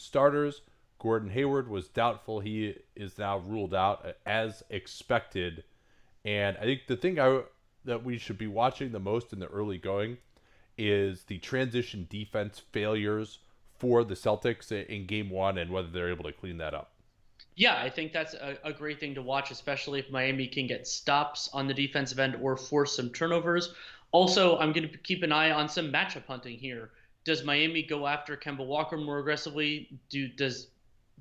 starters. Gordon Hayward was doubtful. He is now ruled out as expected. And I think the thing that we should be watching the most in the early going is the transition defense failures for the Celtics in game one and whether they're able to clean that up. Yeah, I think that's a great thing to watch, especially if Miami can get stops on the defensive end or force some turnovers. Also, I'm going to keep an eye on some matchup hunting here. Does Miami go after Kemba Walker more aggressively? Does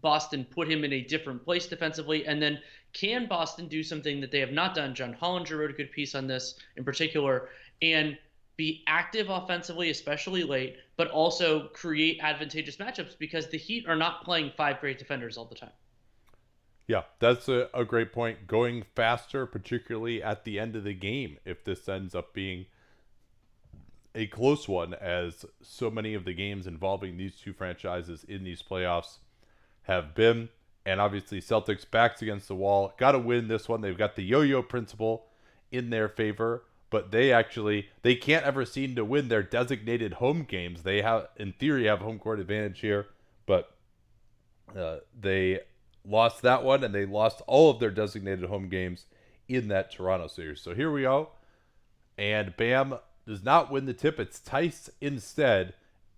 Boston put him in a different place defensively? And then can Boston do something that they have not done? John Hollinger wrote a good piece on this in particular, and be active offensively, especially late, but also create advantageous matchups because the Heat are not playing five great defenders all the time. Yeah, that's a great point. Going faster, particularly at the end of the game, if this ends up being a close one, as so many of the games involving these two franchises in these playoffs have been. And obviously, Celtics backs against the wall. Got to win this one. They've got the yo-yo principle in their favor, but they can't ever seem to win their designated home games. They have, in theory, have home court advantage here, but they lost that one, and they lost all of their designated home games in that Toronto series. So here we go. And Bam does not win the tip. It's Tice instead,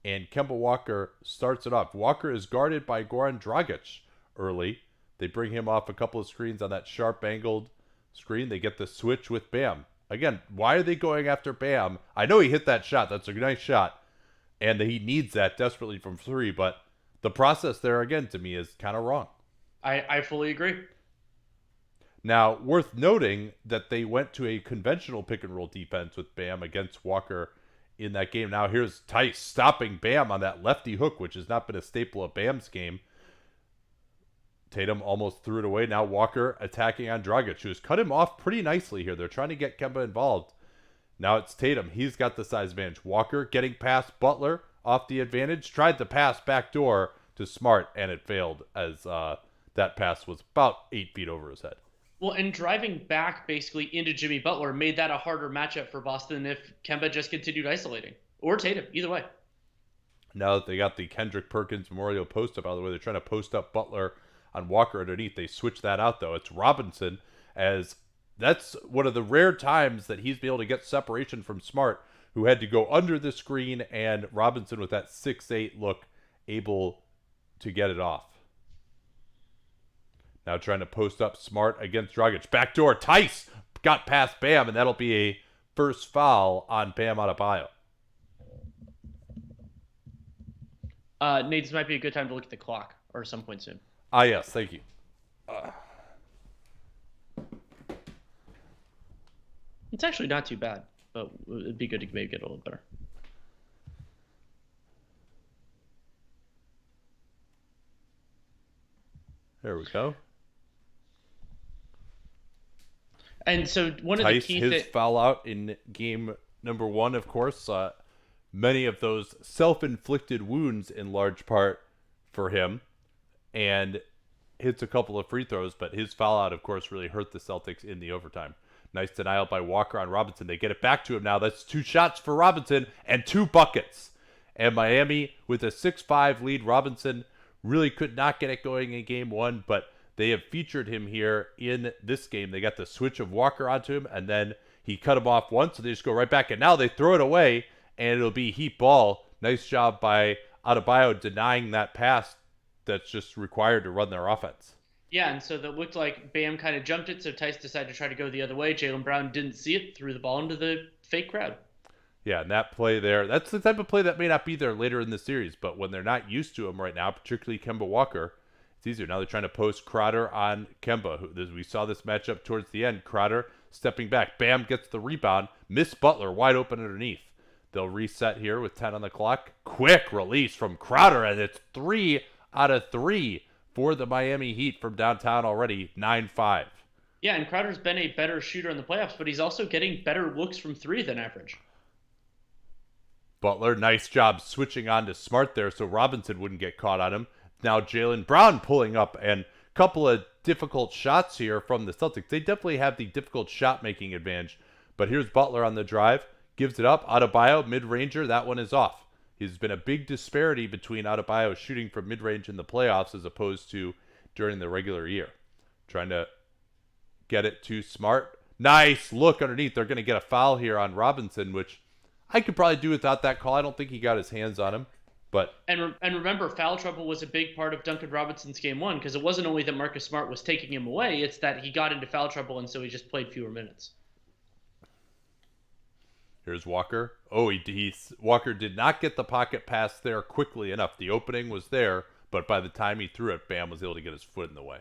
and Kemba Walker starts it off. Walker is guarded by Goran Dragic early. They bring him off a couple of screens on that sharp angled screen. They get the switch with Bam. Again, why are they going after Bam? I know he hit that shot. That's a nice shot, and he needs that desperately from three, but the process there, again, to me, is kind of wrong. I fully agree. Now, worth noting that they went to a conventional pick and roll defense with Bam against Walker in that game. Now, here's Tice stopping Bam on that lefty hook, which has not been a staple of Bam's game. Tatum almost threw it away. Now Walker attacking on Dragic, who's cut him off pretty nicely here. They're trying to get Kemba involved. Now it's Tatum. He's got the size advantage. Walker getting past Butler off the advantage. Tried to pass backdoor to Smart, and it failed as that pass was about 8 feet over his head. Well, and driving back basically into Jimmy Butler made that a harder matchup for Boston if Kemba just continued isolating. Or Tatum, either way. Now that they got the Kendrick Perkins Memorial post-up out of the way, they're trying to post up Butler on Walker underneath. They switch that out, though. It's Robinson, as that's one of the rare times that he's been able to get separation from Smart, who had to go under the screen, and Robinson with that 6'8" look able to get it off. Now trying to post up Smart against Dragic. Backdoor, Tice got past Bam, and that'll be a first foul on Bam Adebayo. Nate, this might be a good time to look at the clock, or some point soon. Yes, thank you. It's actually not too bad, but it'd be good to maybe get a little better. There we go. And so one of Tice, the key his foul out in game number one, of course. Many of those self-inflicted wounds in large part for him, and hits a couple of free throws, but his foul out, of course, really hurt the Celtics in the overtime. Nice denial by Walker on Robinson. They get it back to him now. That's 2 shots for Robinson and 2 buckets. And Miami with a 6-5 lead. Robinson really could not get it going in game one, but they have featured him here in this game. They got the switch of Walker onto him, and then he cut him off once, so they just go right back. And now they throw it away, and it'll be Heat ball. Nice job by Adebayo denying that pass that's just required to run their offense. Yeah, and so that looked like Bam kind of jumped it, so Tice decided to try to go the other way. Jalen Brown didn't see it, threw the ball into the fake crowd. Yeah, and that play there, that's the type of play that may not be there later in the series, but when they're not used to him right now, particularly Kemba Walker, it's easier. Now they're trying to post Crowder on Kemba. We saw this matchup towards the end. Crowder stepping back. Bam gets the rebound. Miss Butler wide open underneath. They'll reset here with 10 on the clock. Quick release from Crowder, and it's 3 out of 3 for the Miami Heat from downtown already, 9-5. Yeah, and Crowder's been a better shooter in the playoffs, but he's also getting better looks from three than average. Butler, nice job switching on to Smart there so Robinson wouldn't get caught on him. Now Jalen Brown pulling up, and a couple of difficult shots here from the Celtics. They definitely have the difficult shot-making advantage, but here's Butler on the drive. Gives it up. Adebayo, mid-ranger. That one is off. He's been a big disparity between Adebayo shooting from mid-range in the playoffs as opposed to during the regular year. Trying to get it to Smart. Nice look underneath. They're going to get a foul here on Robinson, which I could probably do without that call. I don't think he got his hands on him. But and remember, foul trouble was a big part of Duncan Robinson's game one, because it wasn't only that Marcus Smart was taking him away, it's that he got into foul trouble, and so he just played fewer minutes. Here's Walker. Oh, Walker did not get the pocket pass there quickly enough. The opening was there, but by the time he threw it, Bam was able to get his foot in the way.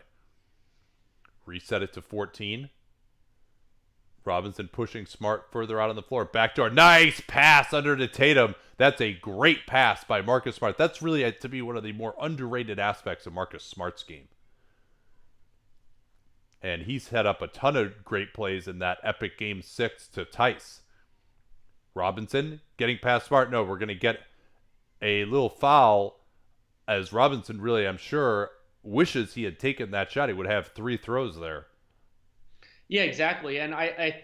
Reset it to 14. Robinson pushing Smart further out on the floor. Backdoor. Nice pass under to Tatum. That's a great pass by Marcus Smart. That's really, to me, one of the more underrated aspects of Marcus Smart's game. And he's had up a ton of great plays in that epic Game 6 to Tice. Robinson getting past Smart. No, we're going to get a little foul, as Robinson really, I'm sure, wishes he had taken that shot. He would have 3 throws there. Yeah, exactly. And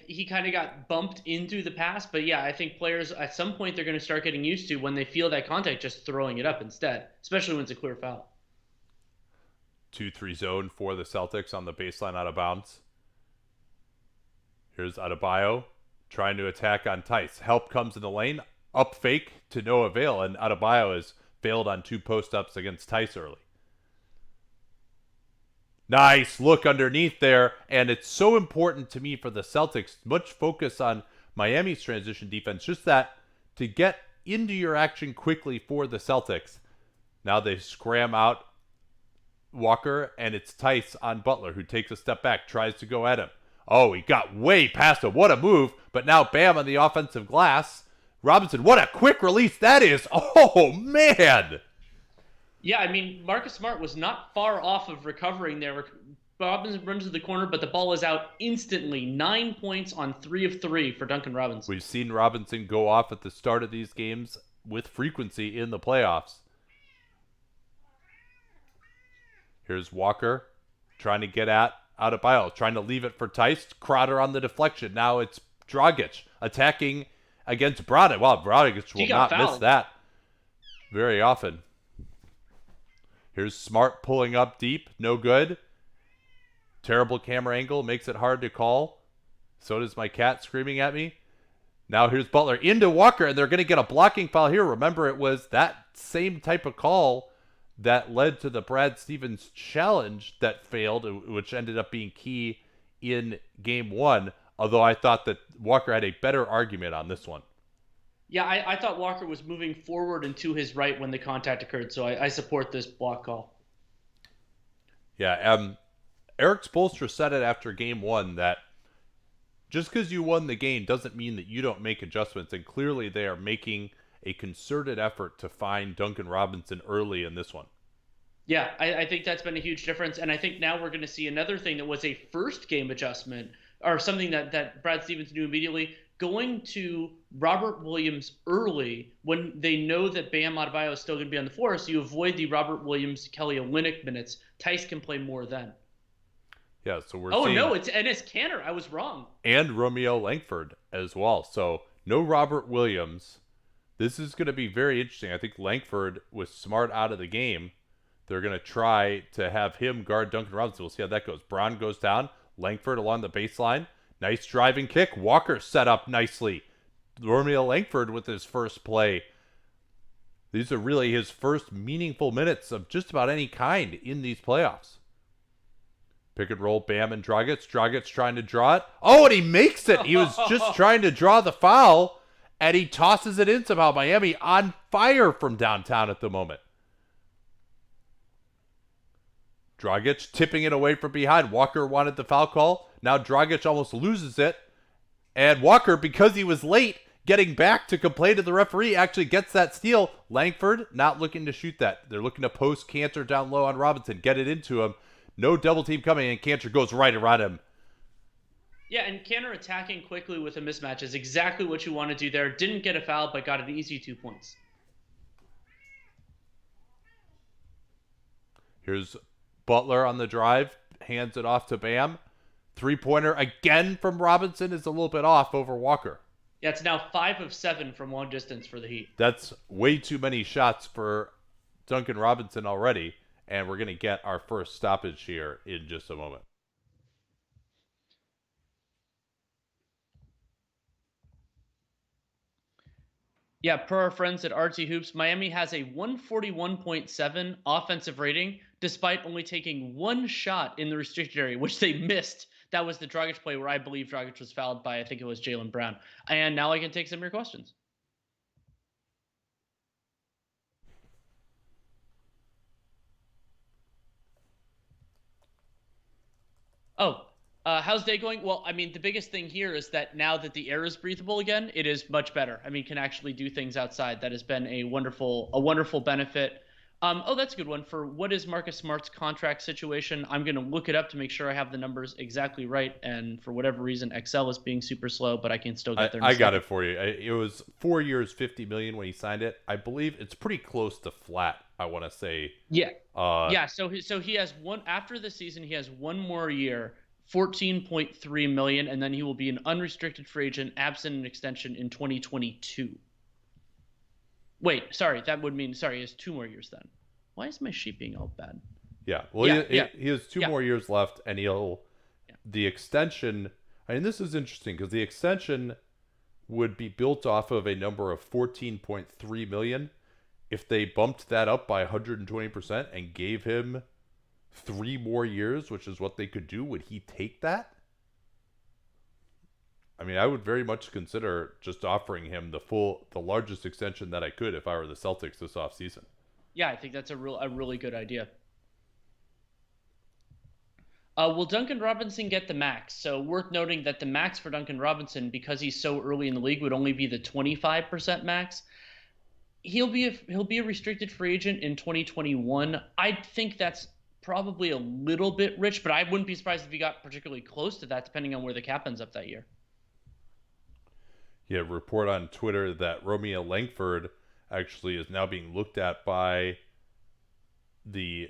he kind of got bumped into the pass. But yeah, I think players at some point they're going to start getting used to, when they feel that contact, just throwing it up instead, especially when it's a clear foul. 2-3 zone for the Celtics on the baseline out of bounds. Here's Adebayo trying to attack on Tice. Help comes in the lane. Up fake to no avail. And Adebayo has failed on 2 post-ups against Tice early. Nice look underneath there, and it's so important to me for the Celtics. Much focus on Miami's transition defense, just that to get into your action quickly for the Celtics. Now they scram out Walker, and it's Tice on Butler, who takes a step back, tries to go at him. Oh, he got way past him. What a move, but now Bam on the offensive glass. Robinson, what a quick release that is. Oh, man. Yeah, I mean, Marcus Smart was not far off of recovering there. Robinson runs to the corner, but the ball is out instantly. 9 points on 3 of 3 for Duncan Robinson. We've seen Robinson go off at the start of these games with frequency in the playoffs. Here's Walker trying to get at Adebayo, trying to leave it for Tice. Crowder on the deflection. Now it's Dragic attacking against Brodic. Wow, Brodic will not miss that very often. Here's Smart pulling up deep. No good. Terrible camera angle. Makes it hard to call. So does my cat screaming at me. Now here's Butler into Walker, and they're going to get a blocking foul here. Remember, it was that same type of call that led to the Brad Stevens challenge that failed, which ended up being key in Game 1. Although I thought that Walker had a better argument on this one. Yeah, I thought Walker was moving forward and to his right when the contact occurred, so I support this block call. Yeah, Eric Spoelstra said it after Game 1 that just because you won the game doesn't mean that you don't make adjustments, and clearly they are making a concerted effort to find Duncan Robinson early in this one. Yeah, I think that's been a huge difference, and I think now we're going to see another thing that was a first game adjustment, or something that Brad Stevens knew immediately. Going to Robert Williams early when they know that Bam Adebayo is still going to be on the floor, so you avoid the Robert Williams, Kelly Olynyk minutes. Tice can play more then. Yeah, so we're seeing... Oh, no, it's Enes Kanter. I was wrong. And Romeo Langford as well. So no Robert Williams. This is going to be very interesting. I think Langford was Smart out of the game. They're going to try to have him guard Duncan Robinson. We'll see how that goes. Brown goes down. Langford along the baseline. Nice driving kick. Walker set up nicely. Romeo Langford with his first play. These are really his first meaningful minutes of just about any kind in these playoffs. Pick and roll, Bam and Dragic. Dragic trying to draw it. Oh, and he makes it. He was just trying to draw the foul, and he tosses it in somehow. Miami on fire from downtown at the moment. Dragic tipping it away from behind. Walker wanted the foul call. Now Dragic almost loses it. And Walker, because he was late getting back to complain to the referee, actually gets that steal. Langford not looking to shoot that. They're looking to post Kanter down low on Robinson. Get it into him. No double team coming, and Kanter goes right around him. Yeah, and Kanter attacking quickly with a mismatch is exactly what you want to do there. Didn't get a foul, but got an easy 2 points. Here's Butler on the drive. Hands it off to Bam. Three-pointer again from Robinson is a little bit off over Walker. Yeah, it's now 5 of 7 from long distance for the Heat. That's way too many shots for Duncan Robinson already, and we're going to get our first stoppage here in just a moment. Yeah, per our friends at RT Hoops, Miami has a 141.7 offensive rating, despite only taking one shot in the restricted area, which they missed. That was the Dragic play where I believe Dragic was fouled by, I think it was Jalen Brown. And now I can take some of your questions. Oh, how's day going? Well, I mean, the biggest thing here is that now that the air is breathable again, it is much better. I mean, can actually do things outside. That has been a wonderful benefit. Oh, that's a good one. For what is Marcus Smart's contract situation? I'm going to look it up to make sure I have the numbers exactly right. And for whatever reason, Excel is being super slow, but I can still get there. I got it for you. It was 4 years, $50 million when he signed it. I believe it's pretty close to flat. I want to say. Yeah, yeah. So he has one after the season. He has one more year, 14.3 million, and then he will be an unrestricted free agent, absent an extension in 2022. Wait, sorry, that would mean he has 2 more years then. Why is my sheet being all bad? Yeah, well, he has two more years left, and the extension. I mean, this is interesting because the extension would be built off of a number of 14.3 million. If they bumped that up by 120% and gave him 3 more years, which is what they could do, would he take that? I mean, I would very much consider just offering him the largest extension that I could if I were the Celtics this offseason. Yeah, I think that's a really good idea. Will Duncan Robinson get the max? So worth noting that the max for Duncan Robinson, because he's so early in the league, would only be the 25% max. He'll be a restricted free agent in 2021. I think that's probably a little bit rich, but I wouldn't be surprised if he got particularly close to that, depending on where the cap ends up that year. Yeah, report on Twitter that Romeo Langford actually is now being looked at by the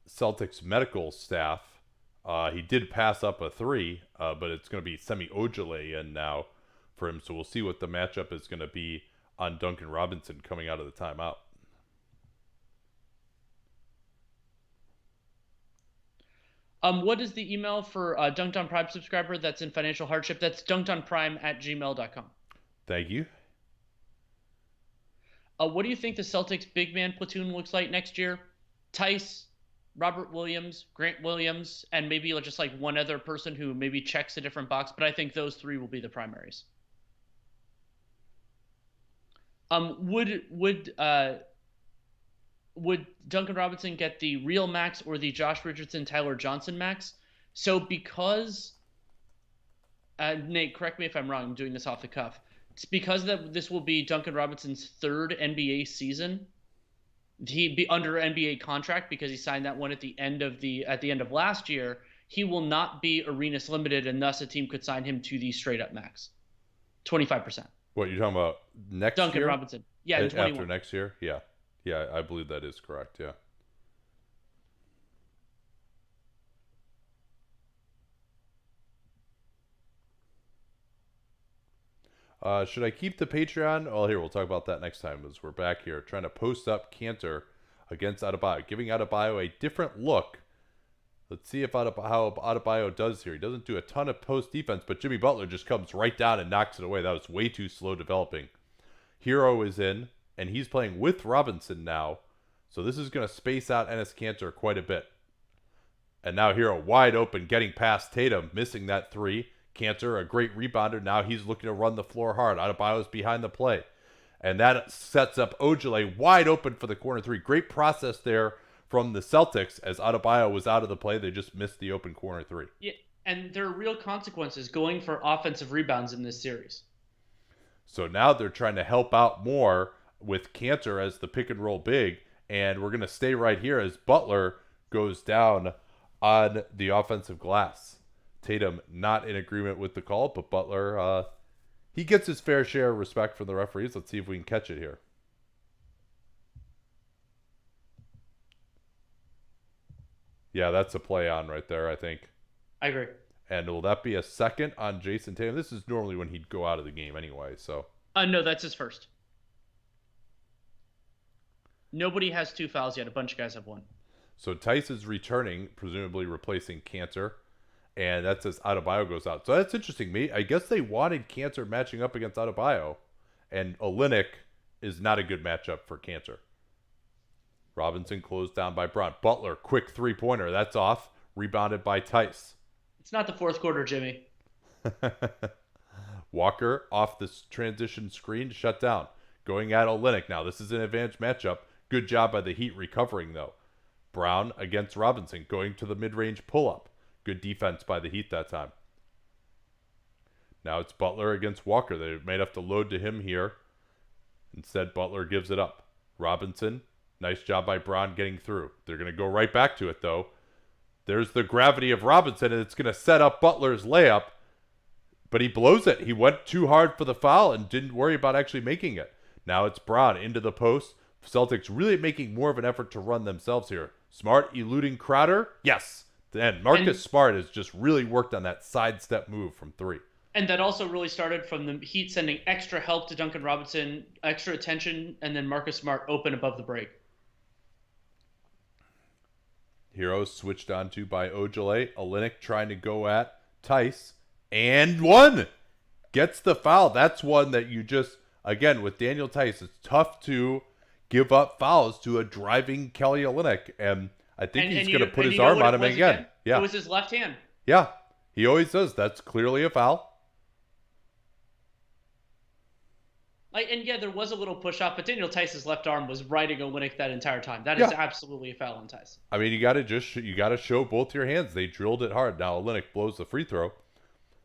Celtics medical staff. He did pass up a 3, but it's going to be Semi Ojeleye in now for him. So we'll see what the matchup is going to be on Duncan Robinson coming out of the timeout. What is the email for Dunked on Prime subscriber that's in financial hardship? That's dunkedonprime@gmail.com. Thank you. What do you think the Celtics big man platoon looks like next year? Tice, Robert Williams, Grant Williams, and maybe just like one other person who maybe checks a different box, but I think those 3 will be the primaries. Would Duncan Robinson get the real max or the Josh Richardson, Tyler Johnson max? So because Nate, correct me if I'm wrong, I'm doing this off the cuff. It's because that this will be Duncan Robinson's 3rd NBA season. He'd be under NBA contract because he signed that one at the end of last year. He will not be Arenas limited, and thus a team could sign him to the straight up max, 25%. What, you're talking about next Duncan year? Robinson, yeah, in 21. After next year, yeah. Yeah, I believe that is correct, yeah. Should I keep the Patreon? Well, here, we'll talk about that next time as we're back here trying to post up Kanter against Adebayo, giving Adebayo a different look. Let's see how Adebayo does here. He doesn't do a ton of post defense, but Jimmy Butler just comes right down and knocks it away. That was way too slow developing. Hero is in, and he's playing with Robinson now. So this is going to space out Enes Kanter quite a bit. And now Hero wide open, getting past Tatum, missing that 3. Kanter, a great rebounder. Now he's looking to run the floor hard. Adebayo's behind the play. And that sets up Ojeleye wide open for the corner 3. Great process there from the Celtics as Adebayo was out of the play. They just missed the open corner 3. Yeah, and there are real consequences going for offensive rebounds in this series. So now they're trying to help out more with Kanter as the pick and roll big. And we're going to stay right here as Butler goes down on the offensive glass. Tatum not in agreement with the call, but Butler, he gets his fair share of respect from the referees. Let's see if we can catch it here. Yeah, that's a play on right there, I think. I agree. And will that be a second on Jason Tatum? This is normally when he'd go out of the game anyway, so. No, that's his first. Nobody has 2 fouls yet. A bunch of guys have 1. So Tice is returning, presumably replacing Cantor. And that's as Adebayo goes out. So that's interesting. I guess they wanted Cantor matching up against Adebayo. And Olynyk is not a good matchup for Cantor. Robinson closed down by Brown. Butler, quick three-pointer. That's off. Rebounded by Tice. It's not the fourth quarter, Jimmy. Walker off this transition screen, shut down. Going at Olynyk now. This is an advantage matchup. Good job by the Heat recovering, though. Brown against Robinson, going to the mid-range pull-up. Good defense by the Heat that time. Now it's Butler against Walker. They might have to load to him here. Instead, Butler gives it up. Robinson, nice job by Brown getting through. They're going to go right back to it, though. There's the gravity of Robinson, and it's going to set up Butler's layup. But he blows it. He went too hard for the foul and didn't worry about actually making it. Now it's Brown into the post. Celtics really making more of an effort to run themselves here. Smart eluding Crowder? Yes. And Marcus Smart has just really worked on that sidestep move from 3. And that also really started from the Heat sending extra help to Duncan Robinson, extra attention, and then Marcus Smart open above the break. Hero switched onto by Ojale. Olynyk trying to go at Tice. And 1! Gets the foul. That's one that you just, again, with Daniel Tice, it's tough to give up fouls to a driving Kelly Olynyk. And I think he's going to put his arm on him again. Yeah. It was his left hand. Yeah. He always does. That's clearly a foul. And yeah, there was a little push off, but Daniel Tice's left arm was riding Olynyk that entire time. That is absolutely a foul on Tice. I mean, you got to show both your hands. They drilled it hard. Now Olynyk blows the free throw.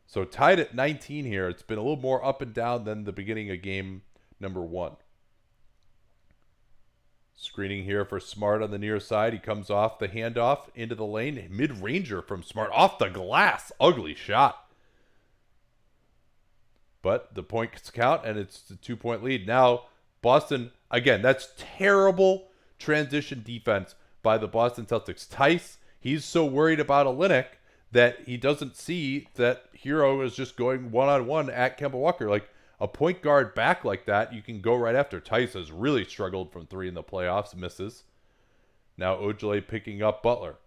So tied at 19 here. It's been a little more up and down than the beginning of game number 1. Screening here for Smart on the near side. He comes off the handoff into the lane. Mid-ranger from Smart off the glass. Ugly shot. But the points count, and it's a 2-point lead. Now, Boston, again, that's terrible transition defense by the Boston Celtics. Tice, he's so worried about Olynyk that he doesn't see that Hero is just going one-on-one at Kemba Walker. Like, a point guard back like that, you can go right after. Tice has really struggled from 3 in the playoffs, misses. Now Ojale picking up Butler.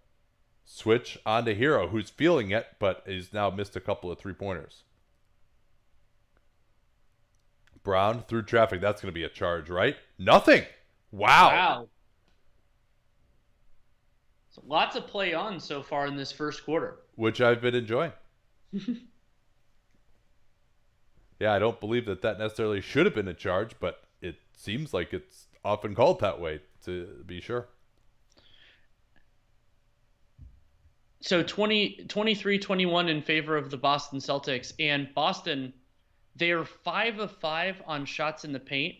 Switch onto Hero, who's feeling it, but he's now missed a couple of 3-pointers. Brown through traffic. That's going to be a charge, right? Nothing. Wow. So lots of play on so far in this first quarter. Which I've been enjoying. Yeah, I don't believe that necessarily should have been a charge, but it seems like it's often called that way, to be sure. So 23-21 in favor of the Boston Celtics. And Boston, they are 5 of 5 on shots in the paint,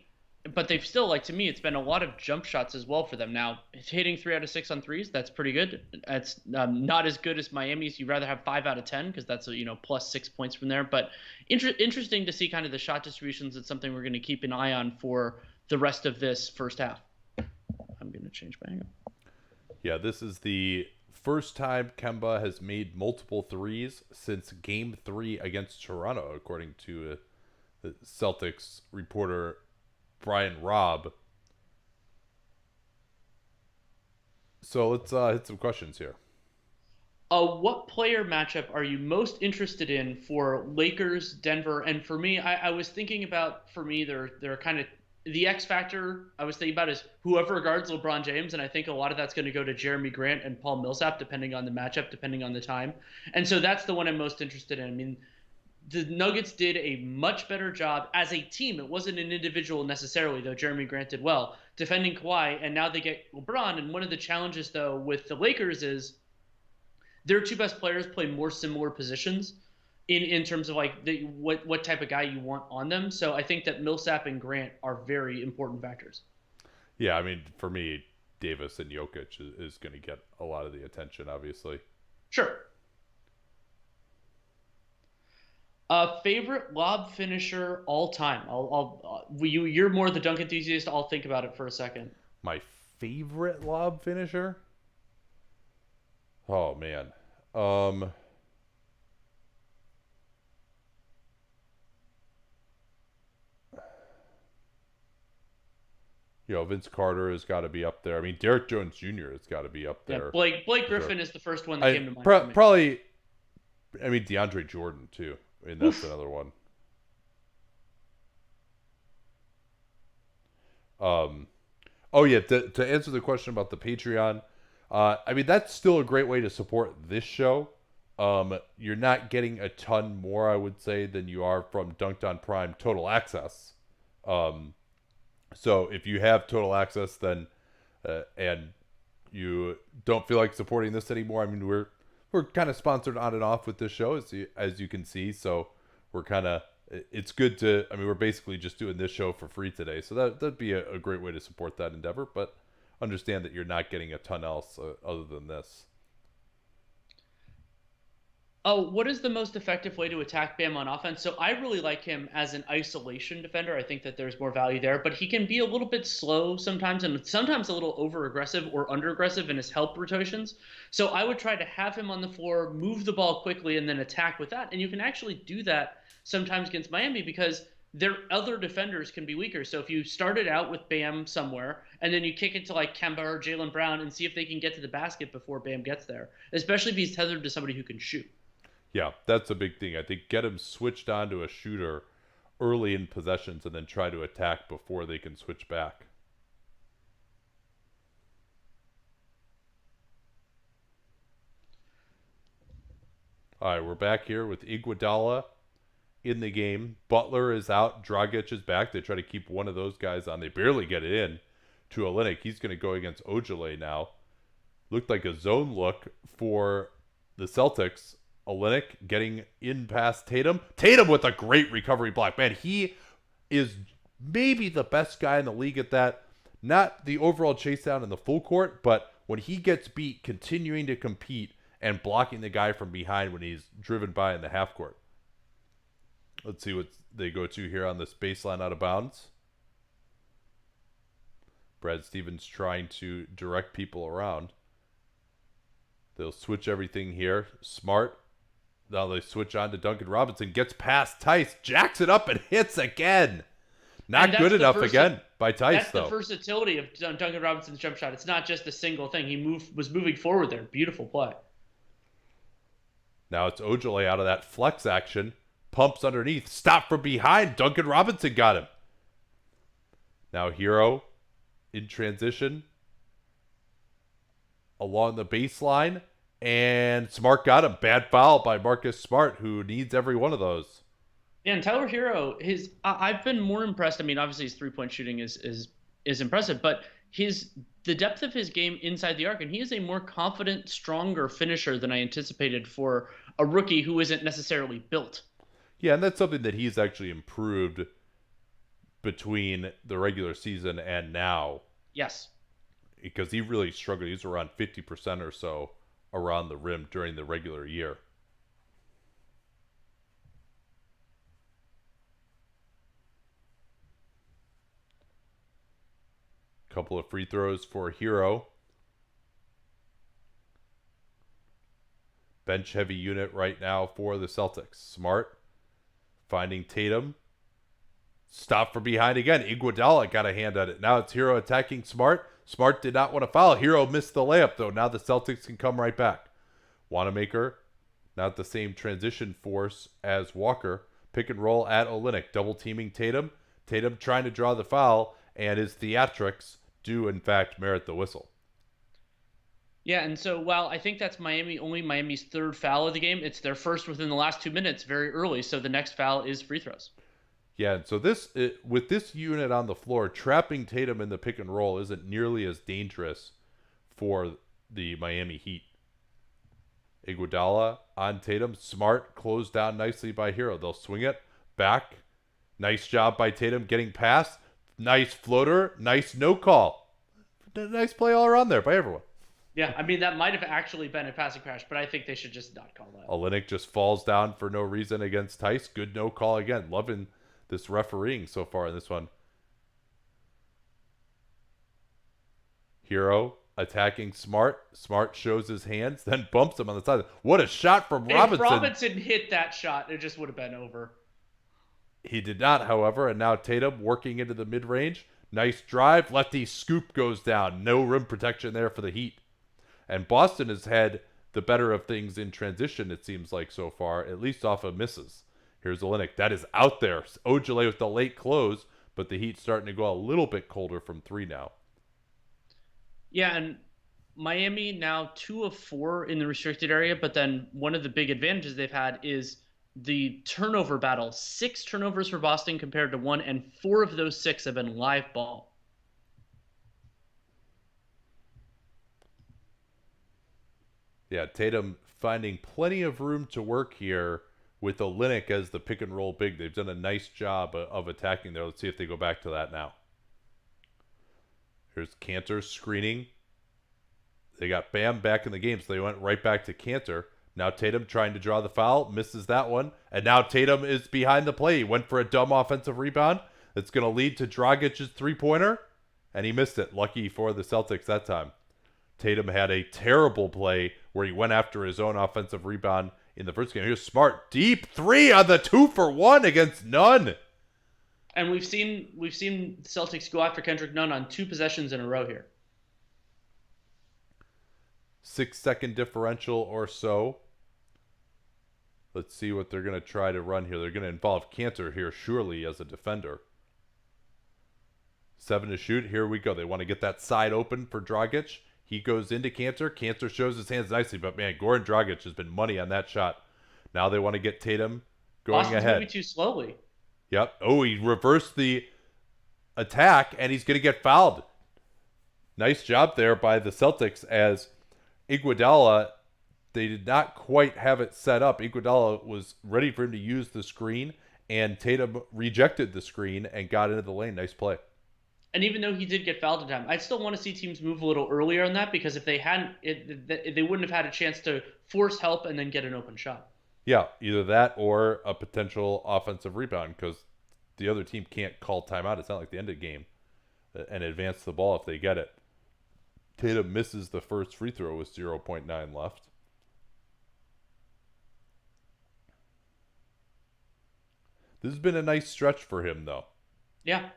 but they've still, like, to me, it's been a lot of jump shots as well for them. Now, hitting 3 out of 6 on threes, that's pretty good. That's not as good as Miami's. You'd rather have 5 out of 10 because that's plus 6 points from there. But interesting to see kind of the shot distributions. It's something we're going to keep an eye on for the rest of this first half. I'm going to change my angle. Yeah, this is the first time Kemba has made multiple threes since Game 3 against Toronto, according to the Celtics reporter Brian Robb. So let's hit some questions here. What player matchup are you most interested in for Lakers, Denver? And for me, I was thinking about, they're kind of the X factor I was thinking about is whoever guards LeBron James, and I think a lot of that's going to go to Jeremy Grant and Paul Millsap, depending on the matchup, depending on the time. And so that's the one I'm most interested in. I mean, the Nuggets did a much better job as a team. It wasn't an individual necessarily, though Jeremy Grant did well, defending Kawhi, and now they get LeBron. And one of the challenges, though, with the Lakers is their 2 best players play more similar positions in terms of like what type of guy you want on them. So I think that Millsap and Grant are very important factors. Yeah, I mean, for me, Davis and Jokic is going to get a lot of the attention, obviously. Sure. Favorite lob finisher all time? You're more the dunk enthusiast. I'll think about it for a second. My favorite lob finisher? Oh man. Vince Carter has got to be up there. I mean, Derek Jones Jr. has got to be up Yeah, there. Blake For sure. Griffin is the first one that came to mind for me. Probably, I mean, DeAndre Jordan, too. I mean, that's Oof. another one. Um, oh, yeah, to answer the question about the Patreon, I mean, that's still a great way to support this show. You're not getting a ton more, I would say, than you are from Dunked on Prime Total Access. Um, so if you have Total Access, then and you don't feel like supporting this anymore, I mean, we're kind of sponsored on and off with this show, as you can see. So we're kind of it's good to. I mean, we're basically just doing this show for free today, so that'd be a great way to support that endeavor. But understand that you're not getting a ton else other than this. Oh, what is the most effective way to attack Bam on offense? So I really like him as an isolation defender. I think that there's more value there, but he can be a little bit slow sometimes and sometimes a little over aggressive or under aggressive in his help rotations. So I would try to have him on the floor, move the ball quickly, and then attack with that. And you can actually do that sometimes against Miami because their other defenders can be weaker. So if you started out with Bam somewhere and then you kick it to like Kemba or Jalen Brown and see if they can get to the basket before Bam gets there, especially if he's tethered to somebody who can shoot. Yeah, that's a big thing. I think get him switched on to a shooter early in possessions and then try to attack before they can switch back. All right, we're back here with Iguodala in the game. Butler is out. Dragic is back. They try to keep one of those guys on. They barely get it in to Olynyk. He's going to go against Ojale now. Looked like a zone look for the Celtics. Olynyk getting in past Tatum. Tatum with a great recovery block. Man, he is maybe the best guy in the league at that. Not the overall chase down in the full court, but when he gets beat, continuing to compete and blocking the guy from behind when he's driven by in the half court. Let's see what they go to here on this baseline out of bounds. Brad Stevens trying to direct people around. They'll switch everything here. Smart. Now they switch on to Duncan Robinson. Gets past Tice. Jacks it up and hits again. Not good enough again by Tice, that's though. the versatility of Duncan Robinson's jump shot. It's not just a single thing. He was moving forward there. Beautiful play. Now it's Ojale out of that flex action. Pumps underneath. Stop from behind. Duncan Robinson got him. Now Hero in transition along the baseline. And Smart got him. Bad foul by Marcus Smart, who needs every one of those. Yeah, and Tyler Hero, I've been more impressed. I mean, obviously his 3-point shooting is impressive, but the depth of his game inside the arc, and he is a more confident, stronger finisher than I anticipated for a rookie who isn't necessarily built. Yeah, and that's something that he's actually improved between the regular season and now. Yes. Because he really struggled. He's around 50% or so around the rim during the regular year. Couple of free throws for Hero. Bench heavy unit right now for the Celtics. Smart finding Tatum. Stop from behind again. Iguodala got a hand at it. Now it's Hero attacking Smart. Smart did not want to foul. Hero missed the layup, though. Now the Celtics can come right back. Wanamaker, not the same transition force as Walker. Pick and roll at Olynyk. Double teaming Tatum. Tatum trying to draw the foul, and his theatrics do, in fact, merit the whistle. Yeah, and so while I think that's only Miami's third foul of the game, it's their first within the last 2 minutes very early, so the next foul is free throws. Yeah, and so with this unit on the floor, trapping Tatum in the pick and roll isn't nearly as dangerous for the Miami Heat. Iguodala on Tatum. Smart closed down nicely by Hero. They'll swing it back. Nice job by Tatum getting past. Nice floater. Nice no call. Nice play all around there by everyone. Yeah, I mean, that might have actually been a passing crash, but I think they should just not call that. Olynyk just falls down for no reason against Tice. Good no call again. Loving this refereeing so far in this one. Hero attacking Smart. Smart shows his hands, then bumps him on the side. What a shot from Robinson. If Robinson hit that shot, it just would have been over. He did not, however, and now Tatum working into the mid-range. Nice drive. Lefty scoop goes down. No rim protection there for the Heat. And Boston has had the better of things in transition, it seems like so far, at least off of misses. Here's Olynyk. That is out there. Ojale with the late close, but the Heat starting to go a little bit colder from 3 now. Yeah, and Miami now 2 of 4 in the restricted area, but then one of the big advantages they've had is the turnover battle. 6 turnovers for Boston compared to 1, and 4 of those 6 have been live ball. Yeah, Tatum finding plenty of room to work here with Olynyk as the pick and roll big. They've done a nice job of attacking there. Let's see if they go back to that now. Here's Cantor screening. They got Bam back in the game, so they went right back to Cantor. Now Tatum trying to draw the foul, misses that one. And now Tatum is behind the play. He went for a dumb offensive rebound. That's going to lead to Dragic's three-pointer, and he missed it. Lucky for the Celtics that time. Tatum had a terrible play where he went after his own offensive rebound in the first game. Here's Smart, deep 3 on the 2-for-1 against Nunn. And we've seen Celtics go after Kendrick Nunn on 2 possessions in a row here. 6-second differential or so. Let's see what they're going to try to run here. They're going to involve Cantor here, surely, as a defender. 7 to shoot. Here we go. They want to get that side open for Dragic. He goes into Cantor. Cantor shows his hands nicely, but man, Goran Dragic has been money on that shot. Now they want to get Tatum going Boston's ahead. moving too slowly. Yep. Oh, he reversed the attack, and he's going to get fouled. Nice job there by the Celtics as Iguodala, they did not quite have it set up. Iguodala was ready for him to use the screen, and Tatum rejected the screen and got into the lane. Nice play. And even though he did get fouled in time, I'd still want to see teams move a little earlier on that, because if they hadn't, they wouldn't have had a chance to force help and then get an open shot. Yeah, either that or a potential offensive rebound, because the other team can't call timeout. It's not like the end of the game and advance the ball if they get it. Tatum misses the first free throw with 0.9 left. This has been a nice stretch for him, though. Yeah.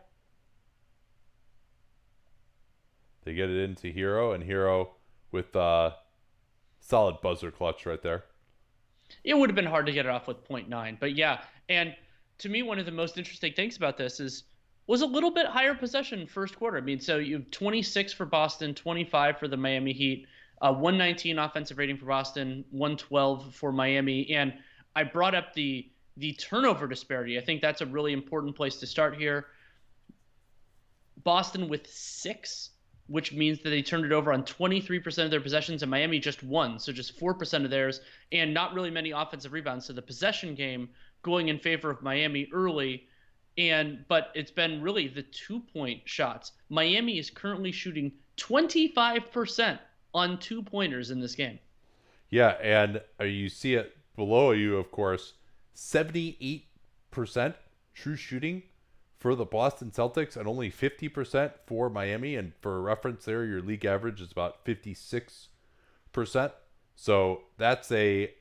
They get it into Hero, and Hero with solid buzzer clutch right there. It would have been hard to get it off with 0.9, but yeah. And to me, one of the most interesting things about this was a little bit higher possession first quarter. I mean, so you have 26 for Boston, 25 for the Miami Heat, 119 offensive rating for Boston, 112 for Miami. And I brought up the turnover disparity. I think that's a really important place to start here. Boston with 6, which means that they turned it over on 23% of their possessions, and Miami just 1, so just 4% of theirs, and not really many offensive rebounds. So the possession game going in favor of Miami early, but it's been really the 2-point shots. Miami is currently shooting 25% on 2-pointers in this game. Yeah, and you see it below you, of course, 78% true shooting for the Boston Celtics and only 50% for Miami. And for reference there, your league average is about 56%. So that's a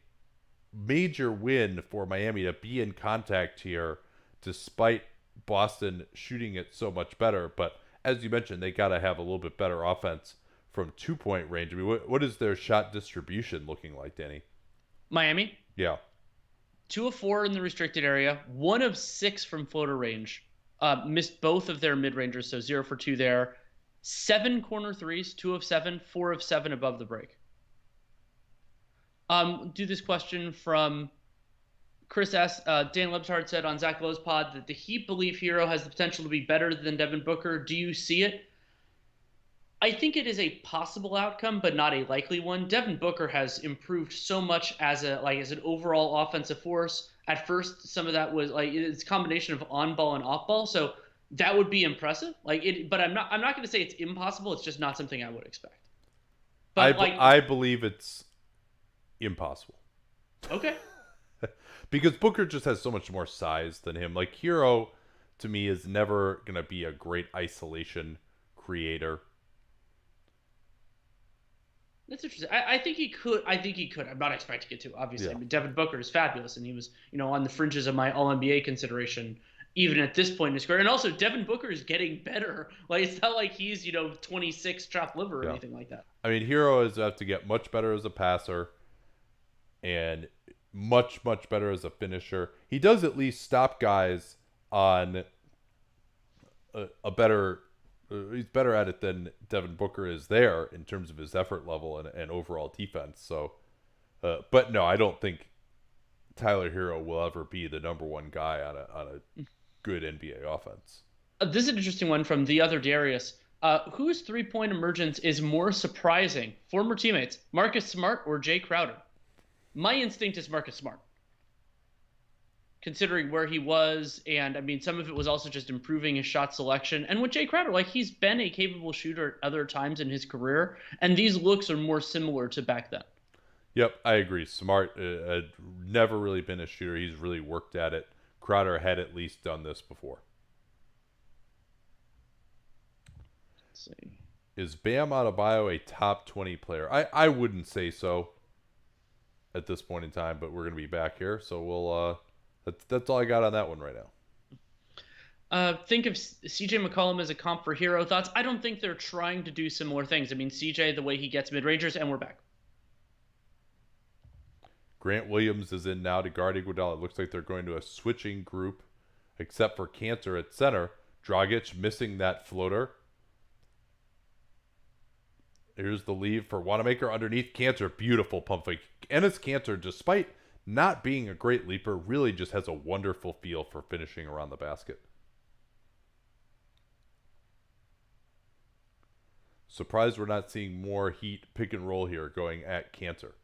major win for Miami to be in contact here, despite Boston shooting it so much better. But as you mentioned, they got to have a little bit better offense from 2-point range. I mean, what is their shot distribution looking like, Danny? Miami? Yeah. 2 of 4 in the restricted area, 1 of 6 from floater range. Missed both of their mid-rangers, so 0 for 2 there. 7 corner threes, 2 of 7, 4 of 7 above the break. Do this question from Chris S. Dan Lebshard said on Zach Lowe's pod that the Heat believe Hero has the potential to be better than Devin Booker. Do you see it? I think it is a possible outcome, but not a likely one. Devin Booker has improved so much as an overall offensive force. At first, some of that was it's a combination of on ball and off ball, so that would be impressive. But I'm not going to say it's impossible. It's just not something I would expect. But I believe it's impossible. Okay. Because Booker just has so much more size than him. Like, Hero, to me, is never going to be a great isolation creator. That's interesting. I think he could. I'm not expecting it to, obviously. Yeah. I mean, Devin Booker is fabulous, and he was, on the fringes of my All-NBA consideration even at this point in his career. And also, Devin Booker is getting better. Like, it's not like he's, 26 chopped liver or Yeah. anything like that. I mean, Hero is have to get much better as a passer and much, much better as a finisher. He does at least stop guys on a better. He's better at it than Devin Booker is there in terms of his effort level and overall defense. So, but no, I don't think Tyler Hero will ever be the number one guy on a good NBA offense. This is an interesting one from the other Darius. Whose three-point emergence is more surprising? Former teammates, Marcus Smart or Jay Crowder? My instinct is Marcus Smart, considering where he was, and I mean, some of it was also just improving his shot selection. And with Jay Crowder, like, he's been a capable shooter at other times in his career, and these looks are more similar to back then. Yep, I agree. Smart had never really been a shooter. He's really worked at it. Crowder had at least done this before. Let's see. Is Bam Adebayo a top 20 player? I wouldn't say so at this point in time, but we're going to be back here. So we'll that's all I got on that one right now. Think of CJ McCollum as a comp for Hero. Thoughts? I don't think they're trying to do similar things. I mean, CJ, the way he gets mid-rangers, and we're back. Grant Williams is in now to guard Iguodala. It looks like they're going to a switching group, except for Cantor at center. Dragic missing that floater. Here's the leave for Wanamaker underneath Cantor. Beautiful pump fake. Enes Cantor, despite not being a great leaper, really just has a wonderful feel for finishing around the basket. Surprised we're not seeing more Heat pick and roll here going at Cantor.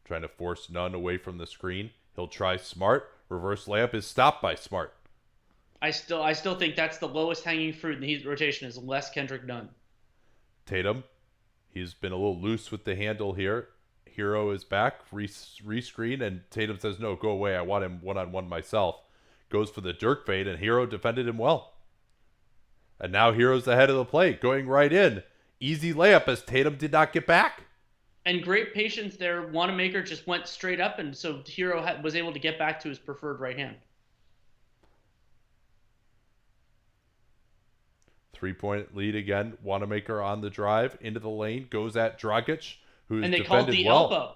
Trying to force Nunn away from the screen. He'll try Smart. Reverse layup is stopped by Smart. I still think that's the lowest hanging fruit in the Heat rotation is less Kendrick Nunn. Tatum. He's been a little loose with the handle here. Hero is back, rescreen, and Tatum says, no, go away. I want him one-on-one myself. Goes for the Dirk fade, and Hero defended him well. And now Hero's ahead of the play, going right in. Easy layup as Tatum did not get back. And great patience there. Wanamaker just went straight up, and so Hero was able to get back to his preferred right hand. 3-point lead again. Wanamaker on the drive into the lane, goes at Dragic, who's and they defended called the well. elbow.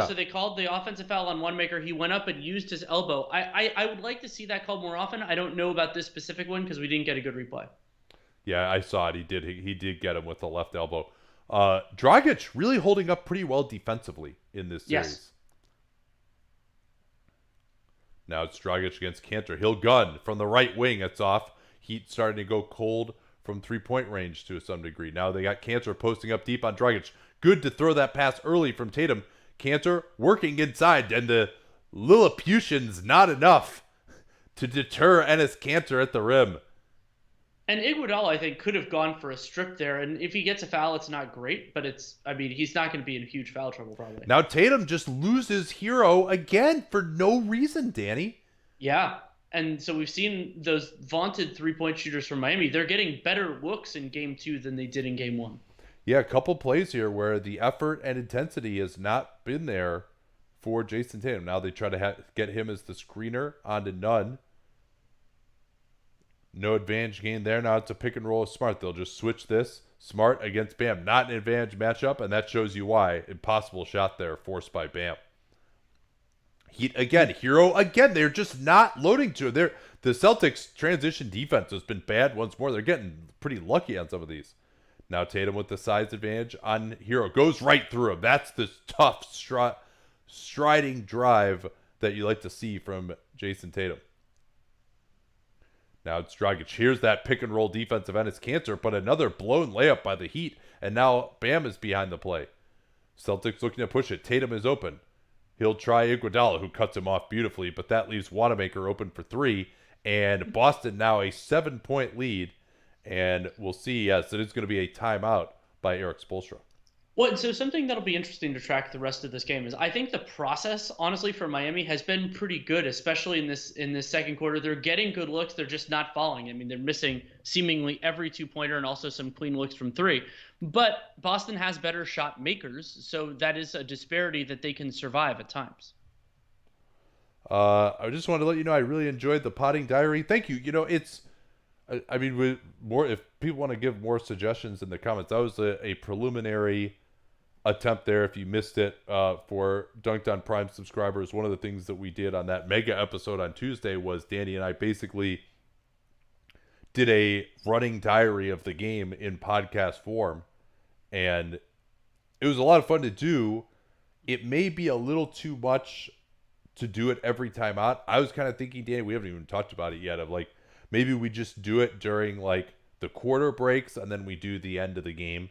So they called the offensive foul on Wanamaker. He went up and used his elbow. I would like to see that called more often. I don't know about this specific one because we didn't get a good replay. Yeah, I saw it. He did get him with the left elbow. Dragic really holding up pretty well defensively in this series. Yes. Now it's Dragic against Cantor. He'll gun from the right wing. It's off. Heat starting to go cold from 3-point range to some degree. Now they got Cantor posting up deep on Dragic. Good to throw that pass early from Tatum. Cantor working inside, and the Lilliputians not enough to deter Enes Cantor at the rim. And Iguodala, I think, could have gone for a strip there. And if he gets a foul, it's not great, but he's not going to be in huge foul trouble probably. Now Tatum just loses Hero again for no reason, Danny. Yeah. And so we've seen those vaunted three-point shooters from Miami. They're getting better looks in Game 2 than they did in Game 1. Yeah, a couple plays here where the effort and intensity has not been there for Jason Tatum. Now they try to get him as the screener onto Nunn. No advantage gained there. Now it's a pick and roll with Smart. They'll just switch this. Smart against Bam. Not an advantage matchup, and that shows you why. Impossible shot there forced by Bam. Hero again. They're just not loading to it. The Celtics transition defense has been bad once more. They're getting pretty lucky on some of these. Now Tatum with the size advantage on Hero. Goes right through him. That's the tough striding drive that you like to see from Jason Tatum. Now it's Dragic. Here's that pick and roll defensive Enes Cantor, but another blown layup by the Heat, and now Bam is behind the play. Celtics looking to push it. Tatum is open. He'll try Iguodala, who cuts him off beautifully, but that leaves Wanamaker open for 3, and Boston now a 7-point lead, and we'll see, yes, it is going to be a timeout by Eric Spoelstra. Well, so something that'll be interesting to track the rest of this game is I think the process, honestly, for Miami has been pretty good, especially in this second quarter. They're getting good looks. They're just not falling. I mean, they're missing seemingly every two-pointer and also some clean looks from 3. But Boston has better shot makers, so that is a disparity that they can survive at times. I just wanted to let you know I really enjoyed the potting diary. Thank you. I mean, with more, if people want to give more suggestions in the comments, that was a preliminary attempt there. If you missed it, for Dunked on Prime subscribers, one of the things that we did on that mega episode on Tuesday was Danny and I basically did a running diary of the game in podcast form, and it was a lot of fun to do. It may be a little too much to do it every time out. I was kind of thinking, Danny, we haven't even talked about it yet, of like maybe we just do it during like the quarter breaks and then we do the end of the game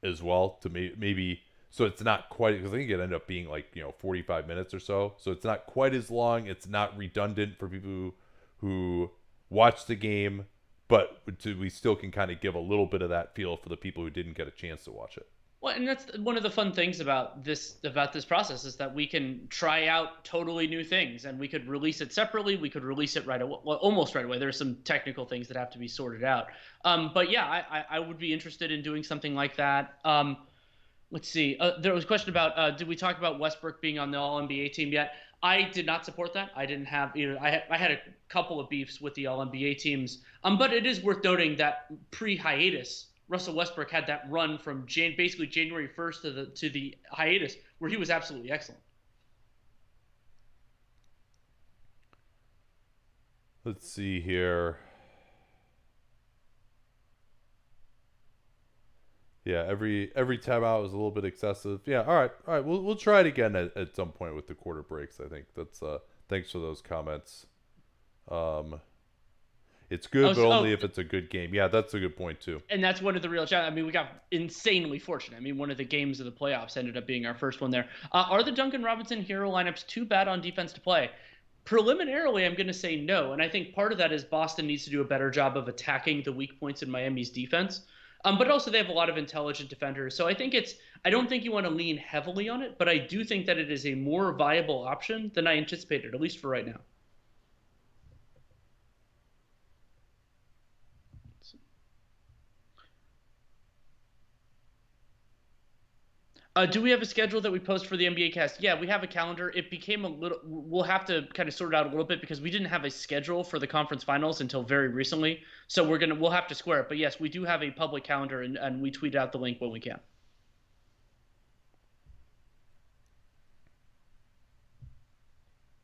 as well to maybe so it's not quite, because I think it ended up being like 45 minutes or so, so it's not quite as long, it's not redundant for people who watch the game, but we still can kind of give a little bit of that feel for the people who didn't get a chance to watch it. Well, and that's one of the fun things about this process is that we can try out totally new things, and we could release it separately. We could release it right away, well, almost right away. There's some technical things that have to be sorted out. But yeah, I would be interested in doing something like that. Let's see. There was a question about did we talk about Westbrook being on the All NBA team yet? I did not support that. I didn't have I had a couple of beefs with the All NBA teams. But it is worth noting that pre-hiatus, Russell Westbrook had that run from basically January 1st to the hiatus where he was absolutely excellent. Let's see here. Yeah, every timeout was a little bit excessive. Yeah, all right. We'll try it again at some point with the quarter breaks. I think that's thanks for those comments. It's good, but only if it's a good game. Yeah, that's a good point too. And that's one of the real challenges. I mean, we got insanely fortunate. I mean, one of the games of the playoffs ended up being our first one there. Are the Duncan Robinson hero lineups too bad on defense to play? Preliminarily, I'm going to say no, and I think part of that is Boston needs to do a better job of attacking the weak points in Miami's defense. But also they have a lot of intelligent defenders, so I don't think you want to lean heavily on it, but I do think that it is a more viable option than I anticipated, at least for right now. Do we have a schedule that we post for the NBA cast? Yeah, we have a calendar. It became a little. We'll have to kind of sort it out a little bit because we didn't have a schedule for the conference finals until very recently. So we'll have to square it. But yes, we do have a public calendar, and we tweet out the link when we can.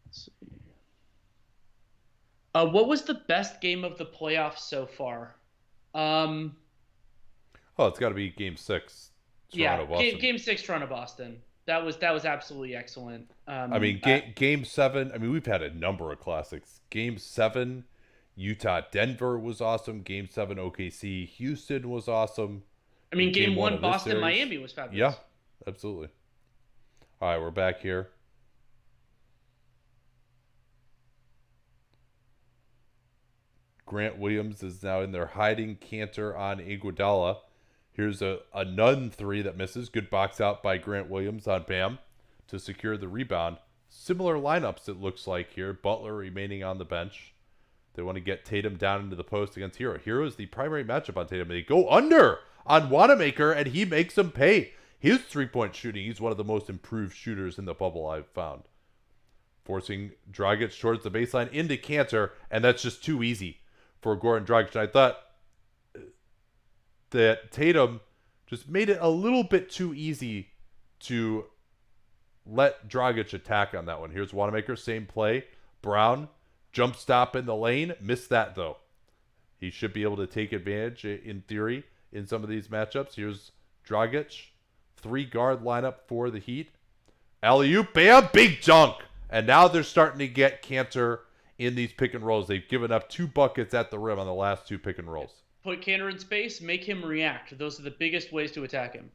Let's see. What was the best game of the playoffs so far? Oh, it's got to be Game 6. Toronto, Boston. Game 6, Toronto, Boston. That was absolutely excellent. I mean, game 7. I mean, we've had a number of classics. Game 7, Utah, Denver was awesome. Game 7, OKC, Houston was awesome. I mean, Game 1, Boston, Miami was fabulous. Yeah, absolutely. All right, we're back here. Grant Williams is now in there hiding Cantor on Iguodala. Here's a Nunn 3 that misses. Good box out by Grant Williams on Bam to secure the rebound. Similar lineups, it looks like here. Butler remaining on the bench. They want to get Tatum down into the post against Hero. Hero is the primary matchup on Tatum. They go under on Wanamaker, and he makes them pay. His three-point shooting, he's one of the most improved shooters in the bubble I've found. Forcing Dragic towards the baseline into Cantor, and that's just too easy for Goran Dragic. And I thought that Tatum just made it a little bit too easy to let Dragic attack on that one. Here's Wanamaker, same play. Brown, jump stop in the lane. Missed that, though. He should be able to take advantage, in theory, in some of these matchups. Here's Dragic. 3-guard lineup for the Heat. Alley-oop, bam, big dunk. And now they're starting to get Cantor in these pick and rolls. They've given up 2 buckets at the rim on the last 2 pick and rolls. Put Cantor in space, make him react. Those are the biggest ways to attack him.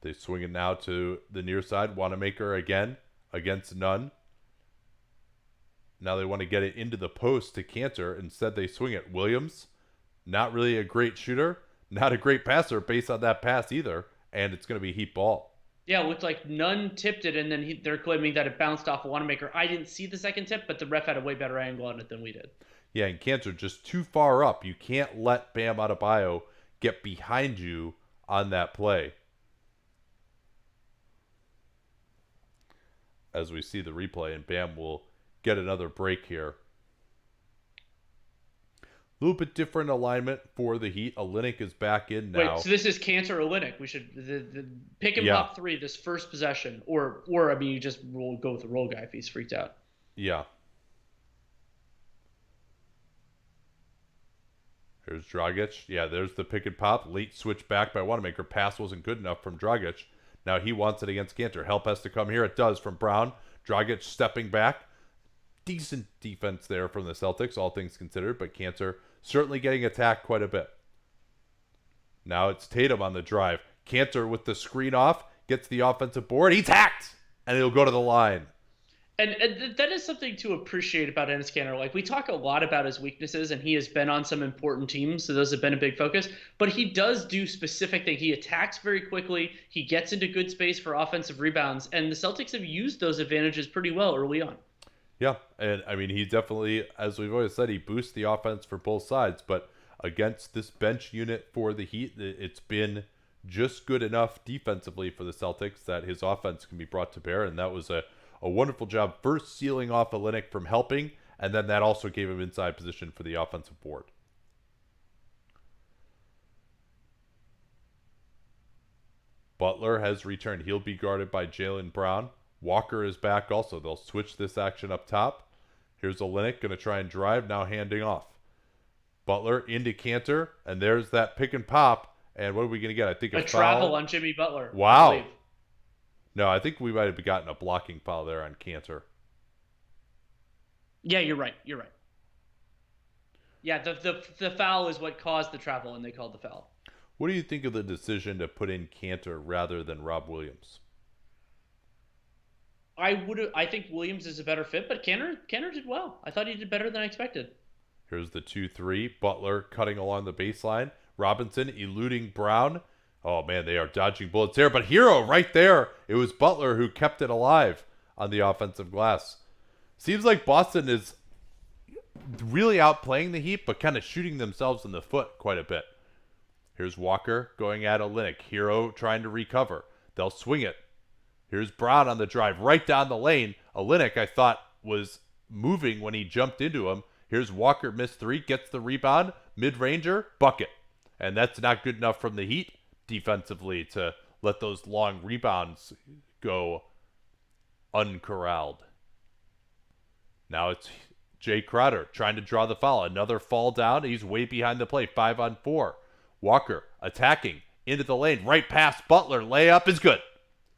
They swing it now to the near side. Wanamaker again against Nunn. Now they want to get it into the post to Cantor. Instead, they swing it. Williams, not really a great shooter, not a great passer based on that pass either, and it's going to be Heat ball. Yeah, it looked like Nunn tipped it, and then they're claiming that it bounced off Wanamaker. I didn't see the second tip, but the ref had a way better angle on it than we did. Yeah, and Cantor just too far up. You can't let Bam Adebayo get behind you on that play. As we see the replay, and Bam will get another break here. A little bit different alignment for the Heat. Olynyk is back in Wait, now. so this is Cantor Olynyk. We should the pick and Yeah, pop three this first possession, I mean, you just go with the roll guy if he's freaked out. yeah. There's Dragic. Yeah, there's the pick and pop. Late switch back by Wanamaker. Pass wasn't good enough from Dragic. Now he wants it against Cantor. Help has to come here. It does from Brown. Dragic stepping back. Decent defense there from the Celtics, all things considered, but Cantor certainly getting attacked quite a bit. Now it's Tatum on the drive. Cantor with the screen off, gets the offensive board. He's hacked! And he'll go to the line. And that is something to appreciate about Enes Kanter. Like, we talk a lot about his weaknesses, and he has been on some important teams, so those have been a big focus. But he does do specific things. He attacks very quickly. He gets into good space for offensive rebounds, and the Celtics have used those advantages pretty well early on. Yeah, and I mean, he definitely, as we've always said, he boosts the offense for both sides. But against this bench unit for the Heat, it's been just good enough defensively for the Celtics that his offense can be brought to bear, and that was a wonderful job first sealing off Olynyk from helping, and then that also gave him inside position for the offensive board. Butler has returned. He'll be guarded by Jalen Brown. Walker is back also. They'll switch this action up top. Here's Olynyk going to try and drive, now handing off. Butler into Cantor, and there's that pick and pop. And what are we going to get? I think a travel on Jimmy Butler. Wow. No, I think we might have gotten a blocking foul there on Cantor. Yeah, you're right. You're right. Yeah, the foul is what caused the travel, and they called the foul. What do you think of the decision to put in Cantor rather than Rob Williams? I think Williams is a better fit, but Cantor did well. I thought he did better than I expected. Here's the 2-3. Butler cutting along the baseline. Robinson eluding Brown. Oh, man, they are dodging bullets there. But Hero right there. It was Butler who kept it alive on the offensive glass. Seems like Boston is really outplaying the Heat, but kind of shooting themselves in the foot quite a bit. Here's Walker going at Olynyk. Hero trying to recover. They'll swing it. Here's Brown on the drive right down the lane. Olynyk, I thought, was moving when he jumped into him. Here's Walker, missed three, gets the rebound. Mid-ranger, bucket. And that's not good enough from the Heat defensively to let those long rebounds go uncorralled. Now it's Jay Crowder trying to draw the foul. Another fall down. He's way behind the play. 5-on-4. Walker attacking into the lane. Right past Butler. Layup is good.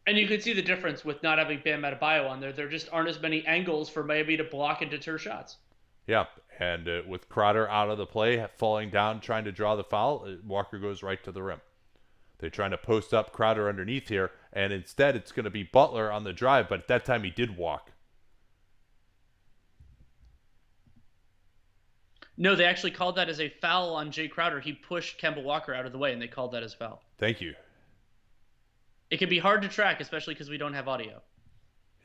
And you can see the difference with not having Bam Adebayo on there. There just aren't as many angles for Miami to block and deter shots. Yeah, and with Crowder out of the play, falling down, trying to draw the foul, Walker goes right to the rim. They're trying to post up Crowder underneath here, and instead it's going to be Butler on the drive, but at that time he did walk. No, they actually called that as a foul on Jay Crowder. He pushed Kemba Walker out of the way, and they called that as foul. Thank you. It can be hard to track, especially because we don't have audio.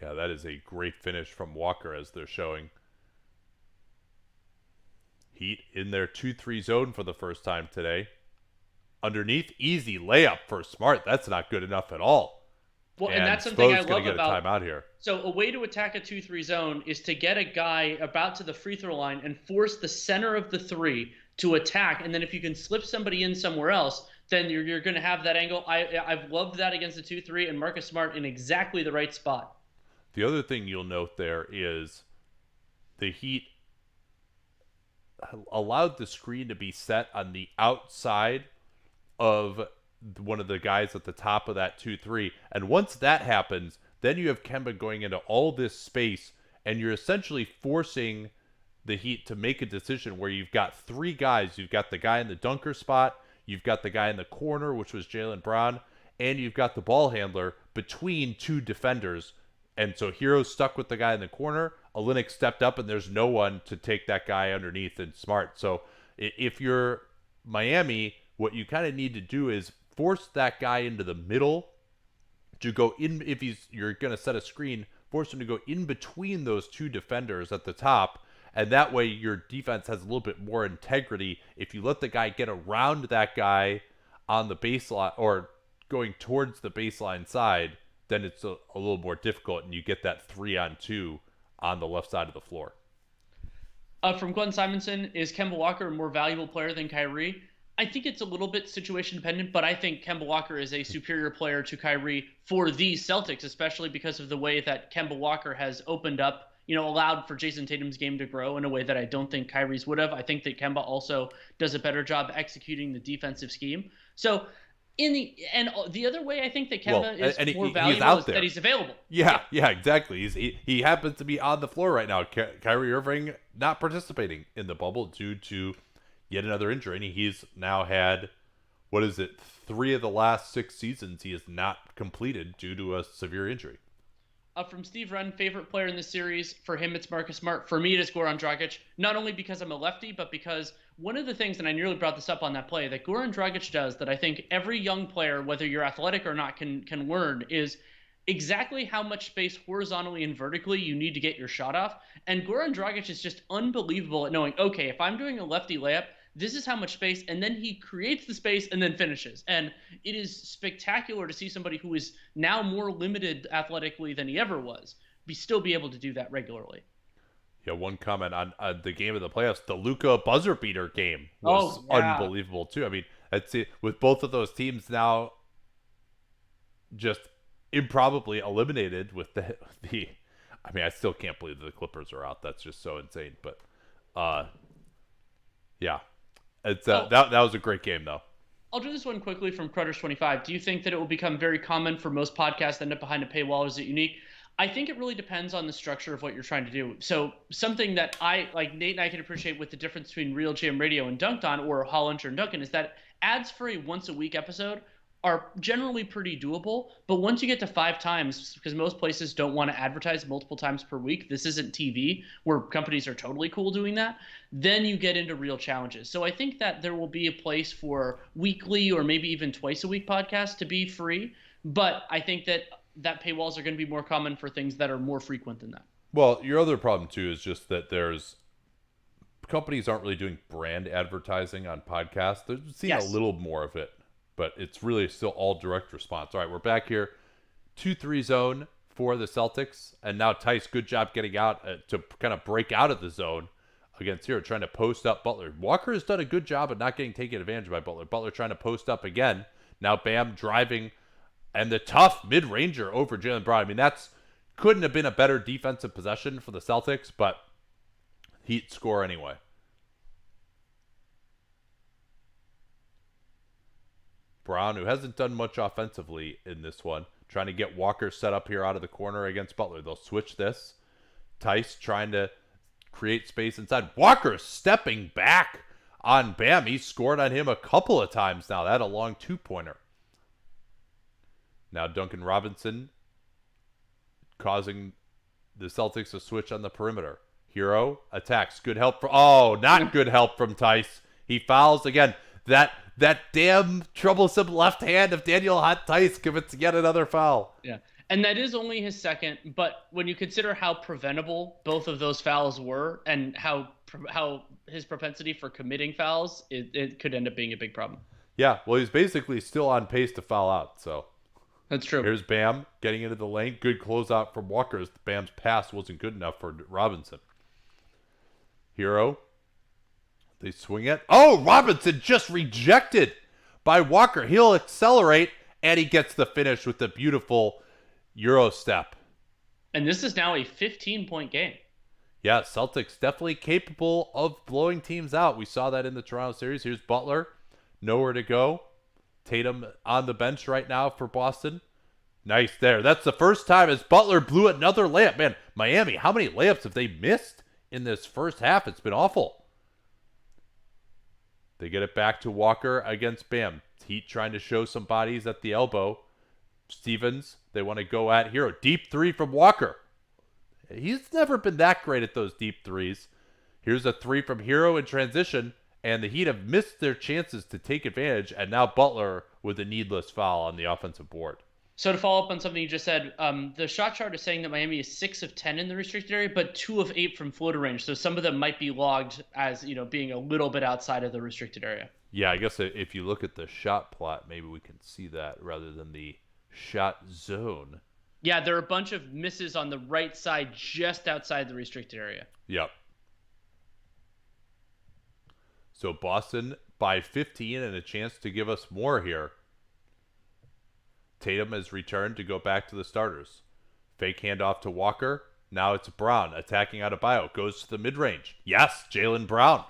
Yeah, that is a great finish from Walker as they're showing. Heat in their 2-3 zone for the first time today. Underneath, easy layup for Smart. That's not good enough at all. Well, and that's something I love get about. A timeout here. So a way to attack a 2-3 zone is to get a guy about to the free throw line and force the center of the three to attack, and then if you can slip somebody in somewhere else, then you're going to have that angle. I've loved that against the 2-3 and Marcus Smart in exactly the right spot. The other thing you'll note there is the Heat allowed the screen to be set on the outside of one of the guys at the top of that 2-3. And once that happens, then you have Kemba going into all this space, and you're essentially forcing the Heat to make a decision where you've got three guys. You've got the guy in the dunker spot, you've got the guy in the corner, which was Jalen Brown, and you've got the ball handler between two defenders. And so Hero's stuck with the guy in the corner. Olynyk stepped up, and there's no one to take that guy underneath and Smart. So if you're Miami, what you kind of need to do is force that guy into the middle to go in. If you're going to set a screen, force him to go in between those two defenders at the top, and that way your defense has a little bit more integrity. If you let the guy get around that guy on the baseline or going towards the baseline side, then it's a little more difficult, and you get that 3-on-2 on the left side of the floor. From Glenn Simonson, is Kemba Walker a more valuable player than Kyrie? I think it's a little bit situation dependent, but I think Kemba Walker is a superior player to Kyrie for the Celtics, especially because of the way that Kemba Walker has opened up, allowed for Jason Tatum's game to grow in a way that I don't think Kyrie's would have. I think that Kemba also does a better job executing the defensive scheme. So the other way I think that Kemba is more valuable is that he's available. Yeah, exactly. He happens to be on the floor right now. Kyrie Irving not participating in the bubble due to yet another injury, and he's now had, 3 of the last 6 seasons he has not completed due to a severe injury. From Steve Wren, favorite player in the series. For him, it's Marcus Smart. For me, it is Goran Dragic. Not only because I'm a lefty, but because one of the things, and I nearly brought this up on that play, that Goran Dragic does that I think every young player, whether you're athletic or not, can learn is exactly how much space horizontally and vertically you need to get your shot off. And Goran Dragic is just unbelievable at knowing, okay, if I'm doing a lefty layup, this is how much space, and then he creates the space and then finishes. And it is spectacular to see somebody who is now more limited athletically than he ever was still be able to do that regularly. Yeah, one comment on the game of the playoffs, the Luka buzzer beater game was unbelievable too. I mean, I'd say with both of those teams now just improbably eliminated with the I mean, I still can't believe the Clippers are out. That's just so insane. But yeah. It's that was a great game though. I'll do this one quickly from Crudders25. Do you think that it will become very common for most podcasts to end up behind a paywall? Is it unique? I think it really depends on the structure of what you're trying to do. So something that Nate and I can appreciate with the difference between Real Jam Radio and Dunked On, or Hollinger and Duncan, is that ads for a once a week episode are generally pretty doable. But once you get to 5 times, because most places don't want to advertise multiple times per week, this isn't TV where companies are totally cool doing that, then you get into real challenges. So I think that there will be a place for weekly or maybe even twice a week podcasts to be free. But I think that paywalls are going to be more common for things that are more frequent than that. Well, your other problem too is just that there's companies aren't really doing brand advertising on podcasts. They're seeing a little more of it, but it's really still all direct response. All right, we're back here. 2-3 zone for the Celtics, and now Tice, good job getting out to kind of break out of the zone against here, trying to post up Butler. Walker has done a good job of not getting taken advantage by Butler. Butler trying to post up again. Now Bam driving, and the tough mid-ranger over Jalen Brown. I mean, that's couldn't have been a better defensive possession for the Celtics, but Heat score anyway. Brown, who hasn't done much offensively in this one, trying to get Walker set up here out of the corner against Butler. They'll switch this. Tice trying to create space inside. Walker stepping back on Bam. He's scored on him a couple of times now. That a long 2-pointer. Now Duncan Robinson causing the Celtics to switch on the perimeter. Hero attacks. Good help from... Oh, not good help from Tice. He fouls again. That damn troublesome left hand of Daniel Hot Tice commits yet another foul. Yeah. And that is only his second, but when you consider how preventable both of those fouls were and how his propensity for committing fouls, it could end up being a big problem. Yeah, well, he's basically still on pace to foul out, so... That's true. Here's Bam getting into the lane. Good closeout from Walker as Bam's pass wasn't good enough for Robinson. Hero. They swing it. Oh, Robinson just rejected by Walker. He'll accelerate, and he gets the finish with the beautiful Euro step. And this is now a 15-point game. Yeah, Celtics definitely capable of blowing teams out. We saw that in the Toronto series. Here's Butler. Nowhere to go. Tatum on the bench right now for Boston. Nice there. That's the first time as Butler blew another layup. Man, Miami, how many layups have they missed in this first half? It's been awful. They get it back to Walker against Bam. Heat trying to show some bodies at the elbow. Stevens, they want to go at Hero. Deep 3 from Walker. He's never been that great at those deep threes. Here's a 3 from Hero in transition. And the Heat have missed their chances to take advantage, and now Butler with a needless foul on the offensive board. So to follow up on something you just said, the shot chart is saying that Miami is 6 of 10 in the restricted area, but 2 of 8 from floater range. So some of them might be logged as being a little bit outside of the restricted area. Yeah, I guess if you look at the shot plot, maybe we can see that rather than the shot zone. Yeah, there are a bunch of misses on the right side just outside the restricted area. Yep. So Boston by 15 and a chance to give us more here. Tatum has returned to go back to the starters. Fake handoff to Walker. Now it's Brown attacking out of Bio. Goes to the mid-range. Yes, Jalen Brown.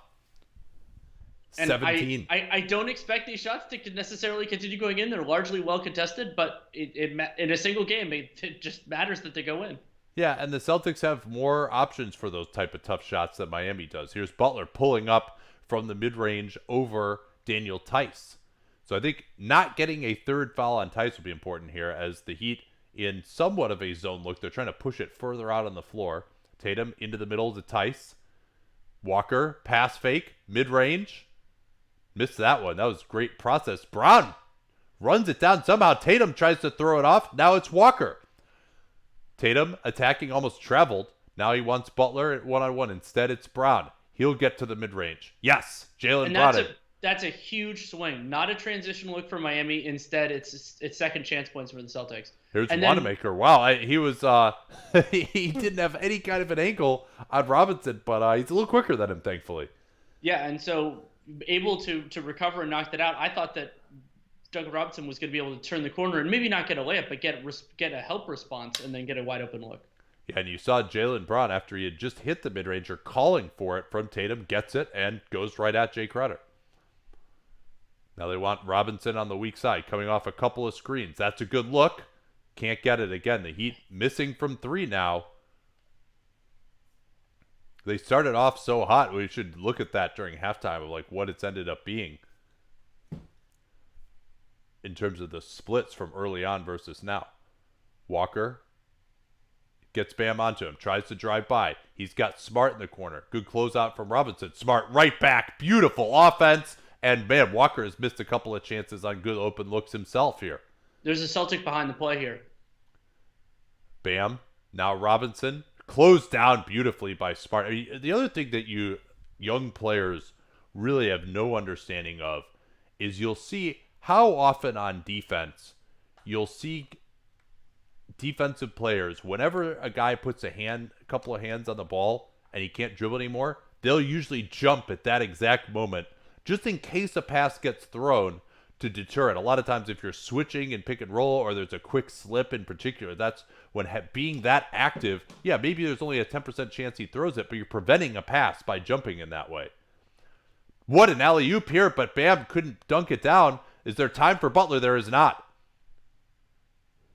And 17. I don't expect these shots to necessarily continue going in. They're largely well contested, but in a single game, it just matters that they go in. Yeah, and the Celtics have more options for those type of tough shots than Miami does. Here's Butler pulling up from the mid-range over Daniel Tice. So I think not getting a third foul on Tice will be important here as the Heat in somewhat of a zone look. They're trying to push it further out on the floor. Tatum into the middle to Tice. Walker, pass fake, mid-range. Missed that one. That was great process. Brown runs it down. Somehow Tatum tries to throw it off. Now it's Walker. Tatum attacking almost traveled. Now he wants Butler at one-on-one. Instead, it's Brown. He'll get to the mid-range. Yes, Jalen Brown. That's a huge swing. Not a transition look for Miami. Instead, it's second chance points for the Celtics. Here's Wanamaker. Wow, he was he didn't have any kind of an ankle on Robinson, but he's a little quicker than him, thankfully. Yeah, and so able to recover and knock that out. I thought that Duncan Robinson was going to be able to turn the corner and maybe not get a layup, but get a help response and then get a wide open look. Yeah, and you saw Jalen Brown, after he had just hit the mid-ranger, calling for it from Tatum, gets it, and goes right at Jay Crowder. Now they want Robinson on the weak side, coming off a couple of screens. That's a good look. Can't get it again. The Heat missing from three now. They started off so hot. We should look at that during halftime of like what it's ended up being in terms of the splits from early on versus now. Walker gets Bam onto him, tries to drive by. He's got Smart in the corner. Good closeout from Robinson. Smart right back. Beautiful offense. And man, Walker has missed a couple of chances on good open looks himself here. There's a Celtic behind the play here. Bam. Now Robinson. Closed down beautifully by Smart. I mean, the other thing that you young players really have no understanding of is you'll see how often on defense you'll see defensive players, whenever a guy puts a couple of hands on the ball and he can't dribble anymore, they'll usually jump at that exact moment just in case a pass gets thrown to deter it. A lot of times if you're switching and pick and roll or there's a quick slip in particular, that's when being that active, yeah, maybe there's only a 10% chance he throws it, but you're preventing a pass by jumping in that way. What an alley-oop here, but Bam couldn't dunk it down. Is there time for Butler? There is not.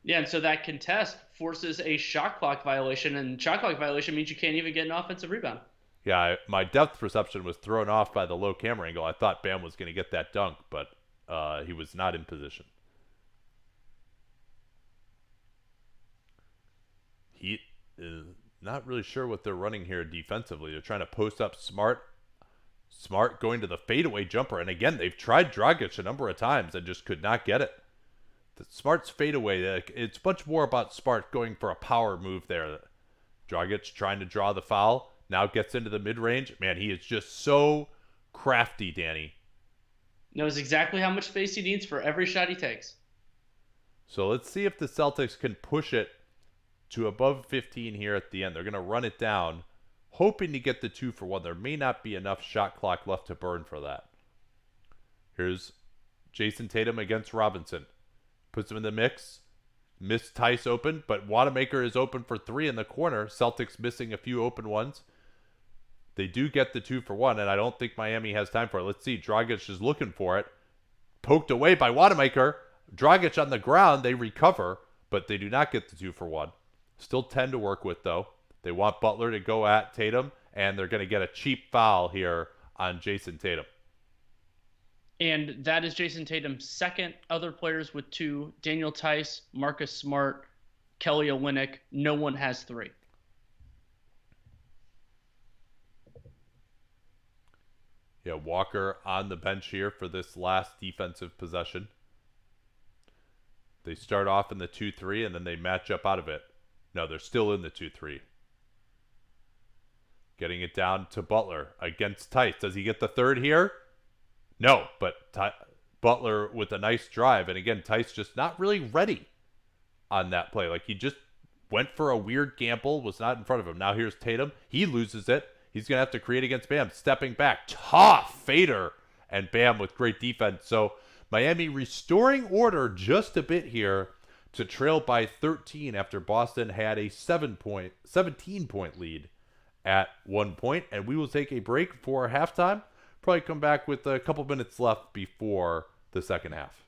Yeah, and so that contest forces a shot clock violation, and shot clock violation means you can't even get an offensive rebound. Yeah, my depth perception was thrown off by the low camera angle. I thought Bam was going to get that dunk, but he was not in position. Heat is not really sure what they're running here defensively. They're trying to post up Smart. Smart going to the fadeaway jumper. And again, they've tried Dragic a number of times and just could not get it. The Smart's fadeaway, it's much more about Smart going for a power move there. Dragic trying to draw the foul. Now gets into the mid-range. Man, he is just so crafty, Danny. Knows exactly how much space he needs for every shot he takes. So let's see if the Celtics can push it to above 15 here at the end. They're going to run it down, hoping to get the 2-for-1. There may not be enough shot clock left to burn for that. Here's Jason Tatum against Robinson. Puts him in the mix. Missed Tice open, but Wanamaker is open for 3 in the corner. Celtics missing a few open ones. They do get the 2-for-1, and I don't think Miami has time for it. Let's see. Dragic is looking for it. Poked away by Wanamaker. Dragic on the ground. They recover, but they do not get the 2-for-1. Still 10 to work with, though. They want Butler to go at Tatum, and they're going to get a cheap foul here on Jason Tatum. And that is Jason Tatum's second. Other players with 2. Daniel Tice, Marcus Smart, Kelly Olynyk. No one has 3. Yeah, Walker on the bench here for this last defensive possession. They start off in the 2-3, and then they match up out of it. No, they're still in the 2-3. Getting it down to Butler against Tice. Does he get the third here? No, but Butler with a nice drive. And again, Tice just not really ready on that play. Like he just went for a weird gamble, was not in front of him. Now here's Tatum. He loses it. He's going to have to create against Bam. Stepping back. Tough fader. And Bam with great defense. So Miami restoring order just a bit here to trail by 13 after Boston had a 17-point lead at one point. And we will take a break for halftime. Probably come back with a couple minutes left before the second half.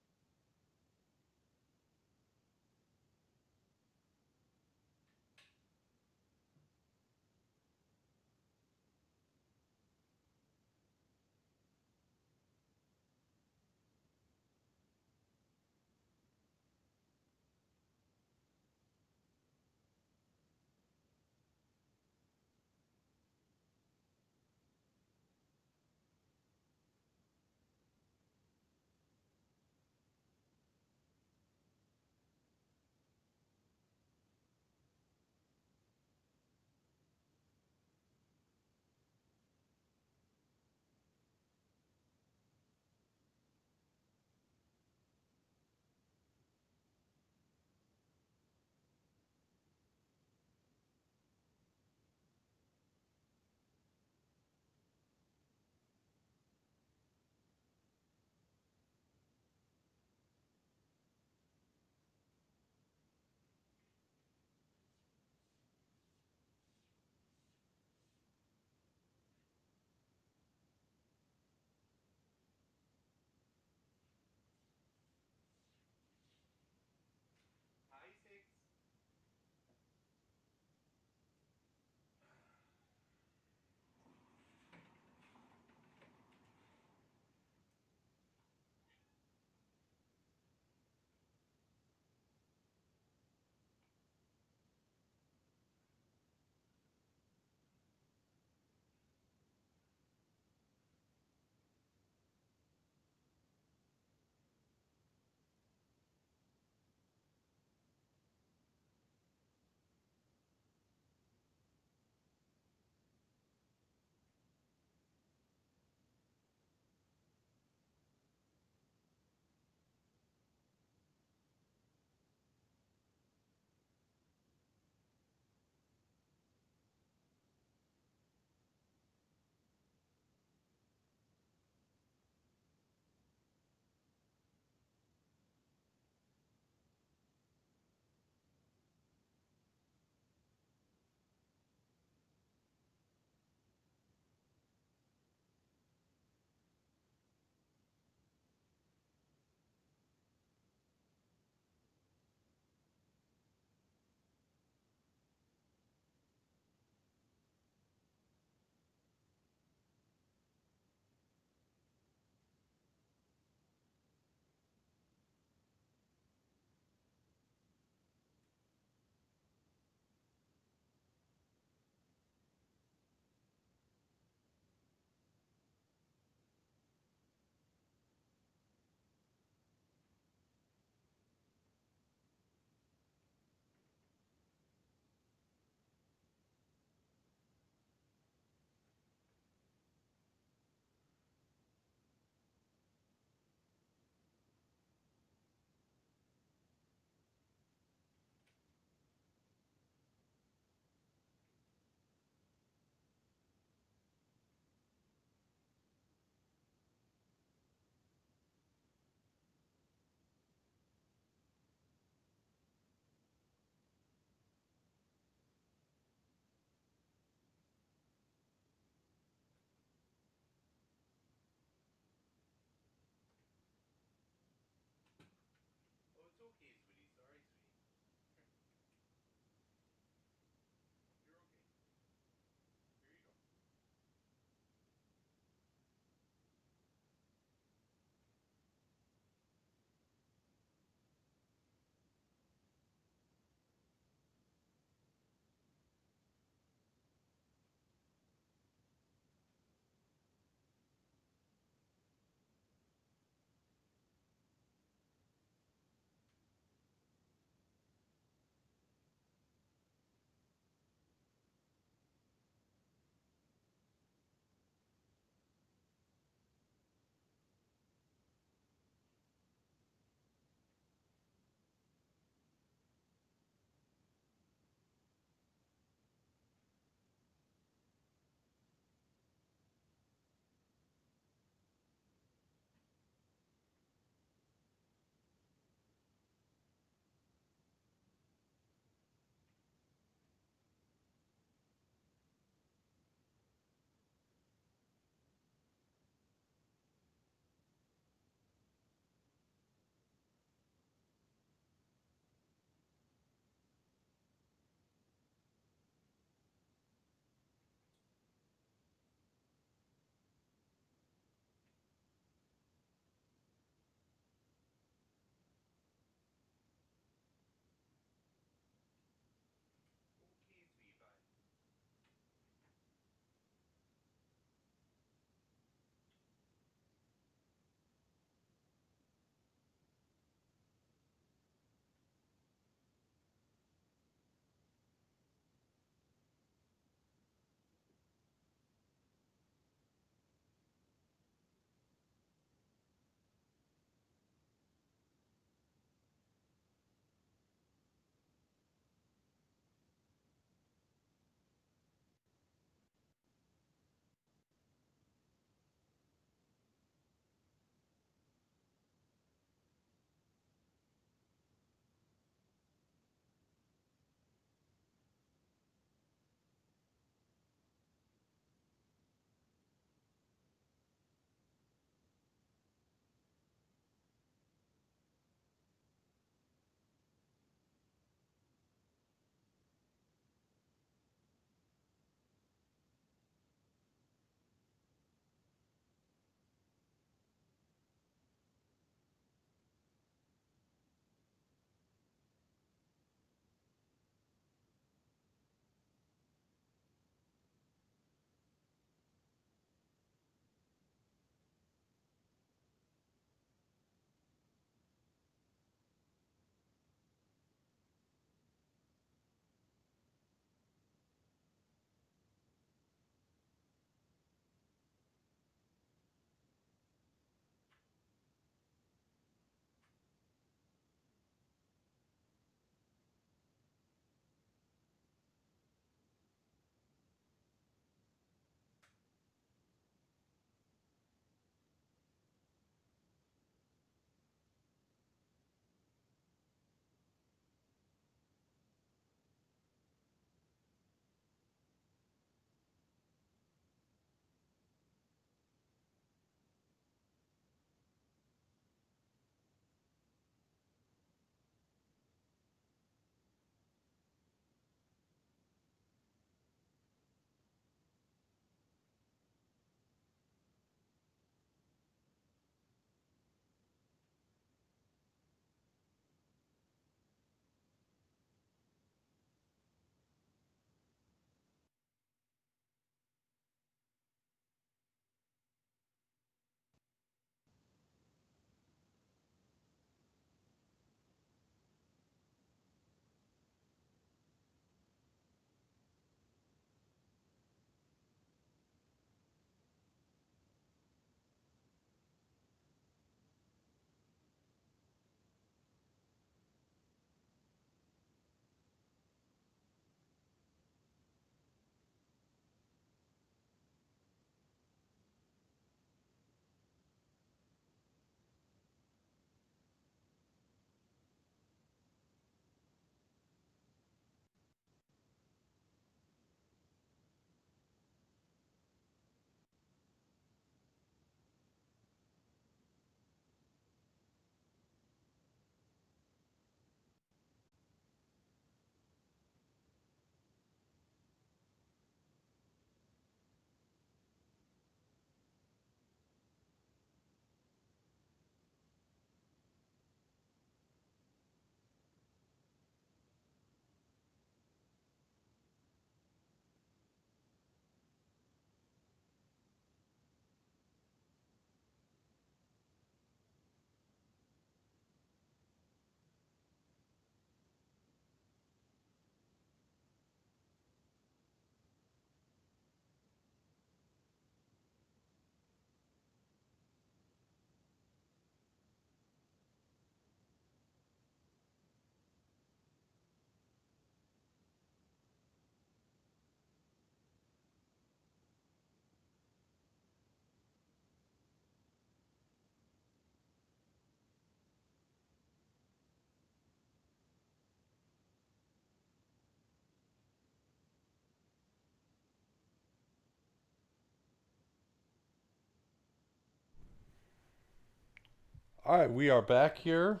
All right, we are back here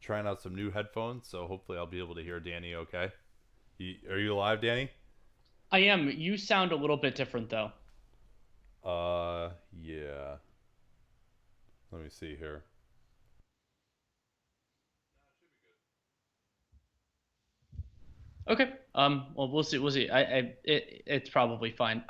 trying out some new headphones, so hopefully I'll be able to hear Danny okay. Are you live, Danny? I am. You sound a little bit different though. Yeah. Let me see here. Okay. Well, we'll see. We'll see. It's probably fine.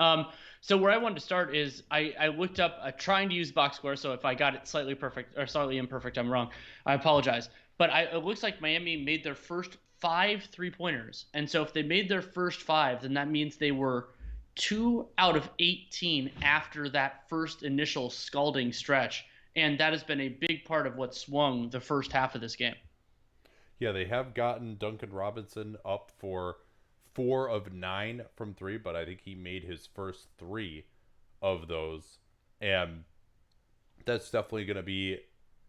So where I wanted to start is I looked up trying to use box score. So if I got it slightly perfect or slightly imperfect, I'm wrong. I apologize. But it looks like Miami made their first five 3-pointers, and so if they made their first five, then that means they were 2 out of 18 after that first initial scalding stretch, and that has been a big part of what swung the first half of this game. Yeah, they have gotten Duncan Robinson up for 4 of 9 from three, but I think he made his first three of those. And that's definitely going to be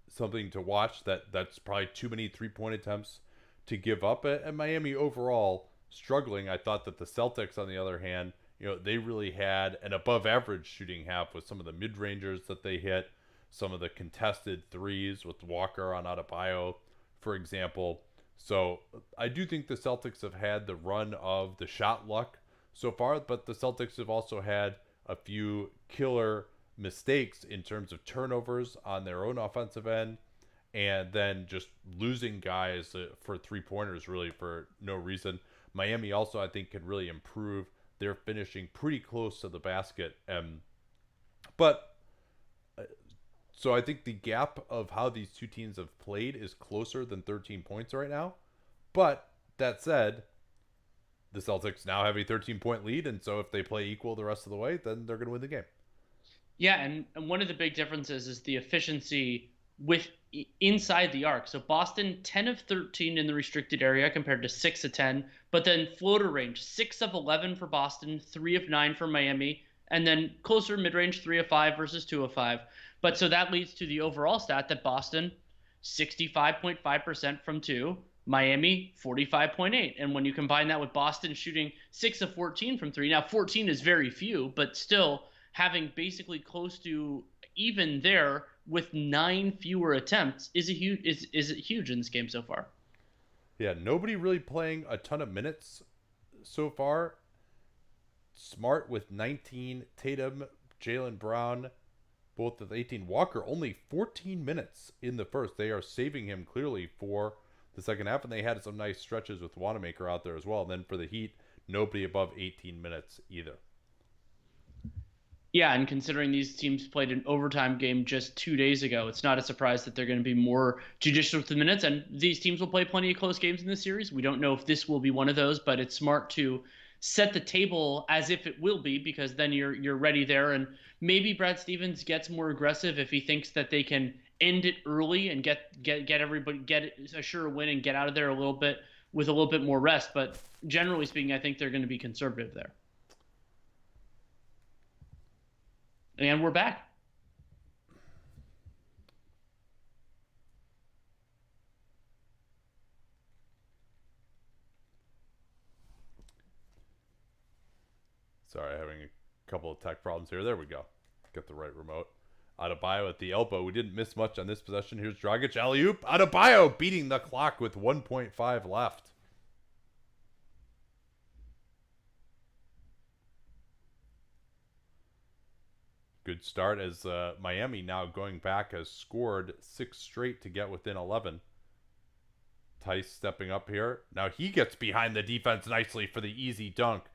something to watch. That's probably too many 3 point attempts to give up. And Miami overall struggling. I thought that the Celtics, on the other hand, they really had an above average shooting half with some of the mid rangers that they hit, some of the contested threes with Walker on Adebayo, for example. So I do think the Celtics have had the run of the shot luck so far, but the Celtics have also had a few killer mistakes in terms of turnovers on their own offensive end, and then just losing guys for 3 pointers really for no reason. Miami also, I think, can really improve. They're finishing pretty close to the basket, but so I think the gap of how these two teams have played is closer than 13 points right now. But that said, the Celtics now have a 13-point lead, and so if they play equal the rest of the way, then they're going to win the game. Yeah, and one of the big differences is the efficiency with inside the arc. So Boston 10 of 13 in the restricted area compared to 6 of 10, but then floater range 6 of 11 for Boston, 3 of 9 for Miami, and then closer mid-range 3 of 5 versus 2 of 5. But so that leads to the overall stat that Boston 65.5% from 2, Miami 45.8. And when you combine that with Boston shooting 6 of 14 from 3. Now 14 is very few, but still having basically close to even there with 9 fewer attempts is a huge is huge in this game so far. Yeah, nobody really playing a ton of minutes so far. Smart with 19, Tatum, Jalen Brown, both with 18. Walker only 14 minutes in the first. They are saving him clearly for the second half, and they had some nice stretches with Wanamaker out there as well. And then for the Heat, nobody above 18 minutes either. Yeah, and considering these teams played an overtime game just 2 days ago, it's not a surprise that they're going to be more judicious with the minutes. And these teams will play plenty of close games in this series. We don't know if this will be one of those, but it's smart to set the table as if it will be, because then you're ready there. And maybe Brad Stevens gets more aggressive if he thinks that they can end it early and get everybody get a sure win and get out of there a little bit with a little bit more rest. But generally speaking, I think they're going to be conservative there. And we're back. Sorry, having a couple of tech problems here. There we go. Get the right remote. Adebayo at the elbow. We didn't miss much on this possession. Here's Dragic. Alley-oop. Adebayo beating the clock with 1.5 left. Good start as Miami now going back has scored 6 straight to get within 11. Tice stepping up here. Now he gets behind the defense nicely for the easy dunk.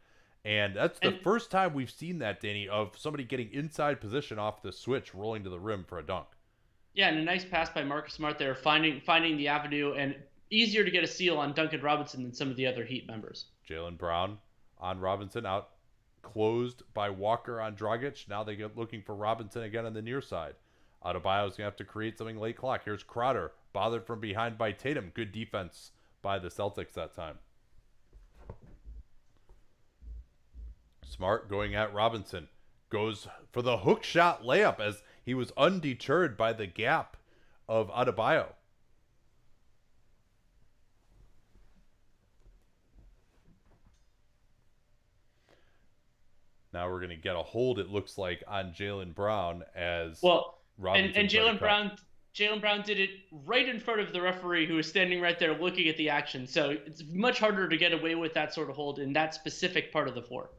And that's the first time we've seen that, Danny, of somebody getting inside position off the switch, rolling to the rim for a dunk. Yeah, and a nice pass by Marcus Smart there, finding the avenue, and easier to get a seal on Duncan Robinson than some of the other Heat members. Jalen Brown on Robinson, out closed by Walker on Dragic. Now they get looking for Robinson again on the near side. Adebayo's going to have to create something late clock. Here's Crowder, bothered from behind by Tatum. Good defense by the Celtics that time. Smart going at Robinson. Goes for the hook shot layup as he was undeterred by the gap of Adebayo. Now we're going to get a hold, it looks like, on Jalen Brown as... Well, And Robinson tried to cut. Jalen Brown did it right in front of the referee who was standing right there looking at the action. So it's much harder to get away with that sort of hold in that specific part of the floor.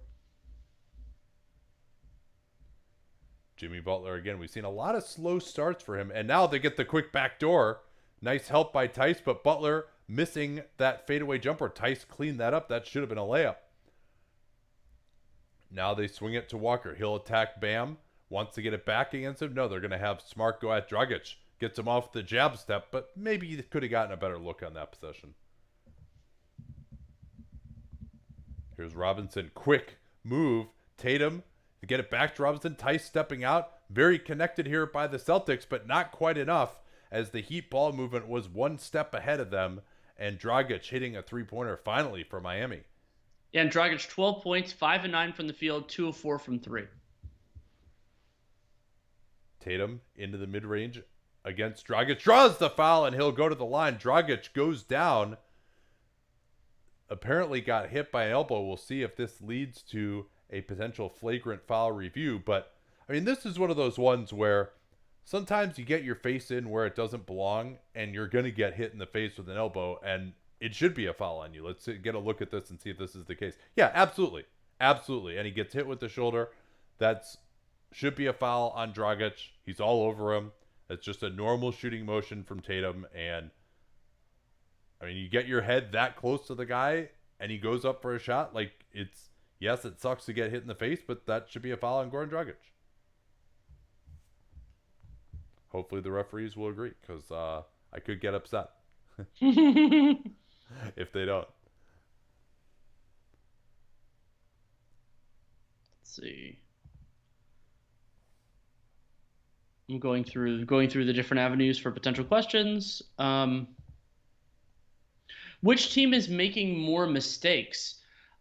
Jimmy Butler again. We've seen a lot of slow starts for him, and now they get the quick back door. Nice help by Tice, but Butler missing that fadeaway jumper. Tice cleaned that up. That should have been a layup. Now they swing it to Walker. He'll attack Bam. Wants to get it back against him. No, they're going to have Smart go at Dragic. Gets him off the jab step, but maybe he could have gotten a better look on that possession. Here's Robinson. Quick move. Tatum to get it back to Robinson. Tice stepping out. Very connected here by the Celtics, but not quite enough as the Heat ball movement was one step ahead of them, and Dragic hitting a three-pointer finally for Miami. Yeah, and Dragic 12 points, 5 and 9 from the field, 2 of 4 from 3. Tatum into the mid-range against Dragic. Draws the foul, and he'll go to the line. Dragic goes down. Apparently got hit by an elbow. We'll see if this leads to a potential flagrant foul review. But, I mean, this is one of those ones where sometimes you get your face in where it doesn't belong, and you're going to get hit in the face with an elbow, and it should be a foul on you. Let's get a look at this and see if this is the case. Yeah, absolutely. Absolutely. And he gets hit with the shoulder. That's should be a foul on Dragic. He's all over him. It's just a normal shooting motion from Tatum. And, I mean, you get your head that close to the guy, and he goes up for a shot. Like, yes, it sucks to get hit in the face, but that should be a foul on Goran Dragic. Hopefully the referees will agree, because I could get upset if they don't. Let's see. I'm going through the different avenues for potential questions. Which team is making more mistakes?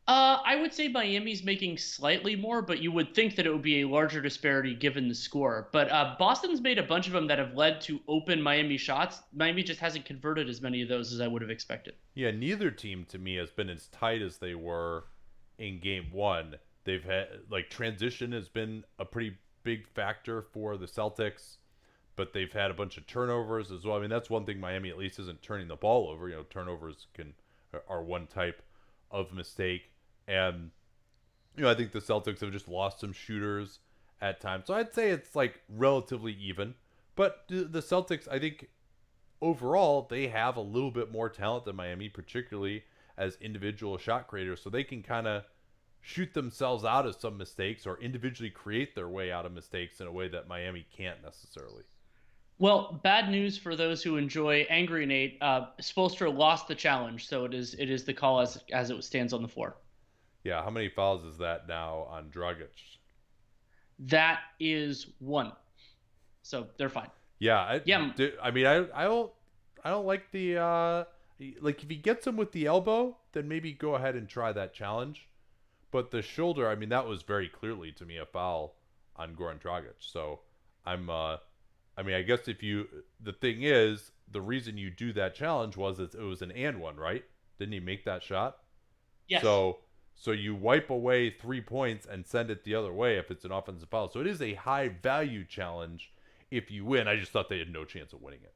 I would say Miami's making slightly more, but you would think that it would be a larger disparity given the score. But Boston's made a bunch of them that have led to open Miami shots. Miami just hasn't converted as many of those as I would have expected. Yeah, neither team to me has been as tight as they were in game one. They've had, like, transition has been a pretty big factor for the Celtics, but they've had a bunch of turnovers as well. I mean, that's one thing Miami at least isn't turning the ball over. You know, turnovers are one type of mistake. And, you know, I think the Celtics have just lost some shooters at times. So I'd say it's like relatively even. But the Celtics, I think overall, they have a little bit more talent than Miami, particularly as individual shot creators. So they can kind of shoot themselves out of some mistakes or individually create their way out of mistakes in a way that Miami can't necessarily. Well, bad news for those who enjoy Angry Nate. Spoelstra lost the challenge, so it is the call as it stands on the floor. Yeah, how many fouls is that now on Dragic? That is 1. So they're fine. Yeah, I mean, I don't like the like if he gets him with the elbow, then maybe go ahead and try that challenge. But the shoulder, I mean, that was very clearly to me a foul on Goran Dragic. So I mean, I guess the thing is, the reason you do that challenge was it was an and one, right? Didn't he make that shot? Yes. So you wipe away 3 points and send it the other way if it's an offensive foul. So it is a high value challenge if you win. I just thought they had no chance of winning it.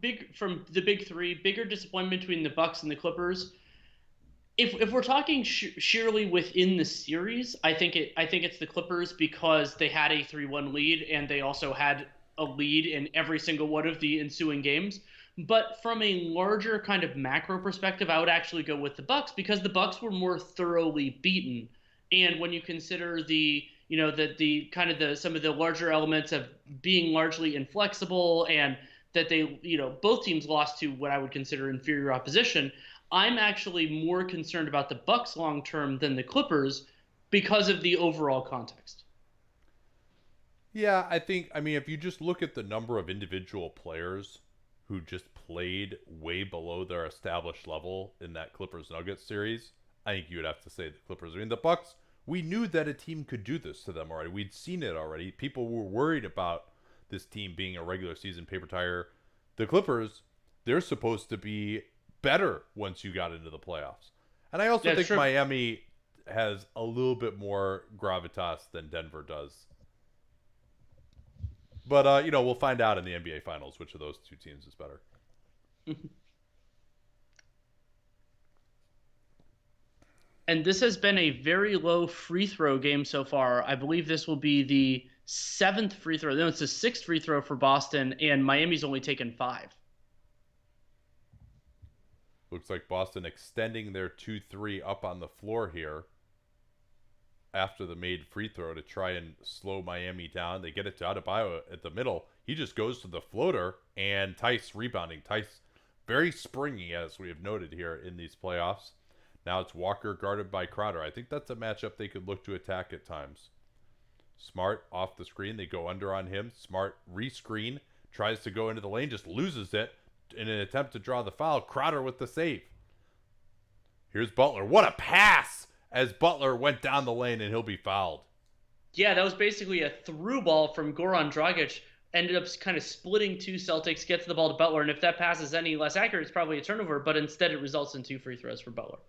Big from the big three, bigger disappointment between the Bucks and the Clippers. If we're talking sheerly within the series, I think it's the Clippers because they had a 3-1 lead and they also had a lead in every single one of the ensuing games. But from a larger kind of macro perspective, I would actually go with the Bucks because the Bucks were more thoroughly beaten. And when you consider the kind of some of the larger elements of being largely inflexible and that they, both teams lost to what I would consider inferior opposition, I'm actually more concerned about the Bucks long term than the Clippers because of the overall context. Yeah, I mean, if you just look at the number of individual players who just played way below their established level in that Clippers Nuggets series, I think you would have to say the Clippers. I mean, the Bucks, we knew that a team could do this to them already. We'd seen it already. People were worried about this team being a regular season paper tire. The Clippers, they're supposed to be better once you got into the playoffs. And I also think Miami has a little bit more gravitas than Denver does. But we'll find out in the NBA Finals which of those two teams is better. And this has been a very low free throw game so far. I believe this will be the seventh free throw. No, it's the sixth free throw for Boston, and Miami's only taken 5. Looks like Boston extending their 2-3 up on the floor here after the made free throw to try and slow Miami down. They get it to Adebayo at the middle. He just goes to the floater, and Tice rebounding. Tice very springy, as we have noted here in these playoffs. Now it's Walker guarded by Crowder. I think that's a matchup they could look to attack at times. Smart off the screen. They go under on him. Smart rescreen. Tries to go into the lane. Just loses it in an attempt to draw the foul. Crowder with the save. Here's Butler. What a pass as Butler went down the lane, and he'll be fouled. Yeah, that was basically a through ball from Goran Dragic. Ended up kind of splitting 2 Celtics, gets the ball to Butler, and if that pass is any less accurate, it's probably a turnover, but instead it results in 2 free throws for Butler.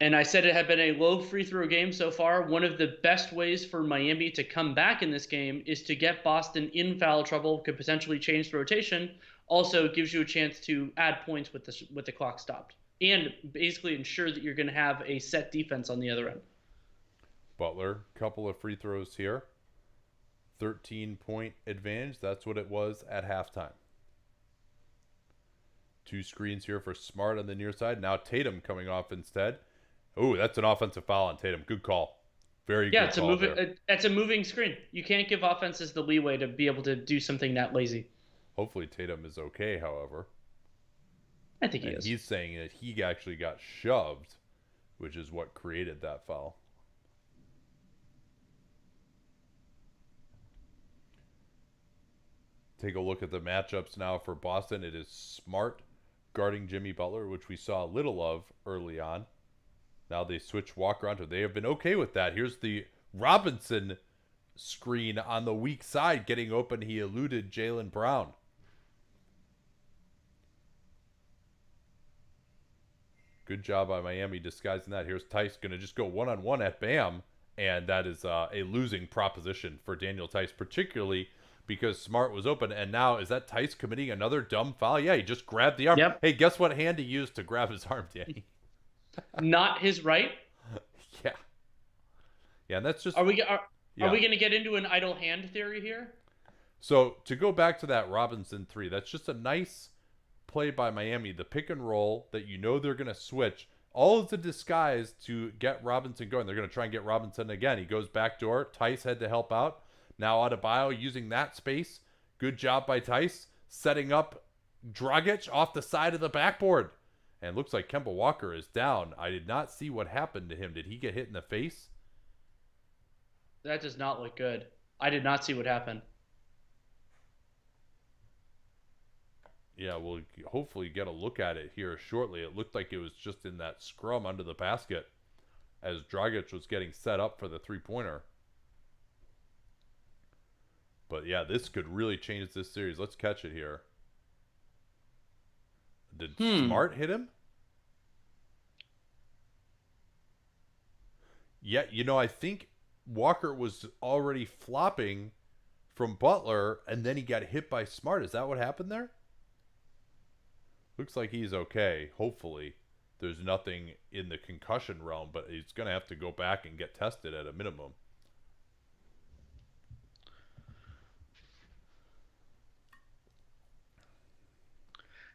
And I said it had been a low free throw game so far. One of the best ways for Miami to come back in this game is to get Boston in foul trouble, could potentially change the rotation. Also gives you a chance to add points with the clock stopped, and basically ensure that you're going to have a set defense on the other end. Butler, couple of free throws here. 13-point advantage. That's what it was at halftime. 2 screens here for Smart on the near side. Now Tatum coming off instead. Oh, that's an offensive foul on Tatum. Good call. Very good call. It's a moving screen. You can't give offenses the leeway to be able to do something that lazy. Hopefully Tatum is okay, however. I think he is. He's saying that he actually got shoved, which is what created that foul. Take a look at the matchups now for Boston. It is Smart guarding Jimmy Butler, which we saw a little of early on. Now they switch Walker onto. They have been okay with that. Here's the Robinson screen on the weak side getting open. He eluded Jalen Brown. Good job by Miami disguising that. Here's Tice going to just go one-on-one at Bam, and that is a losing proposition for Daniel Tice, particularly because Smart was open. And now, is that Tice committing another dumb foul? Yeah, he just grabbed the arm. Yep. Hey, guess what hand he used to grab his arm, Danny? Not his right. Yeah. Yeah, and that's just... Are we going to get into an idle hand theory here? So, to go back to that Robinson 3, that's just a nice play by Miami. The pick and roll that you know they're going to switch. All is a disguise to get Robinson going. They're going to try and get Robinson again. He goes backdoor. Tice had to help out. Now Adebayo using that space. Good job by Tice. Setting up Dragic off the side of the backboard. And looks like Kemba Walker is down. I did not see what happened to him. Did he get hit in the face? That does not look good. I did not see what happened. Yeah, we'll hopefully get a look at it here shortly. It looked like it was just in that scrum under the basket as Dragic was getting set up for the three-pointer. But yeah, this could really change this series. Let's catch it here. Did Smart hit him? Yeah, I think Walker was already flopping from Butler, and then he got hit by Smart. Is that what happened there? Looks like he's okay, hopefully. There's nothing in the concussion realm, but he's going to have to go back and get tested at a minimum.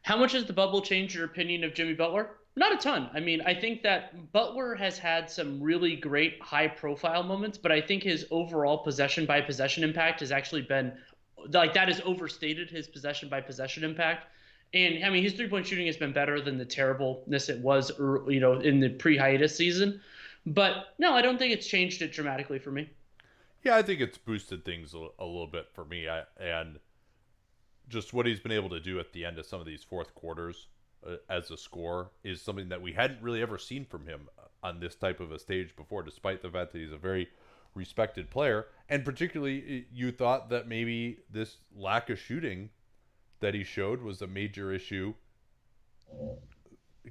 How much has the bubble changed your opinion of Jimmy Butler? Not a ton. I mean, I think that Butler has had some really great high-profile moments, but I think his overall possession-by-possession impact has actually been like that has overstated his possession-by-possession impact. And I mean, his three-point shooting has been better than the terribleness it was, in the pre-hiatus season. But no, I don't think it's changed it dramatically for me. Yeah, I think it's boosted things a little bit for me. And just what he's been able to do at the end of some of these fourth quarters as a scorer is something that we hadn't really ever seen from him on this type of a stage before, despite the fact that he's a very respected player. And particularly, you thought that maybe this lack of shooting that he showed was a major issue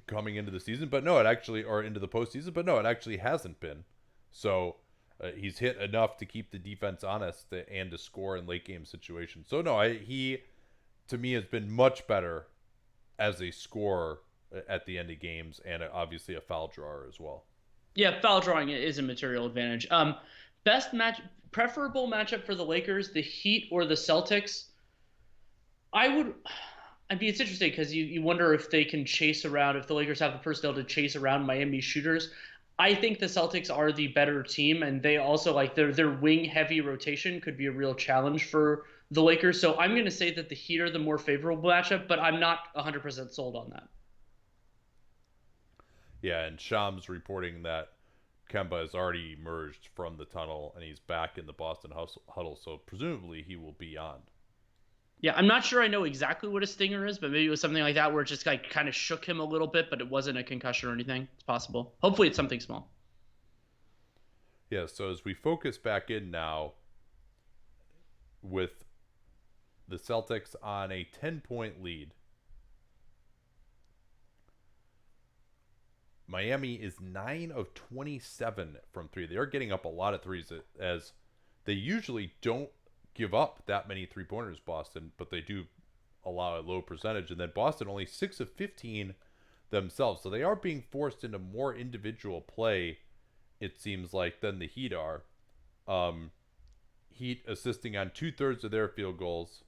coming into the season, but no, it actually, or into the postseason, but no, it actually hasn't been. So He's hit enough to keep the defense honest and to score in late game situations. So no, he to me has been much better as a scorer at the end of games, and obviously a foul drawer as well. Yeah, foul drawing is a material advantage. Best match, preferable matchup for the Lakers, the Heat or the Celtics. I would. I mean, it's interesting because you wonder if they can chase around, if the Lakers have the personnel to chase around Miami shooters. I think the Celtics are the better team, and they also like their wing heavy rotation could be a real challenge for the Lakers. So I'm going to say that the Heat are the more favorable matchup, but I'm not 100% sold on that. Yeah, and Shams reporting that Kemba has already emerged from the tunnel and he's back in the Boston huddle, so presumably he will be on. Yeah, I'm not sure I know exactly what a stinger is, but maybe it was something like that where it just like kind of shook him a little bit, but it wasn't a concussion or anything. It's possible. Hopefully, it's something small. Yeah, so as we focus back in now with the Celtics on a 10-point lead, Miami is 9 of 27 from three. They are getting up a lot of threes as they usually don't give up that many three-pointers, Boston, but they do allow a low percentage. And then Boston only 6 of 15 themselves. So they are being forced into more individual play, it seems like, than the Heat are. Heat assisting on 2/3 of their field goals.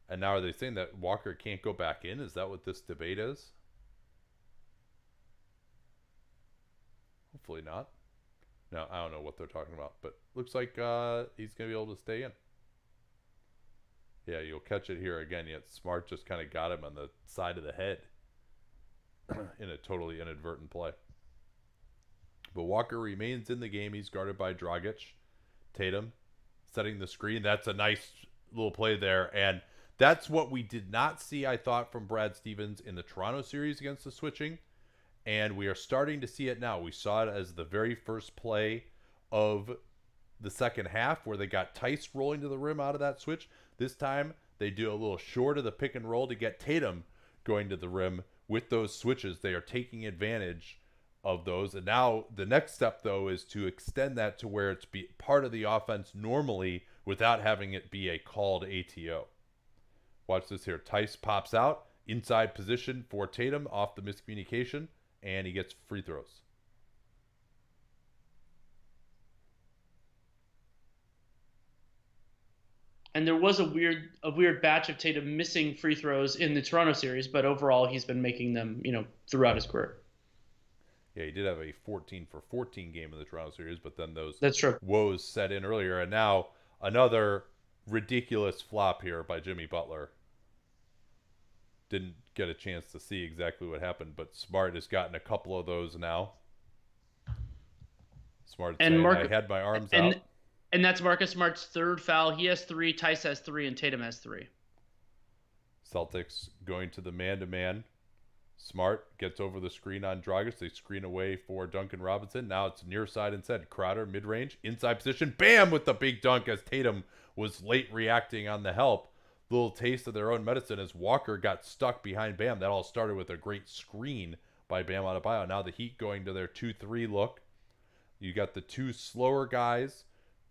And now are they saying that Walker can't go back in? Is that what this debate is? Hopefully not. No, I don't know what they're talking about, but looks like he's going to be able to stay in. Yeah, you'll catch it here again. Yet Smart just kind of got him on the side of the head in a totally inadvertent play. But Walker remains in the game. He's guarded by Dragic. Tatum setting the screen. That's a nice little play there. And that's what we did not see, I thought, from Brad Stevens in the Toronto series against the switching. And we are starting to see it now. We saw it as the very first play of the second half where they got Tice rolling to the rim out of that switch. This time they do a little short of the pick and roll to get Tatum going to the rim with those switches. They are taking advantage of those. And now the next step, though, is to extend that to where it's be part of the offense normally without having it be a called ATO. Watch this here. Tice pops out, inside position for Tatum off the miscommunication, and he gets free throws. And there was a weird batch of Tatum missing free throws in the Toronto series, but overall he's been making them, throughout his career. Yeah, he did have a 14 for 14 game in the Toronto series, but then those That's true. woes set in earlier, and now another ridiculous flop here by Jimmy Butler. Didn't get a chance to see exactly what happened, but Smart has gotten a couple of those now. Smart saying, I had my arms out. And that's Marcus Smart's third foul. He has 3, Tice has 3, and Tatum has 3. Celtics going to the man-to-man. Smart gets over the screen on Dragic. They screen away for Duncan Robinson. Now it's near side instead. Crowder, mid-range, inside position. Bam! With the big dunk as Tatum was late reacting on the help. Little taste of their own medicine as Walker got stuck behind Bam. That all started with a great screen by Bam Adebayo. Now the Heat going to their 2-3 look. You got the two slower guys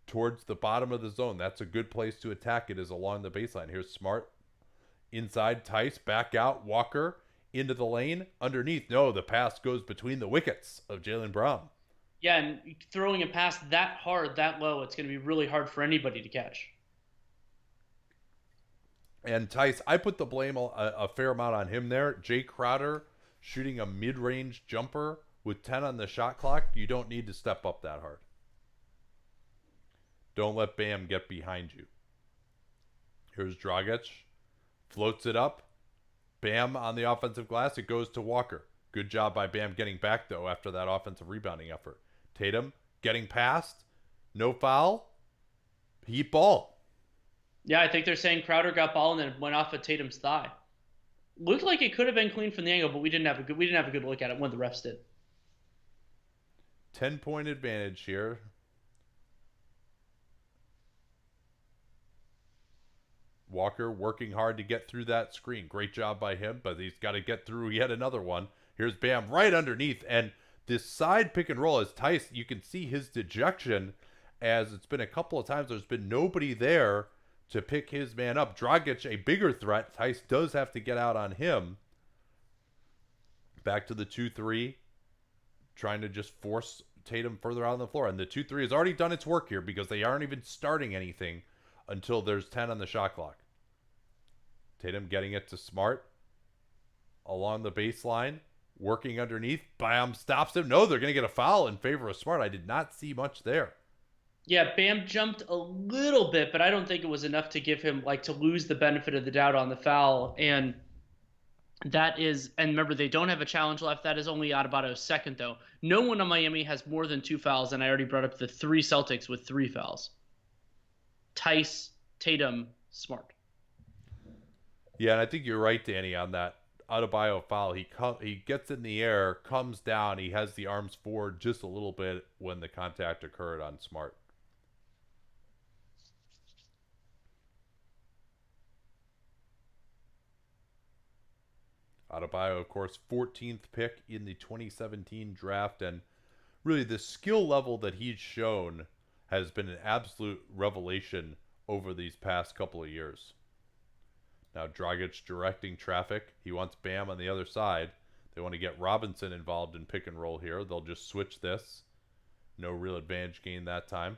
towards the bottom of the zone. That's a good place to attack it, is along the baseline. Here's Smart. Inside, Tice, back out, Walker into the lane. Underneath, no, the pass goes between the wickets of Jalen Brown. Yeah, and throwing a pass that hard, that low, it's going to be really hard for anybody to catch. And Tice, I put the blame a fair amount on him there. Jay Crowder shooting a mid-range jumper with 10 on the shot clock. You don't need to step up that hard. Don't let Bam get behind you. Here's Dragic. Floats it up. Bam on the offensive glass. It goes to Walker. Good job by Bam getting back, though, after that offensive rebounding effort. Tatum getting past. No foul. Heat ball. Yeah, I think they're saying Crowder got ball and then went off of Tatum's thigh. Looked like it could have been clean from the angle, but we didn't have a good look at it when the refs did. 10-point advantage here. Walker working hard to get through that screen. Great job by him, but he's got to get through yet another one. Here's Bam right underneath, and this side pick and roll is Tice. You can see his dejection as it's been a couple of times there's been nobody there to pick his man up. Dragic, a bigger threat. Tice does have to get out on him. Back to the 2-3, trying to just force Tatum further out on the floor. And the 2-3 has already done its work here because they aren't even starting anything until there's 10 on the shot clock. Tatum getting it to Smart along the baseline, working underneath. Bam, stops him. No, they're going to get a foul in favor of Smart. I did not see much there. Yeah, Bam jumped a little bit, but I don't think it was enough to give him, like, to lose the benefit of the doubt on the foul. And remember, they don't have a challenge left. That is only Adebayo's second, though. No one on Miami has more than 2 fouls, and I already brought up the 3 Celtics with 3 fouls. Tice, Tatum, Smart. Yeah, and I think you're right, Danny, on that Adebayo foul. He gets in the air, comes down, he has the arms forward just a little bit when the contact occurred on Smart. Adebayo, of course, 14th pick in the 2017 draft, and really the skill level that he's shown has been an absolute revelation over these past couple of years. Now Dragic directing traffic. He wants Bam on the other side. They want to get Robinson involved in pick and roll here. They'll just switch this. No real advantage gained that time.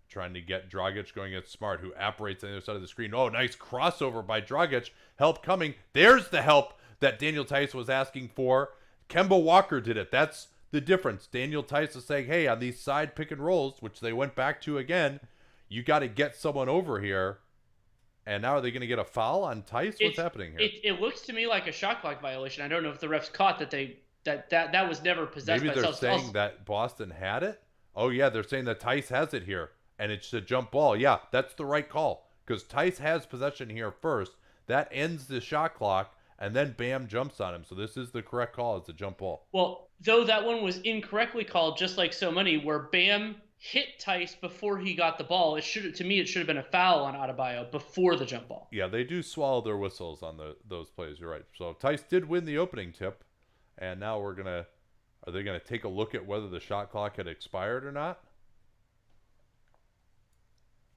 Trying to get Dragic going at Smart, who apparates on the other side of the screen. Oh, nice crossover by Dragic. Help coming. There's the help that Daniel Tice was asking for. Kemba Walker did it. That's the difference. Daniel Tice is saying, hey, on these side pick and rolls, which they went back to again, you got to get someone over here. And now are they going to get a foul on Tice? What's happening here? It looks to me like a shot clock violation. I don't know if the refs caught that was never possessed. Maybe they're saying that Boston had it. Oh yeah, they're saying that Tice has it here, and it's a jump ball. Yeah, that's the right call because Tice has possession here first. That ends the shot clock, and then Bam jumps on him. So this is the correct call. It's a jump ball. Well, though that one was incorrectly called, just like so many, where Bam hit Tice before he got the ball. It should have been a foul on Adebayo before the jump ball. Yeah, they do swallow their whistles on those plays. You're right. So Tice did win the opening tip, and now are they gonna take a look at whether the shot clock had expired or not?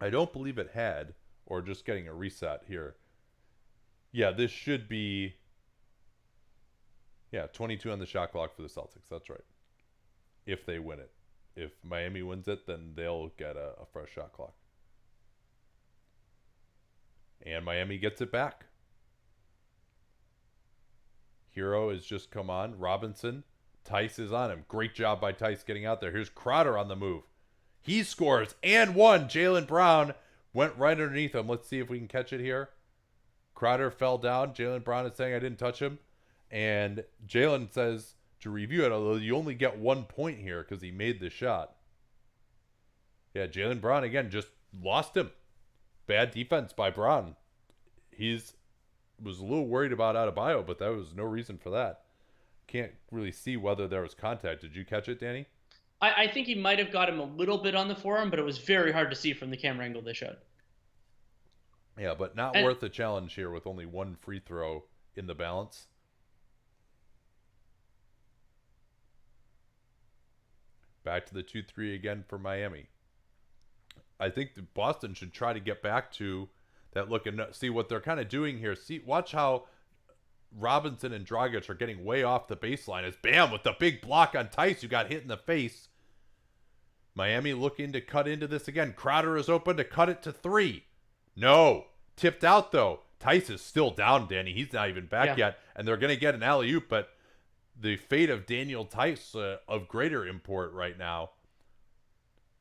I don't believe it had, or just getting a reset here. Yeah, this should be 22 on the shot clock for the Celtics. That's right. If they win it. If Miami wins it, then they'll get a fresh shot clock. And Miami gets it back. Hero has just come on. Robinson. Tice is on him. Great job by Tice getting out there. Here's Crowder on the move. He scores and one. Jalen Brown went right underneath him. Let's see if we can catch it here. Crowder fell down. Jalen Brown is saying I didn't touch him. And Jalen says to review it, although you only get 1 point here because he made the shot. Yeah, Jalen Brown again just lost him. Bad defense by Brown. Was a little worried about Adebayo, but there was no reason for that. Can't really see whether there was contact. Did you catch it, Danny? I think he might have got him a little bit on the forearm, but it was very hard to see from the camera angle they showed. Yeah, but not worth the challenge here with only 1 free throw in the balance. Back to the 2-3 again for Miami. I think that Boston should try to get back to that look and see what they're kind of doing here. Watch how Robinson and Dragic are getting way off the baseline. As Bam with the big block on Tice, who got hit in the face. Miami looking to cut into this again. Crowder is open to cut it to 3. No. Tipped out, though. Tice is still down, Danny. He's not even back yet. And they're going to get an alley-oop, but the fate of Daniel Tice of greater import right now.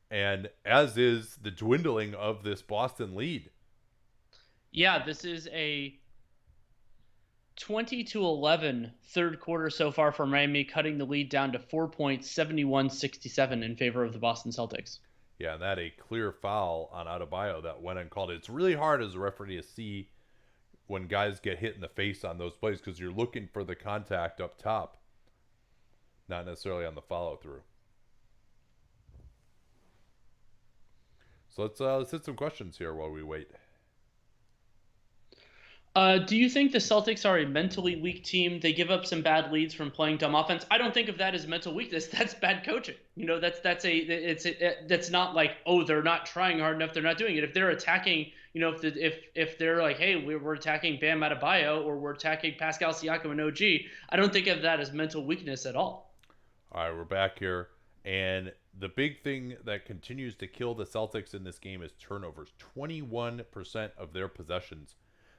And as is the dwindling of this Boston lead. Yeah, this is a 20-11 third quarter so far for Miami, cutting the lead down to 4 points, 71-67 in favor of the Boston Celtics. Yeah, and that a clear foul on Adebayo that went uncalled. It's really hard as a referee to see when guys get hit in the face on those plays because you're looking for the contact up top, not necessarily on the follow-through. So let's hit some questions here while we wait. Do you think the Celtics are a mentally weak team? They give up some bad leads from playing dumb offense. I don't think of that as mental weakness. That's bad coaching. That's not like, oh, they're not trying hard enough. They're not doing it. If they're attacking, if they're like, hey, we're attacking Bam Adebayo or we're attacking Pascal Siakam and OG, I don't think of that as mental weakness at all. All right, we're back here. And the big thing that continues to kill the Celtics in this game is turnovers. 21% of their possessions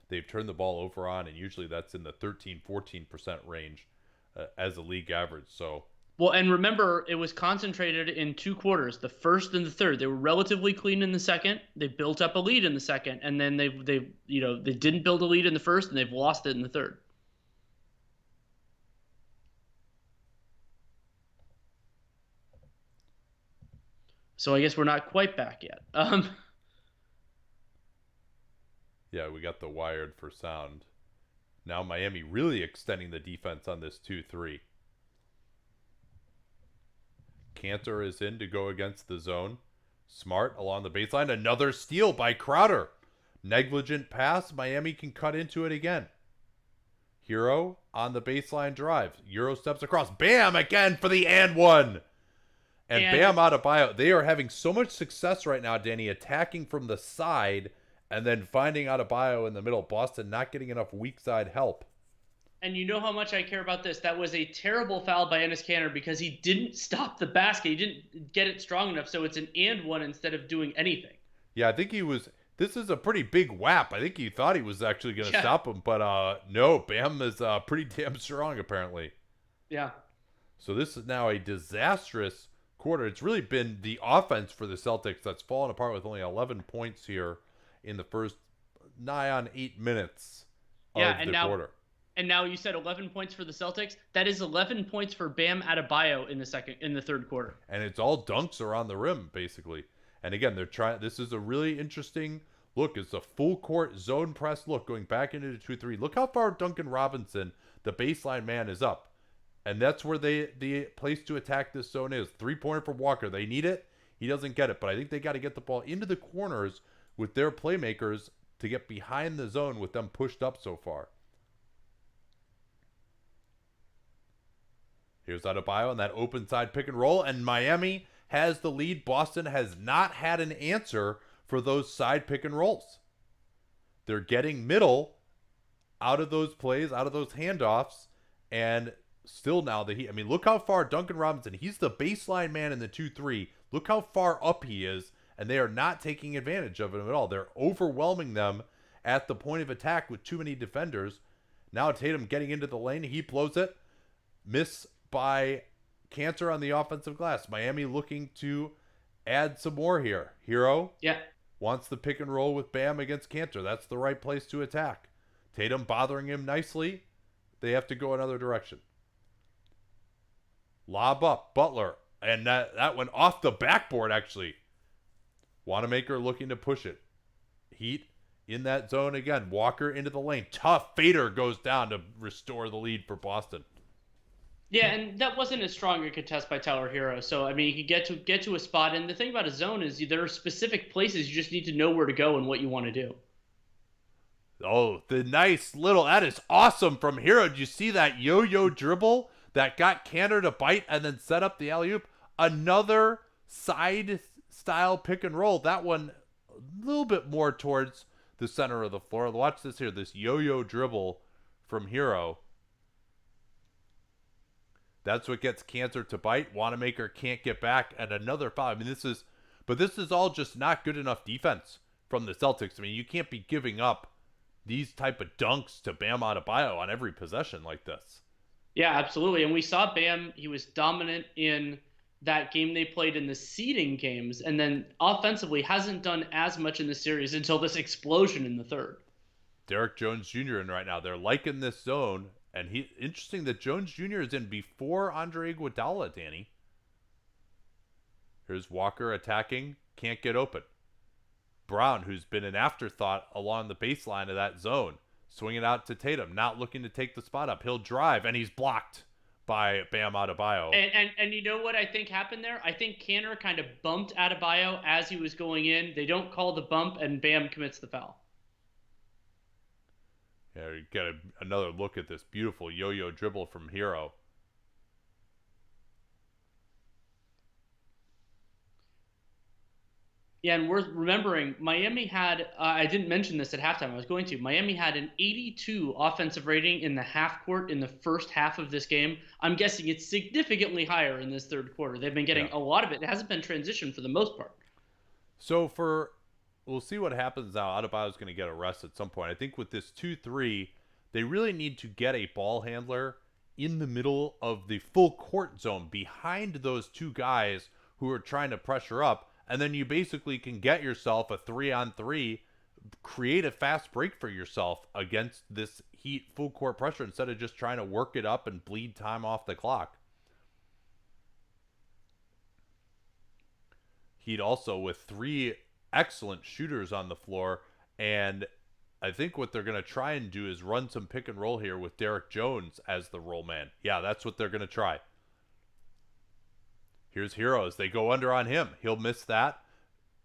they've turned the ball over on, and usually that's in the 13-14% range as a league average. So, Well, and remember, it was concentrated in two quarters, the first and the third. They were relatively clean in the second. They built up a lead in the second, and then they didn't build a lead in the first, and they've lost it in the third. So I guess we're not quite back yet. yeah, we got the wired for sound. Now Miami really extending the defense on this 2-3. Cantor is in to go against the zone. Smart along the baseline. Another steal by Crowder. Negligent pass. Miami can cut into it again. Hero on the baseline drive. Euro steps across. Bam again for the and one. And Bam Adebayo. They are having so much success right now, Danny, attacking from the side and then finding Adebayo in the middle. Boston not getting enough weak side help. And you know how much I care about this. That was a terrible foul by Enes Kanter because he didn't stop the basket. He didn't get it strong enough, so it's an and one instead of doing anything. Yeah, I think he was. This is a pretty big whap. I think he thought he was actually going to stop him, but no, Bam is pretty damn strong apparently. Yeah. So this is now a disastrous quarter. It's really been the offense for the Celtics that's fallen apart with only 11 points here in the first nigh on 8 minutes of the quarter. And now you said 11 points for the Celtics. That is 11 points for Bam Adebayo in the third quarter. And it's all dunks around the rim, basically. And again, they're trying. This is a really interesting look. It's a full court zone press look going back into the 2-3. Look how far Duncan Robinson, the baseline man, is up. And that's where the place to attack this zone is. 3-pointer for Walker. They need it. He doesn't get it. But I think they got to get the ball into the corners with their playmakers to get behind the zone with them pushed up so far. Here's Adebayo on that open side pick and roll, and Miami has the lead. Boston has not had an answer for those side pick and rolls. They're getting middle out of those plays, out of those handoffs, and still now look how far Duncan Robinson, he's the baseline man in the 2-3. Look how far up he is, and they are not taking advantage of him at all. They're overwhelming them at the point of attack with too many defenders. Now Tatum getting into the lane, he blows it. Miss by Cantor on the offensive glass. Miami looking to add some more here. Hero wants the pick and roll with Bam against Cantor. That's the right place to attack. Tatum bothering him nicely. They have to go another direction. Lob up. Butler. And that went off the backboard, actually. Wanamaker looking to push it. Heat in that zone again. Walker into the lane. Tough fader goes down to restore the lead for Boston. Yeah, and that wasn't as strong a contest by Tyler Hero. So I mean, you could get to a spot, and the thing about a zone is there are specific places you just need to know where to go and what you want to do. Oh, the nice little, that is awesome from Hero. Did you see that yo-yo dribble that got Cantor to bite and then set up the alley-oop? Another side style pick and roll. That one a little bit more towards the center of the floor. Watch this here, this yo-yo dribble from Hero. That's what gets Cantor to bite. Wanamaker can't get back, and another foul. I mean, this is all just not good enough defense from the Celtics. I mean, you can't be giving up these type of dunks to Bam Adebayo on every possession like this. Yeah, absolutely. And we saw Bam, he was dominant in that game they played in the seeding games, and then offensively hasn't done as much in the series until this explosion in the third. Derek Jones Jr. in right now. They're liking this zone. And interesting that Jones Jr. is in before Andre Iguodala, Danny. Here's Walker attacking. Can't get open. Brown, who's been an afterthought along the baseline of that zone. Swinging out to Tatum. Not looking to take the spot up. He'll drive, and he's blocked by Bam Adebayo. And you know what I think happened there? I think Cantor kind of bumped Adebayo as he was going in. They don't call the bump, and Bam commits the foul. Yeah, you get another look at this beautiful yo-yo dribble from Hero. Yeah, and worth remembering, Miami had, I didn't mention this at halftime, I was going to. Miami had an 82 offensive rating in the half court in the first half of this game. I'm guessing it's significantly higher in this third quarter. They've been Yeah. getting a lot of it. It hasn't been transition for the most part. So we'll see what happens now. Adebayo's going to get a rest at some point. I think with this 2-3, they really need to get a ball handler in the middle of the full court zone behind those two guys who are trying to pressure up. And then you basically can get yourself a 3-on-3, create a fast break for yourself against this Heat full court pressure instead of just trying to work it up and bleed time off the clock. Heat also with three excellent shooters on the floor, and I think what they're going to try and do is run some pick and roll here with Derek Jones as the roll man. Yeah, that's what they're going to try. Here's Heroes. They go under on him. He'll miss that.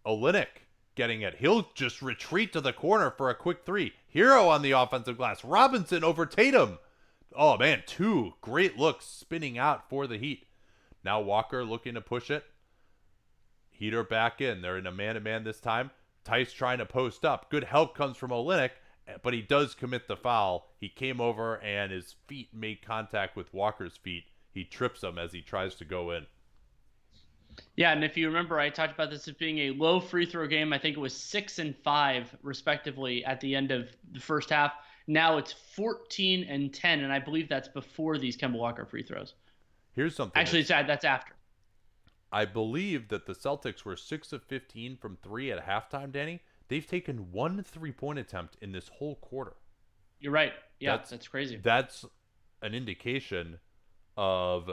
Olynyk getting it. He'll just retreat to the corner for a quick three. Hero on the offensive glass. Robinson over Tatum. Oh, man, two great looks spinning out for the Heat. Now Walker looking to push it. Heat are back in. They're in a man-to-man this time. Tice trying to post up. Good help comes from Olynyk, but he does commit the foul. He came over and his feet made contact with Walker's feet. He trips him as he tries to go in. Yeah, and if you remember, I talked about this as being a low free throw game. I think it was 6 and 5, respectively, at the end of the first half. Now it's 14 and 10, and I believe that's before these Kemba Walker free throws. Here's something. Actually, that's after. I believe that the Celtics were 6 of 15 from 3 at halftime, Danny. They've taken one 3-point attempt in this whole quarter. You're right. Yeah, that's crazy. That's an indication of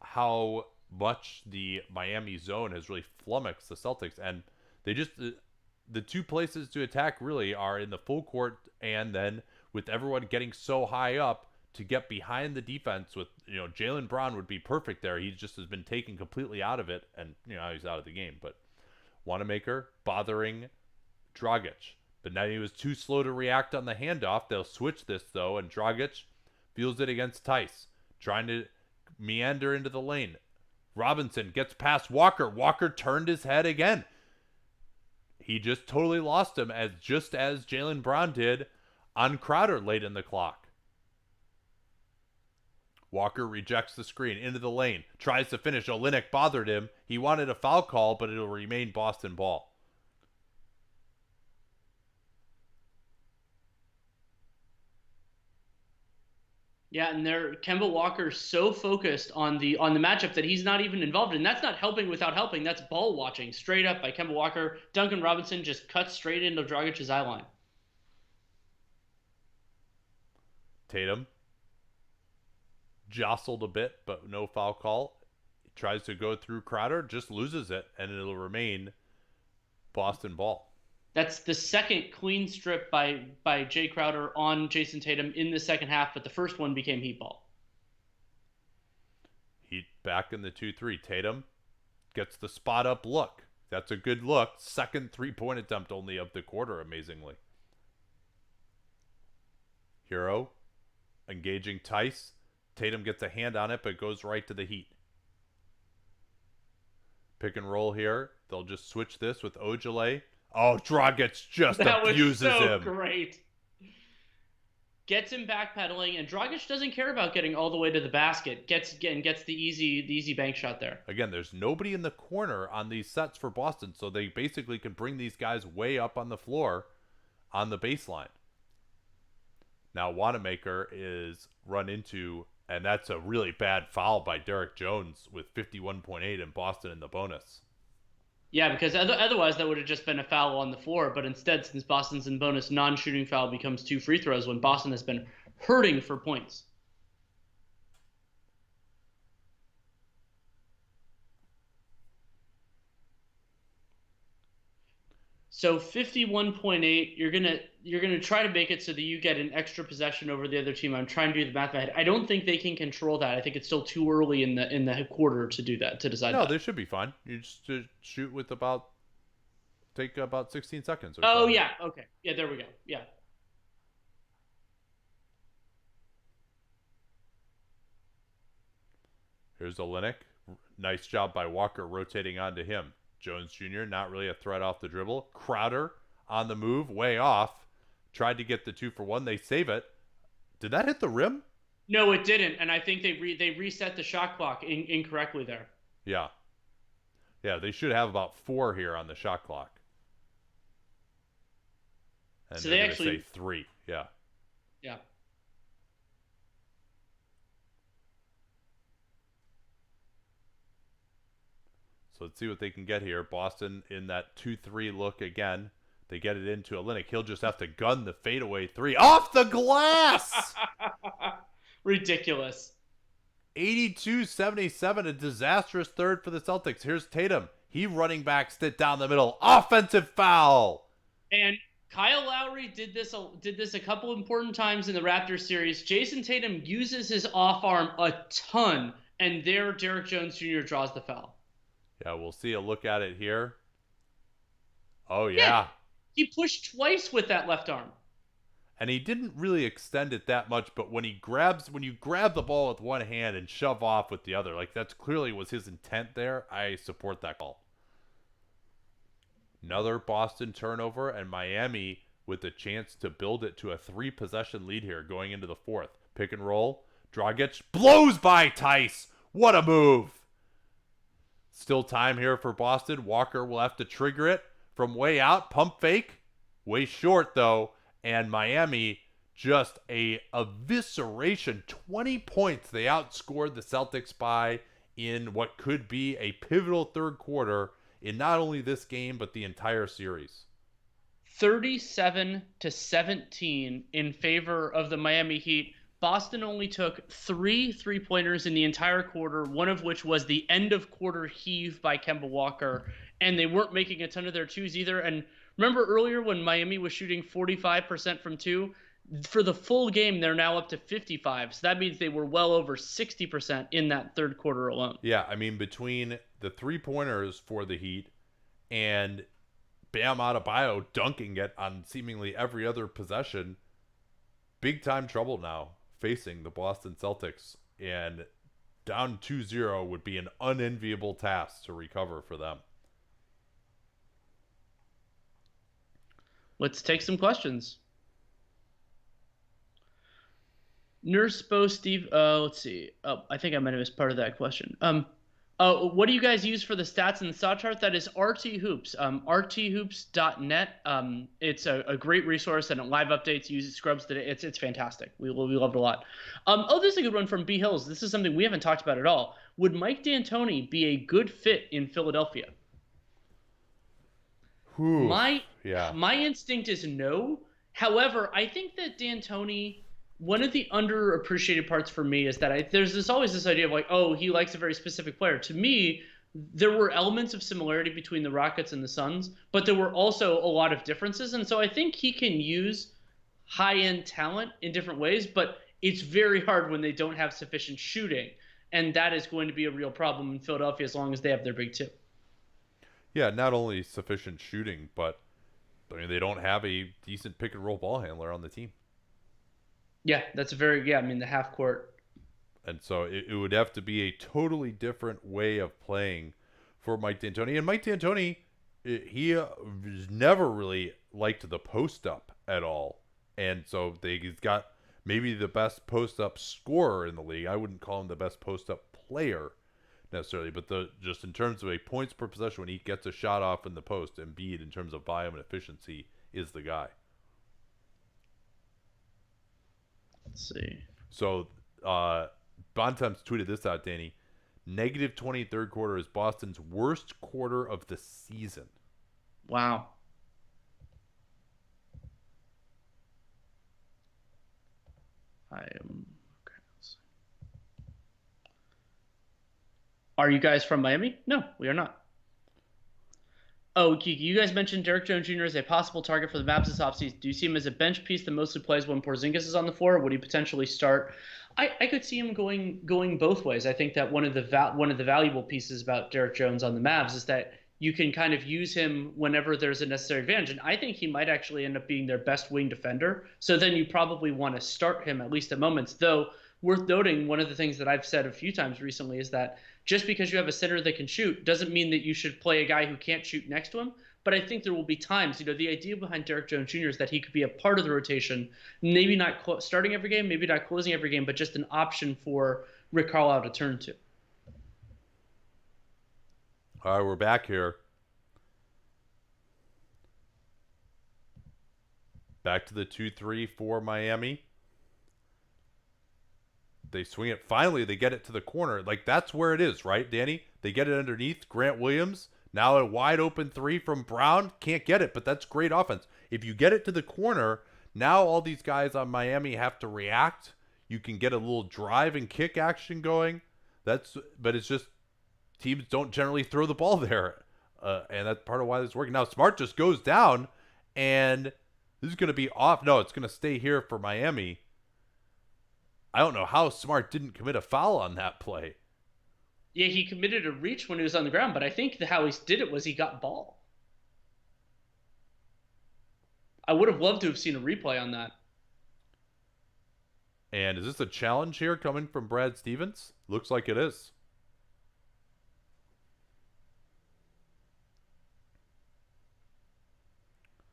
how much the Miami zone has really flummoxed the Celtics. And they just, the two places to attack really are in the full court, and then with everyone getting so high up, to get behind the defense with, Jalen Brown would be perfect there. He just has been taken completely out of it, and, he's out of the game. But Wanamaker bothering Dragic. But now he was too slow to react on the handoff. They'll switch this, though, and Dragic feels it against Tice, trying to meander into the lane. Robinson gets past Walker. Walker turned his head again. He just totally lost him, just as Jalen Brown did on Crowder late in the clock. Walker rejects the screen into the lane, tries to finish. Olynyk bothered him. He wanted a foul call, but it'll remain Boston ball. Yeah, and Kemba Walker's so focused on the matchup that he's not even involved in. That's not helping without helping. That's ball watching straight up by Kemba Walker. Duncan Robinson just cuts straight into Dragic's eye line. Tatum jostled a bit, but no foul call. He tries to go through Crowder, just loses it, and it'll remain Boston ball. That's the second clean strip by Jay Crowder on Jason Tatum in the second half, but the first one became Heat ball. Heat back in the 2-3. Tatum gets the spot up look. That's a good look. Second 3-point attempt only of the quarter, amazingly. Hero engaging Tice. Tatum gets a hand on it, but goes right to the Heat. Pick and roll here. They'll just switch this with Ojale. Oh, Dragic just abuses him. That was so great. Gets him backpedaling, and Dragic doesn't care about getting all the way to the basket. Gets the easy bank shot there. Again, there's nobody in the corner on these sets for Boston, so they basically can bring these guys way up on the floor on the baseline. Now Wanamaker is run into, and that's a really bad foul by Derek Jones with 51.8 and Boston in the bonus. Yeah, because otherwise that would have just been a foul on the floor. But instead, since Boston's in bonus, non-shooting foul becomes 2 free throws when Boston has been hurting for points. So 51.8, you're gonna try to make it so that you get an extra possession over the other team. I'm trying to do the math in my head. I don't think they can control that. I think it's still too early in the quarter to do that, to decide. No, that. They should be fine. You just shoot with take about 16 seconds. Or oh something. Yeah, okay, yeah, there we go. Yeah. Here's Olynyk. Nice job by Walker rotating onto him. Jones Jr. not really a threat off the dribble. Crowder on the move, way off. Tried to get the 2-for-1. They save it. Did that hit the rim? No, it didn't, and I think they reset the shot clock incorrectly there. Yeah. Yeah, they should have about 4 here on the shot clock. And so they're they going actually to say 3. Yeah. Yeah. So let's see what they can get here. Boston in that 2-3 look again. They get it into Olynyk. He'll just have to gun the fadeaway 3 off the glass. Ridiculous. 82-77, a disastrous third for the Celtics. Here's Tatum. He running back it down the middle. Offensive foul. And Kyle Lowry did this a couple important times in the Raptors series. Jason Tatum uses his off arm a ton, and there Derrick Jones Jr. draws the foul. Yeah, we'll see a look at it here. Oh, yeah. He pushed twice with that left arm. And he didn't really extend it that much, but when you grab the ball with one hand and shove off with the other, like that's clearly was his intent there. I support that call. Another Boston turnover, and Miami with a chance to build it to a 3-possession lead here going into the 4th. Pick and roll. Dragic blows by Tice. What a move. Still time here for Boston. Walker will have to trigger it from way out. Pump fake. Way short, though. And Miami, just a evisceration. 20 points. They outscored the Celtics by in what could be a pivotal third quarter in not only this game, but the entire series. 37-17 in favor of the Miami Heat. Boston only took 3 3-pointers in the entire quarter, one of which was the end of quarter heave by Kemba Walker, and they weren't making a ton of their twos either. And remember earlier when Miami was shooting 45% from 2? For the full game, they're now up to 55. So that means they were well over 60% in that third quarter alone. Yeah, I mean, between the 3-pointers for the Heat and Bam Adebayo dunking it on seemingly every other possession, big time trouble now facing the Boston Celtics, and down 2-0 would be an unenviable task to recover for them. Let's take some questions. Nurse Bo Steve, let's see. Oh, I think I might have missed part of that question. What do you guys use for the stats in the stat chart? That is RT Hoops, rthoops.net. It's a great resource, and it live updates, uses scrubs today. It's fantastic. We love it a lot. This is a good one from B Hills. This is something we haven't talked about at all. Would Mike D'Antoni be a good fit in Philadelphia? My instinct is no. However, I think that D'Antoni, one of the underappreciated parts for me is that there's always this idea of like, oh, he likes a very specific player. To me, there were elements of similarity between the Rockets and the Suns, but there were also a lot of differences. And so I think he can use high-end talent in different ways, but it's very hard when they don't have sufficient shooting. And that is going to be a real problem in Philadelphia as long as they have their big two. Yeah, not only sufficient shooting, but I mean, they don't have a decent pick and roll ball handler on the team. Yeah, that's the half court. And so it would have to be a totally different way of playing for Mike D'Antoni. And Mike D'Antoni, he never really liked the post up at all. And so he's got maybe the best post up scorer in the league. I wouldn't call him the best post up player necessarily, but just in terms of a points per possession when he gets a shot off in the post, Embiid in terms of volume and efficiency is the guy. Let's see. So Bontemps tweeted this out, Danny. -20 third quarter is Boston's worst quarter of the season. Wow. Are you guys from Miami? No, we are not. Oh, Kiki, you guys mentioned Derrick Jones Jr. as a possible target for the Mavs this offseason. Do you see him as a bench piece that mostly plays when Porzingis is on the floor? Or would he potentially start? I could see him going both ways. I think that one of the valuable pieces about Derrick Jones on the Mavs is that you can kind of use him whenever there's a necessary advantage. And I think he might actually end up being their best wing defender. So then you probably want to start him at least at moments. Though worth noting, one of the things that I've said a few times recently is that just because you have a center that can shoot doesn't mean that you should play a guy who can't shoot next to him. But I think there will be times, the idea behind Derek Jones Jr. is that he could be a part of the rotation, maybe not starting every game, maybe not closing every game, but just an option for Rick Carlisle to turn to. All right, we're back here. Back to the 2-3 for Miami. They swing it. Finally, they get it to the corner. Like, that's where it is, right, Danny? They get it underneath Grant Williams. Now a wide open three from Brown. Can't get it, but that's great offense. If you get it to the corner, now all these guys on Miami have to react. You can get a little drive and kick action going. But it's just teams don't generally throw the ball there. And that's part of why this is working. Now, Smart just goes down, and this is going to be off. No, it's going to stay here for Miami. I don't know how Smart didn't commit a foul on that play. Yeah, he committed a reach when he was on the ground, but I think how he did it was he got ball. I would have loved to have seen a replay on that. And is this a challenge here coming from Brad Stevens? Looks like it is.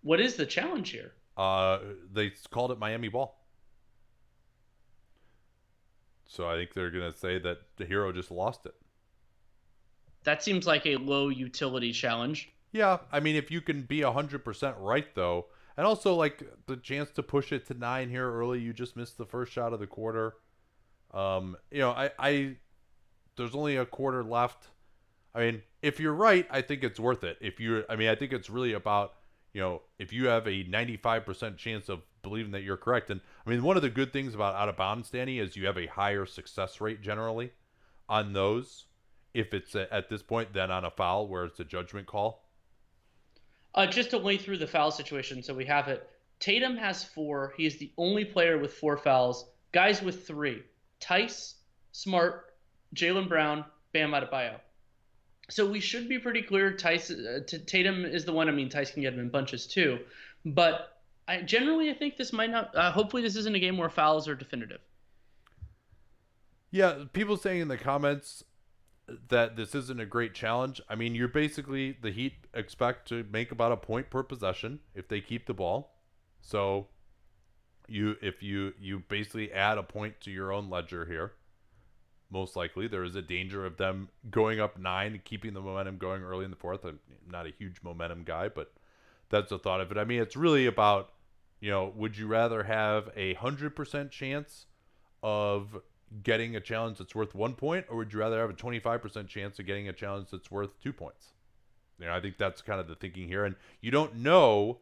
What is the challenge here? They called it Miami ball. So I think they're going to say that the Hero just lost it. That seems like a low utility challenge. Yeah, I mean, if you can be 100% right, though, and also, like, the chance to push it to 9 here early, you just missed the first shot of the quarter. I there's only a quarter left. I mean, if you're right, I think it's worth it. I think it's really about, if you have a 95% chance of believing that you're correct. And I mean, one of the good things about out of bounds, Danny, is you have a higher success rate generally on those if it's at this point than on a foul where it's a judgment call. Just to lay through the foul situation so we have it. Tatum has 4. He is the only player with 4 fouls. Guys with 3. Tice, Smart, Jalen Brown, Bam Adebayo. So we should be pretty clear. Tatum is the one. I mean, Tice can get him in bunches too. But I think this might not. Hopefully, this isn't a game where fouls are definitive. Yeah, people saying in the comments that this isn't a great challenge. I mean, you're basically, the Heat expect to make about a point per possession if they keep the ball. So if you basically add a point to your own ledger here, most likely there is a danger of them going up 9, keeping the momentum going early in the fourth. I'm not a huge momentum guy, but that's the thought of it. I mean, it's really about, would you rather have 100% chance of getting a challenge that's worth 1 point, or would you rather have a 25% chance of getting a challenge that's worth 2 points? I think that's kind of the thinking here. And you don't know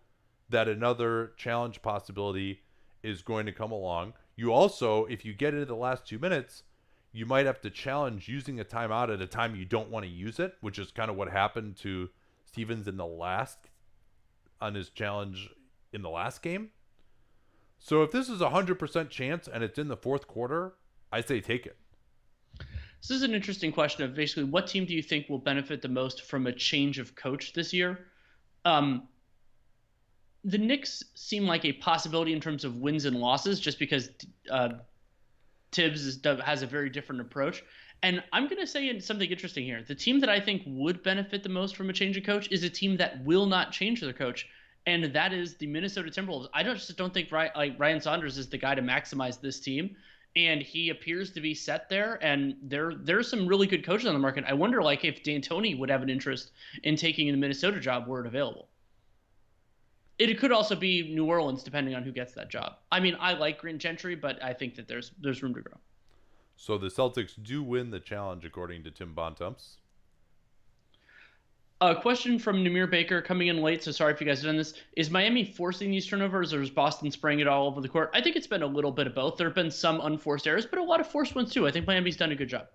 that another challenge possibility is going to come along. You also, if you get into the last 2 minutes, you might have to challenge using a timeout at a time you don't want to use it, which is kind of what happened to Stevens on his challenge in the last game. So if this is 100% chance and it's in the fourth quarter, I say take it. This is an interesting question of basically what team do you think will benefit the most from a change of coach this year? The Knicks seem like a possibility in terms of wins and losses just because Tibbs has a very different approach. And I'm going to say something interesting here. The team that I think would benefit the most from a change of coach is a team that will not change their coach, and that is the Minnesota Timberwolves. I just don't think Ryan Saunders is the guy to maximize this team, and he appears to be set there. And there's some really good coaches on the market. I wonder if D'Antoni would have an interest in taking the Minnesota job were it available. It could also be New Orleans, depending on who gets that job. I mean, I like Green Gentry, but I think that there's room to grow. So the Celtics do win the challenge, according to Tim Bontemps. A question from Namir Baker coming in late, so sorry if you guys have done this. Is Miami forcing these turnovers, or is Boston spraying it all over the court? I think it's been a little bit of both. There have been some unforced errors, but a lot of forced ones too. I think Miami's done a good job.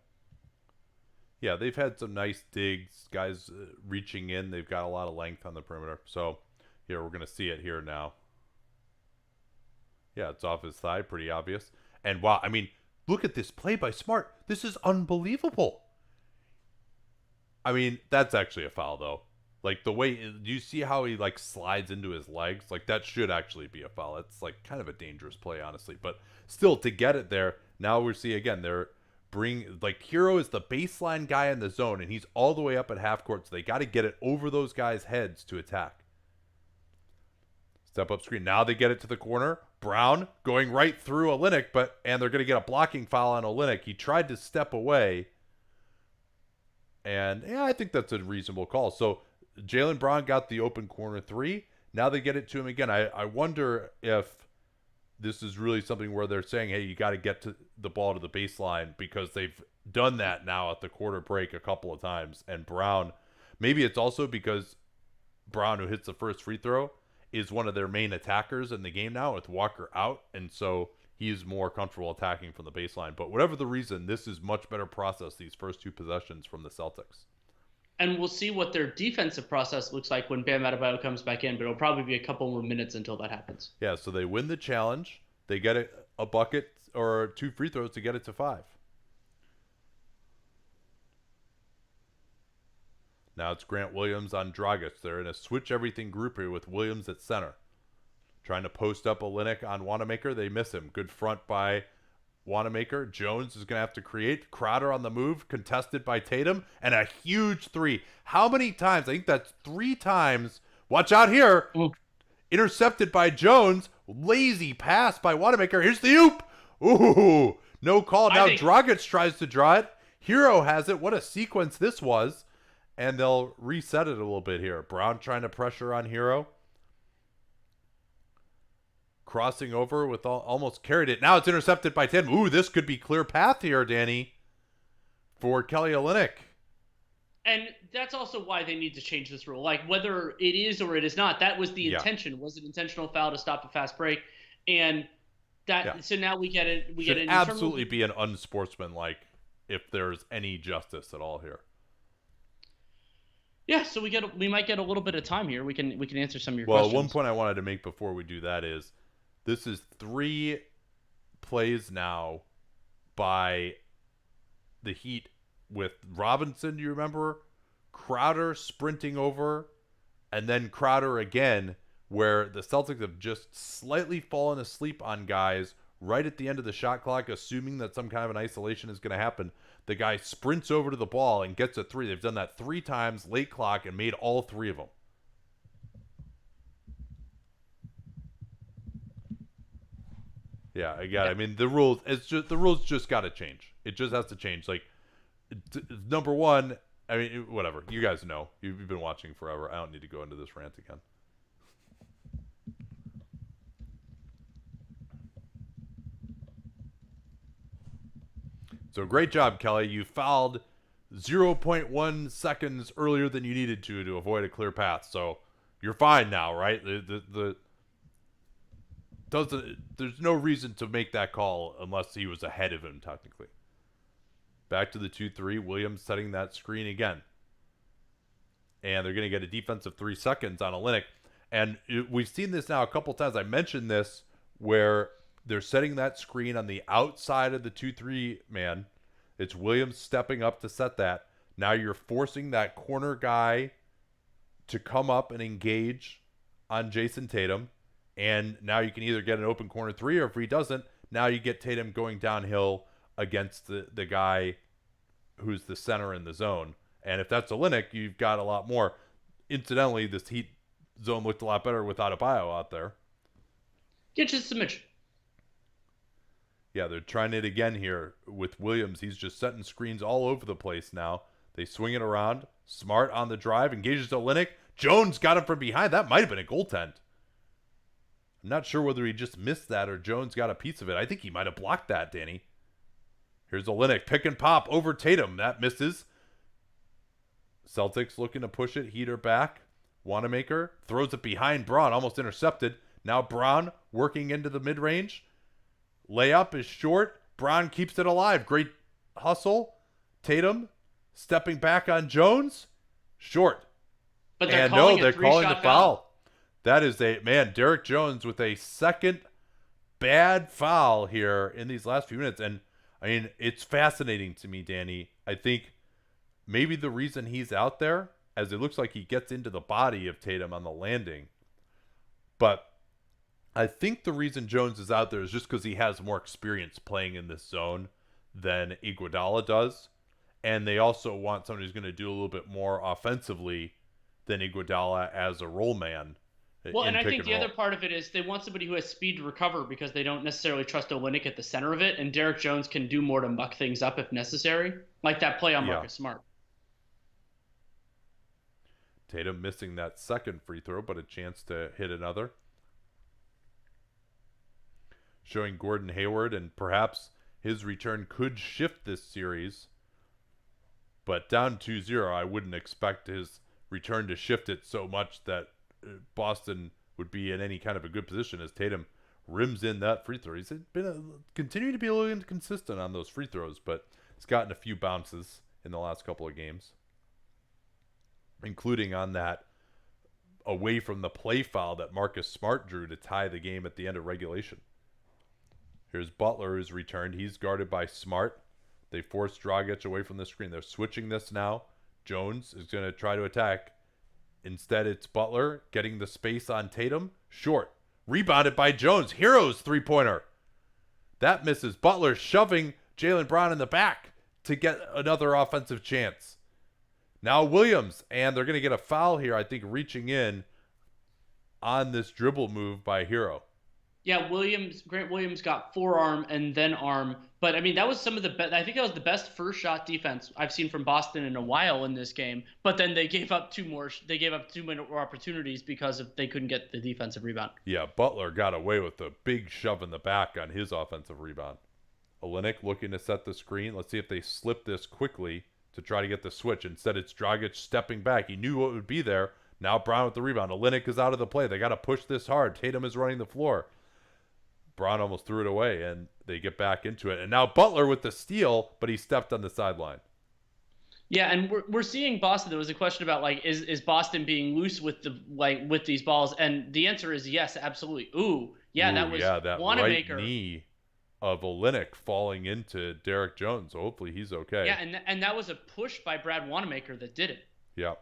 Yeah, they've had some nice digs, guys reaching in. They've got a lot of length on the perimeter. So, yeah, we're going to see it here now. Yeah, it's off his thigh, pretty obvious. And wow, I mean, look at this play by Smart. This is unbelievable. I mean, that's actually a foul, though. Like, the way, do you see how he, slides into his legs? That should actually be a foul. It's, kind of a dangerous play, honestly. But still, to get it there, Now we see again they're Hero is the baseline guy in the zone, and he's all the way up at half court, so they got to get it over those guys' heads to attack. Step up screen. Now they get it to the corner. Brown going right through Olynyk, and they're going to get a blocking foul on Olynyk. He tried to step away, and yeah, I think that's a reasonable call. So Jalen Brown got the open corner three. Now they get it to him again. I wonder if this is really something where they're saying, hey, you got to get to the ball to the baseline, because they've done that now at the quarter break a couple of times. And Brown, maybe it's also because Brown, who hits the first free throw, is one of their main attackers in the game now with Walker out. And so he's more comfortable attacking from the baseline. But whatever the reason, this is much better process, these first two possessions from the Celtics. And we'll see what their defensive process looks like when Bam Adebayo comes back in, but it'll probably be a couple more minutes until that happens. Yeah, so they win the challenge. They get a bucket or 2 free throws to get it to 5. Now it's Grant Williams on Dragic. They're in a switch everything group here with Williams at center. Trying to post up Olynyk on Wanamaker. They miss him. Good front by Wanamaker. Jones is going to have to create. Crowder on the move, contested by Tatum, and a huge three. How many times? I think that's 3 times. Watch out here. Ooh. Intercepted by Jones. Lazy pass by Wanamaker. Here's the oop. Ooh, no call. Now Dragic tries to draw it. Hero has it. What a sequence this was. And they'll reset it a little bit here. Brown trying to pressure on Hero. Crossing over with almost carried it. Now it's intercepted by Tatum. Ooh, this could be clear path here, Danny, for Kelly Olynyk. And that's also why they need to change this rule. Like, whether it is or it is not, that was the intention. Was it intentional foul to stop a fast break? And that so now we get it. We should get it. Absolutely be an unsportsmanlike if there's any justice at all here. Yeah, so we might get a little bit of time here. We can answer some of your questions. Well, one point I wanted to make before we do that is this is 3 plays now by the Heat with Robinson, do you remember? Crowder sprinting over, and then Crowder again, where the Celtics have just slightly fallen asleep on guys right at the end of the shot clock, assuming that some kind of an isolation is going to happen. The guy sprints over to the ball and gets a 3. They've done that 3 times, late clock, and made all 3 of them. Yeah, again, I mean, the rules just got to change. It just has to change. Like, number one, I mean, whatever. You guys know. You've been watching forever. I don't need to go into this rant again. So great job, Kelly. You fouled 0.1 seconds earlier than you needed to avoid a clear path. So you're fine now, right? There's no reason to make that call unless he was ahead of him technically. Back to the 2-3. Williams setting that screen again. And they're going to get a defensive 3 seconds on Olynyk. And we've seen this now a couple times. I mentioned this where they're setting that screen on the outside of the 2-3 man. It's Williams stepping up to set that. Now you're forcing that corner guy to come up and engage on Jason Tatum. And now you can either get an open corner 3, or if he doesn't, now you get Tatum going downhill against the guy who's the center in the zone. And if that's Olynyk, you've got a lot more. Incidentally, this Heat zone looked a lot better without a bio out there. Get just a Mitch. Yeah, they're trying it again here with Williams. He's just setting screens all over the place now. They swing it around. Smart on the drive. Engages Olynyk. Jones got him from behind. That might have been a goaltend. I'm not sure whether he just missed that or Jones got a piece of it. I think he might have blocked that, Danny. Here's Olynyk. Pick and pop over Tatum. That misses. Celtics looking to push it. Heater back. Wanamaker throws it behind Braun. Almost intercepted. Now Braun working into the mid-range. Layup is short. Braun keeps it alive. Great hustle. Tatum stepping back on Jones. Short. But they're calling the foul. That is Derek Jones with a second bad foul here in these last few minutes. And, I mean, it's fascinating to me, Danny. I think maybe the reason he's out there, as it looks like he gets into the body of Tatum on the landing. But I think the reason Jones is out there is just because he has more experience playing in this zone than Iguodala does. And they also want someone who's going to do a little bit more offensively than Iguodala as a roll man Well, in and I pick think and the other roll. part of it is they want somebody who has speed to recover because they don't necessarily trust Olynyk at the center of it, and Derek Jones can do more to muck things up if necessary, like that play on Yeah. Marcus Smart. Tatum missing that second free throw, but a chance to hit another. Showing Gordon Hayward, and perhaps his return could shift this series. But down 2-0, I wouldn't expect his return to shift it so much that Boston would be in any kind of a good position as Tatum rims in that free throw. He's been continuing to be a little inconsistent on those free throws, but he's gotten a few bounces in the last couple of games, including on that away from the play foul that Marcus Smart drew to tie the game at the end of regulation. Here's Butler, who's returned. He's guarded by Smart. They force Dragic away from the screen. They're switching this now. Jones is going to try to attack. Instead, it's Butler getting the space on Tatum. Short. Rebounded by Jones. Hero's three-pointer. That misses. Butler shoving Jalen Brown in the back to get another offensive chance. Now Williams, and they're going to get a foul here, I think, reaching in on this dribble move by Hero. Yeah, Grant Williams got forearm and then arm, but I mean that was some of the best. I think that was the best first shot defense I've seen from Boston in a while in this game. But then they gave up two more. They gave up 2 more opportunities because they couldn't get the defensive rebound. Yeah, Butler got away with a big shove in the back on his offensive rebound. Olynyk looking to set the screen. Let's see if they slip this quickly to try to get the switch. Instead, it's Dragic stepping back. He knew what would be there. Now Brown with the rebound. Olynyk is out of the play. They got to push this hard. Tatum is running the floor. Brown almost threw it away, and they get back into it. And now Butler with the steal, but he stepped on the sideline. Yeah, and we're seeing Boston. There was a question about like is Boston being loose with with these balls, and the answer is yes, absolutely. That was that Wanamaker. Right knee of Olynyk falling into Derek Jones. So hopefully he's okay. Yeah, and that was a push by Brad Wanamaker that did it. Yeah.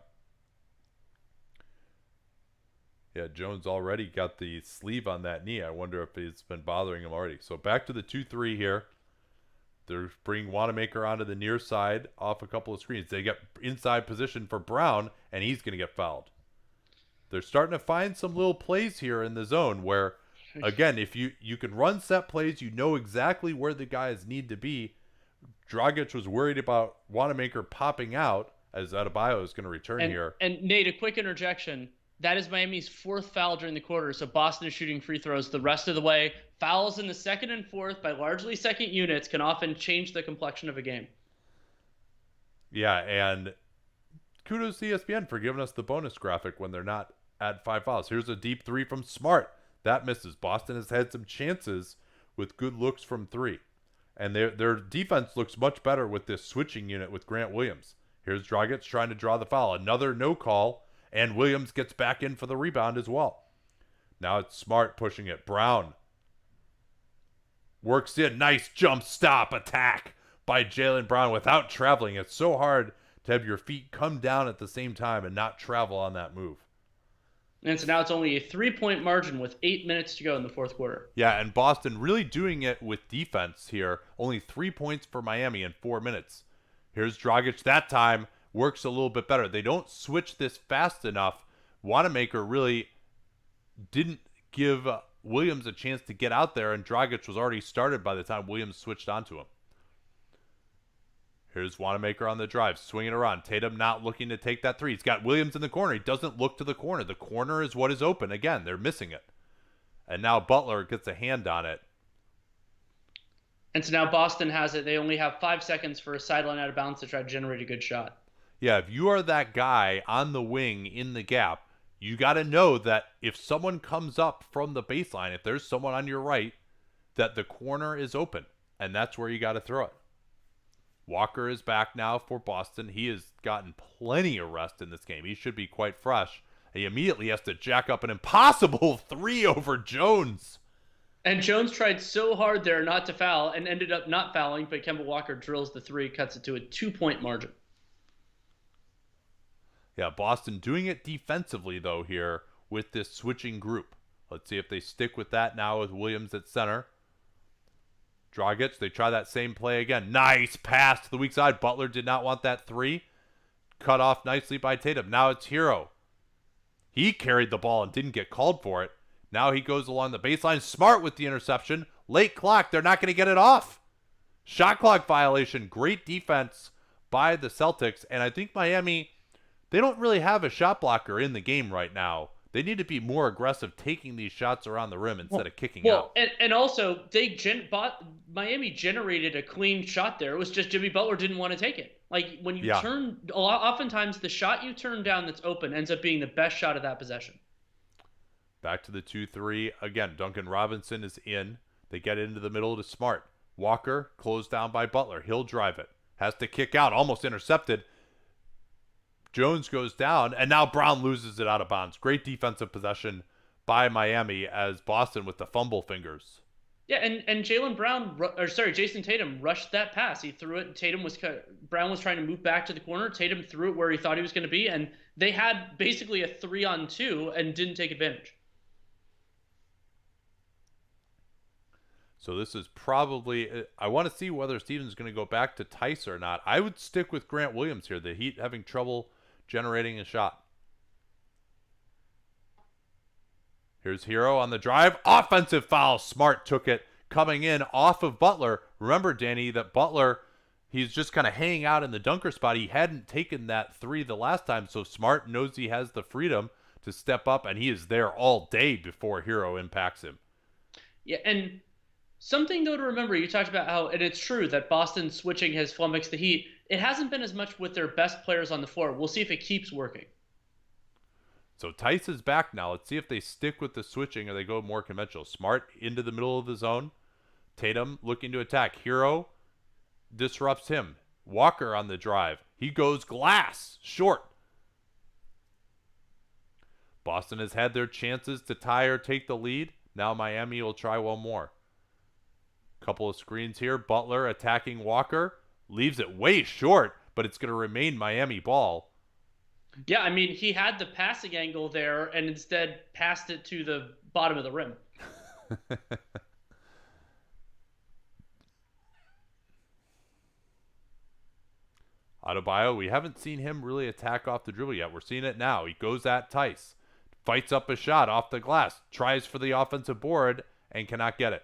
Yeah, Jones already got the sleeve on that knee. I wonder if it's been bothering him already. So back to the 2-3 here. They're bringing Wanamaker onto the near side off a couple of screens. They get inside position for Brown, and he's going to get fouled. They're starting to find some little plays here in the zone where, again, if you can run set plays, you know exactly where the guys need to be. Dragic was worried about Wanamaker popping out as Adebayo is going to return here. And Nate, a quick interjection. That is Miami's 4th foul during the quarter, so Boston is shooting free throws the rest of the way. Fouls in the second and fourth by largely second units can often change the complexion of a game. Yeah, and kudos to ESPN for giving us the bonus graphic when they're not at 5 fouls. Here's a deep 3 from Smart. That misses. Boston has had some chances with good looks from 3. And their defense looks much better with this switching unit with Grant Williams. Here's Dragic trying to draw the foul. Another no call. And Williams gets back in for the rebound as well. Now it's Smart pushing it. Brown works in. Nice jump stop attack by Jalen Brown without traveling. It's so hard to have your feet come down at the same time and not travel on that move. And so now it's only a 3-point margin with 8 minutes to go in the fourth quarter. Yeah, and Boston really doing it with defense here. Only 3 points for Miami in 4 minutes. Here's Dragic that time. Works a little bit better. They don't switch this fast enough. Wanamaker really didn't give Williams a chance to get out there, and Dragic was already started by the time Williams switched onto him. Here's Wanamaker on the drive, swinging around. Tatum not looking to take that 3. He's got Williams in the corner. He doesn't look to the corner. The corner is what is open. Again, they're missing it. And now Butler gets a hand on it. And so now Boston has it. They only have 5 seconds for a sideline out of bounds to try to generate a good shot. Yeah, if you are that guy on the wing in the gap, you got to know that if someone comes up from the baseline, if there's someone on your right, that the corner is open, and that's where you got to throw it. Walker is back now for Boston. He has gotten plenty of rest in this game. He should be quite fresh. He immediately has to jack up an impossible 3 over Jones. And Jones tried so hard there not to foul and ended up not fouling, but Kemba Walker drills the 3, cuts it to a 2-point margin. Yeah, Boston doing it defensively, though, here with this switching group. Let's see if they stick with that now with Williams at center. Dragic, they try that same play again. Nice pass to the weak side. Butler did not want that three. Cut off nicely by Tatum. Now it's Hero. He carried the ball and didn't get called for it. Now he goes along the baseline. Smart with the interception. Late clock. They're not going to get it off. Shot clock violation. Great defense by the Celtics. And I think Miami, they don't really have a shot blocker in the game right now. They need to be more aggressive taking these shots around the rim instead of kicking out. And also, Miami generated a clean shot there. It was just Jimmy Butler didn't want to take it. Like, when you turn, oftentimes the shot you turn down that's open ends up being the best shot of that possession. Back to the 2-3. Again, Duncan Robinson is in. They get into the middle to Smart. Walker, closed down by Butler. He'll drive it. Has to kick out. Almost intercepted. Jones goes down, and now Brown loses it out of bounds. Great defensive possession by Miami as Boston with the fumble fingers. Yeah, and Jason Tatum rushed that pass. He threw it. Brown was trying to move back to the corner. Tatum threw it where he thought he was going to be, and they had basically a 3-on-2 and didn't take advantage. So this is probably, I want to see whether Stevens going to go back to Tice or not. I would stick with Grant Williams here. The Heat having trouble generating a shot. Here's Hero on the drive. Offensive foul. Smart took it. Coming in off of Butler. Remember, Danny, that Butler, he's just kind of hanging out in the dunker spot. He hadn't taken that three the last time, so Smart knows he has the freedom to step up, and he is there all day before Hero impacts him. Yeah, and something, though, to remember, you talked about how, and it's true that Boston switching has flummoxed the Heat. It hasn't been as much with their best players on the floor. We'll see if it keeps working. So Tice is back now. Let's see if they stick with the switching or they go more conventional. Smart into the middle of the zone. Tatum looking to attack. Hero disrupts him. Walker on the drive. He goes glass. Short. Boston has had their chances to tie or take the lead. Now Miami will try one more. Couple of screens here. Butler attacking Walker. Leaves it way short, but it's going to remain Miami ball. Yeah, I mean, he had the passing angle there and instead passed it to the bottom of the rim. Adebayo, we haven't seen him really attack off the dribble yet. We're seeing it now. He goes at Tice. Fights up a shot off the glass. Tries for the offensive board and cannot get it.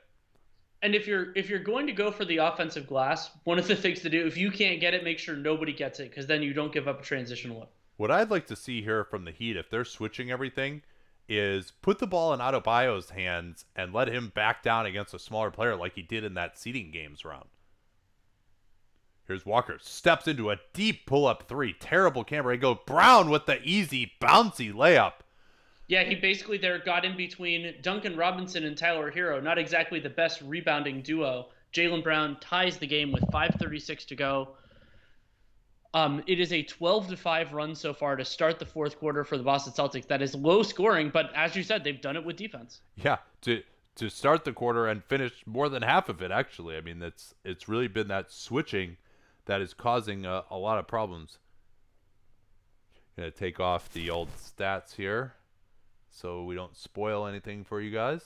And if you're going to go for the offensive glass, one of the things to do, if you can't get it, make sure nobody gets it, because then you don't give up a transitional look. What I'd like to see here from the Heat, if they're switching everything, is put the ball in Adebayo's hands and let him back down against a smaller player like he did in that seeding games round. Here's Walker. Steps into a deep pull-up three. Terrible camera angle. Brown with the easy, bouncy layup. Yeah, he basically there got in between Duncan Robinson and Tyler Hero. Not exactly the best rebounding duo. Jalen Brown ties the game with 5:36 to go. It is a 12-5 run so far to start the fourth quarter for the Boston Celtics. That is low scoring, but as you said, they've done it with defense. Yeah, to start the quarter and finish more than half of it, actually. I mean, it's really been that switching that is causing a lot of problems. Going to take off the old stats here so we don't spoil anything for you guys.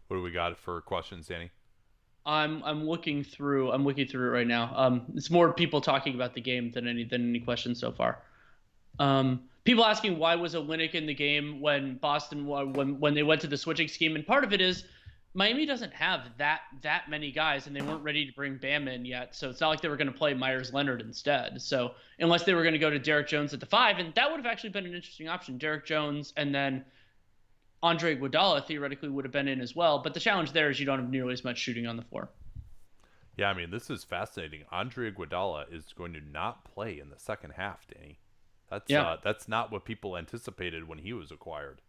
What do we got for questions, Danny? I'm looking through it right now. It's more people talking about the game than any questions so far. People asking why was Olynyk in the game when Boston when they went to the switching scheme, and part of it is Miami doesn't have that many guys, and they weren't ready to bring Bam in yet. So it's not like they were going to play Myers Leonard instead. So unless they were going to go to Derek Jones at the 5, and that would have actually been an interesting option. Derek Jones and then Andre Iguodala theoretically would have been in as well, but the challenge there is you don't have nearly as much shooting on the floor. Yeah, I mean, this is fascinating. Andre Iguodala is going to not play in the second half, Danny. That's not what people anticipated when he was acquired.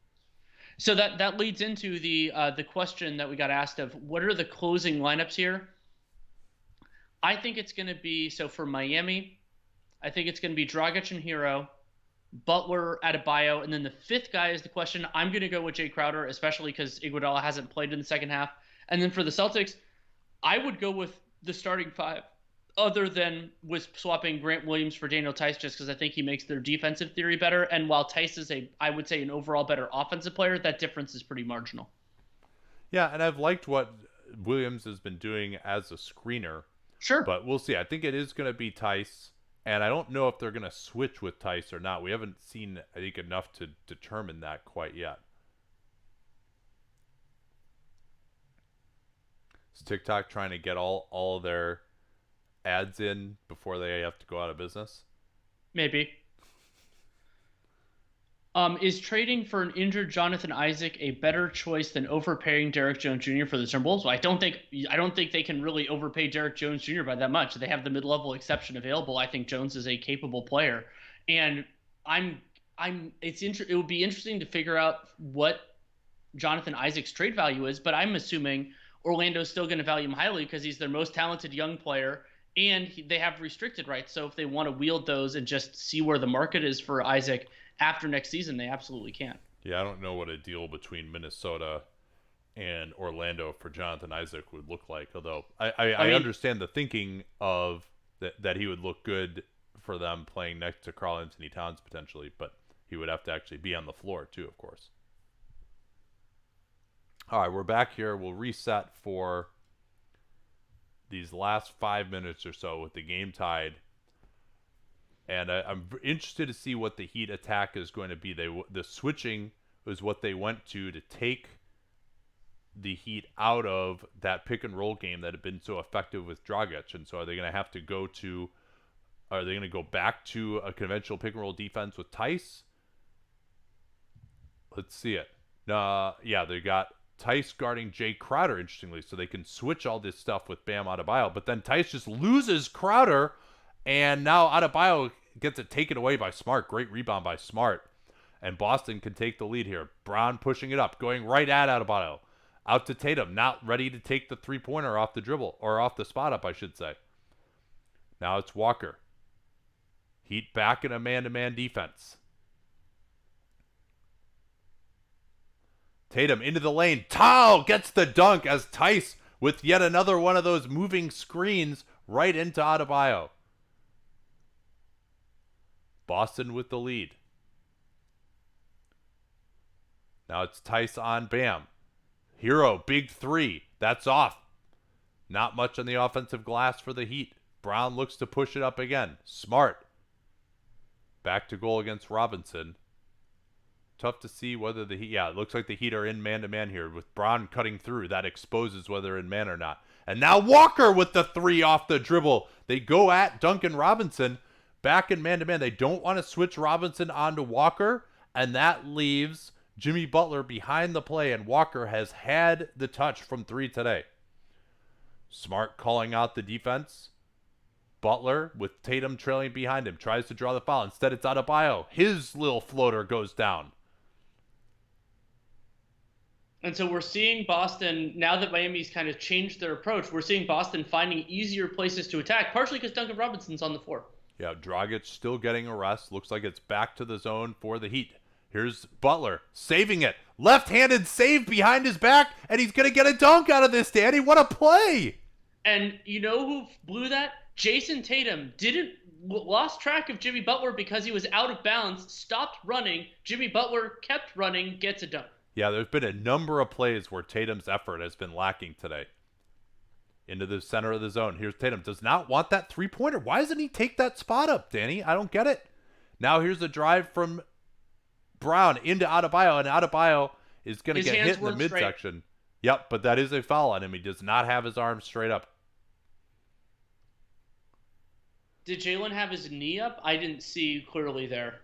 So that leads into the question that we got asked of what are the closing lineups here? I think it's going to be, so for Miami, I think it's going to be Dragic and Hero, Butler, Adebayo, and then the fifth guy is the question. I'm going to go with Jay Crowder, especially because Iguodala hasn't played in the second half. And then for the Celtics, I would go with the starting five, other than with swapping Grant Williams for Daniel Tice, just because I think he makes their defensive theory better. And while Tice is I would say, an overall better offensive player, that difference is pretty marginal. Yeah, and I've liked what Williams has been doing as a screener, Sure. but we'll see. I think it is going to be Tice, and I don't know if they're going to switch with Tice or not. We haven't seen, I think, enough to determine that quite yet. Is TikTok trying to get all of their ads in before they have to go out of business? Maybe. Is trading for an injured Jonathan Isaac a better choice than overpaying Derek Jones Jr. for the Timberwolves? Well, I don't think they can really overpay Derek Jones Jr. by that much. They have the mid-level exception available. I think Jones is a capable player, and I'm it would be interesting to figure out what Jonathan Isaac's trade value is, but I'm assuming Orlando's still going to value him highly because he's their most talented young player, and they have restricted rights. So if they want to wield those and just see where the market is for Isaac after next season, they absolutely can. Yeah, I don't know what a deal between Minnesota and Orlando for Jonathan Isaac would look like. Although I mean, understand the thinking of that he would look good for them playing next to Karl Anthony Towns potentially, but he would have to actually be on the floor too, of course. All right, we're back here. We'll reset for these last 5 minutes or so with the game tied. And I'm interested to see what the Heat attack is going to be. The switching was what they went to take the Heat out of that pick and roll game that had been so effective with Dragic. And so are they going to have to are they going to go back to a conventional pick and roll defense with Tice? Let's see it. Yeah, they got Tice guarding Jay Crowder, interestingly, so they can switch all this stuff with Bam Adebayo. But then Tice just loses Crowder, and now Adebayo gets it taken away by Smart. Great rebound by Smart. And Boston can take the lead here. Brown pushing it up, going right at Adebayo. Out to Tatum, not ready to take the three-pointer off the dribble, or off the spot up, I should say. Now it's Walker. Heat back in a man-to-man defense. Tatum into the lane. Tao gets the dunk as Tice with yet another one of those moving screens right into Adebayo. Boston with the lead. Now it's Tice on Bam. Hero, big three. That's off. Not much on the offensive glass for the Heat. Brown looks to push it up again. Smart. Back to goal against Robinson. Tough to see whether the Heat... Yeah, it looks like the Heat are in man-to-man here with Brown cutting through. That exposes whether in man or not. And now Walker with the three off the dribble. They go at Duncan Robinson back in man-to-man. They don't want to switch Robinson onto Walker, and that leaves Jimmy Butler behind the play, and Walker has had the touch from three today. Smart calling out the defense. Butler, with Tatum trailing behind him, tries to draw the foul. Instead, it's Adebayo. His little floater goes down. And so we're seeing Boston, now that Miami's kind of changed their approach, we're seeing Boston finding easier places to attack, partially because Duncan Robinson's on the floor. Yeah, Dragic still getting a rest. Looks like it's back to the zone for the Heat. Here's Butler saving it. Left-handed save behind his back, and he's going to get a dunk out of this, Danny. What a play! And you know who blew that? Jason Tatum lost track of Jimmy Butler because he was out of bounds, stopped running. Jimmy Butler kept running, gets a dunk. Yeah, there's been a number of plays where Tatum's effort has been lacking today. Into the center of the zone. Here's Tatum. Does not want that three-pointer. Why doesn't he take that spot up, Danny? I don't get it. Now here's a drive from Brown into Adebayo, and Adebayo is going to get hit in the midsection. Yep, but that is a foul on him. He does not have his arms straight up. Did Jalen have his knee up? I didn't see clearly there.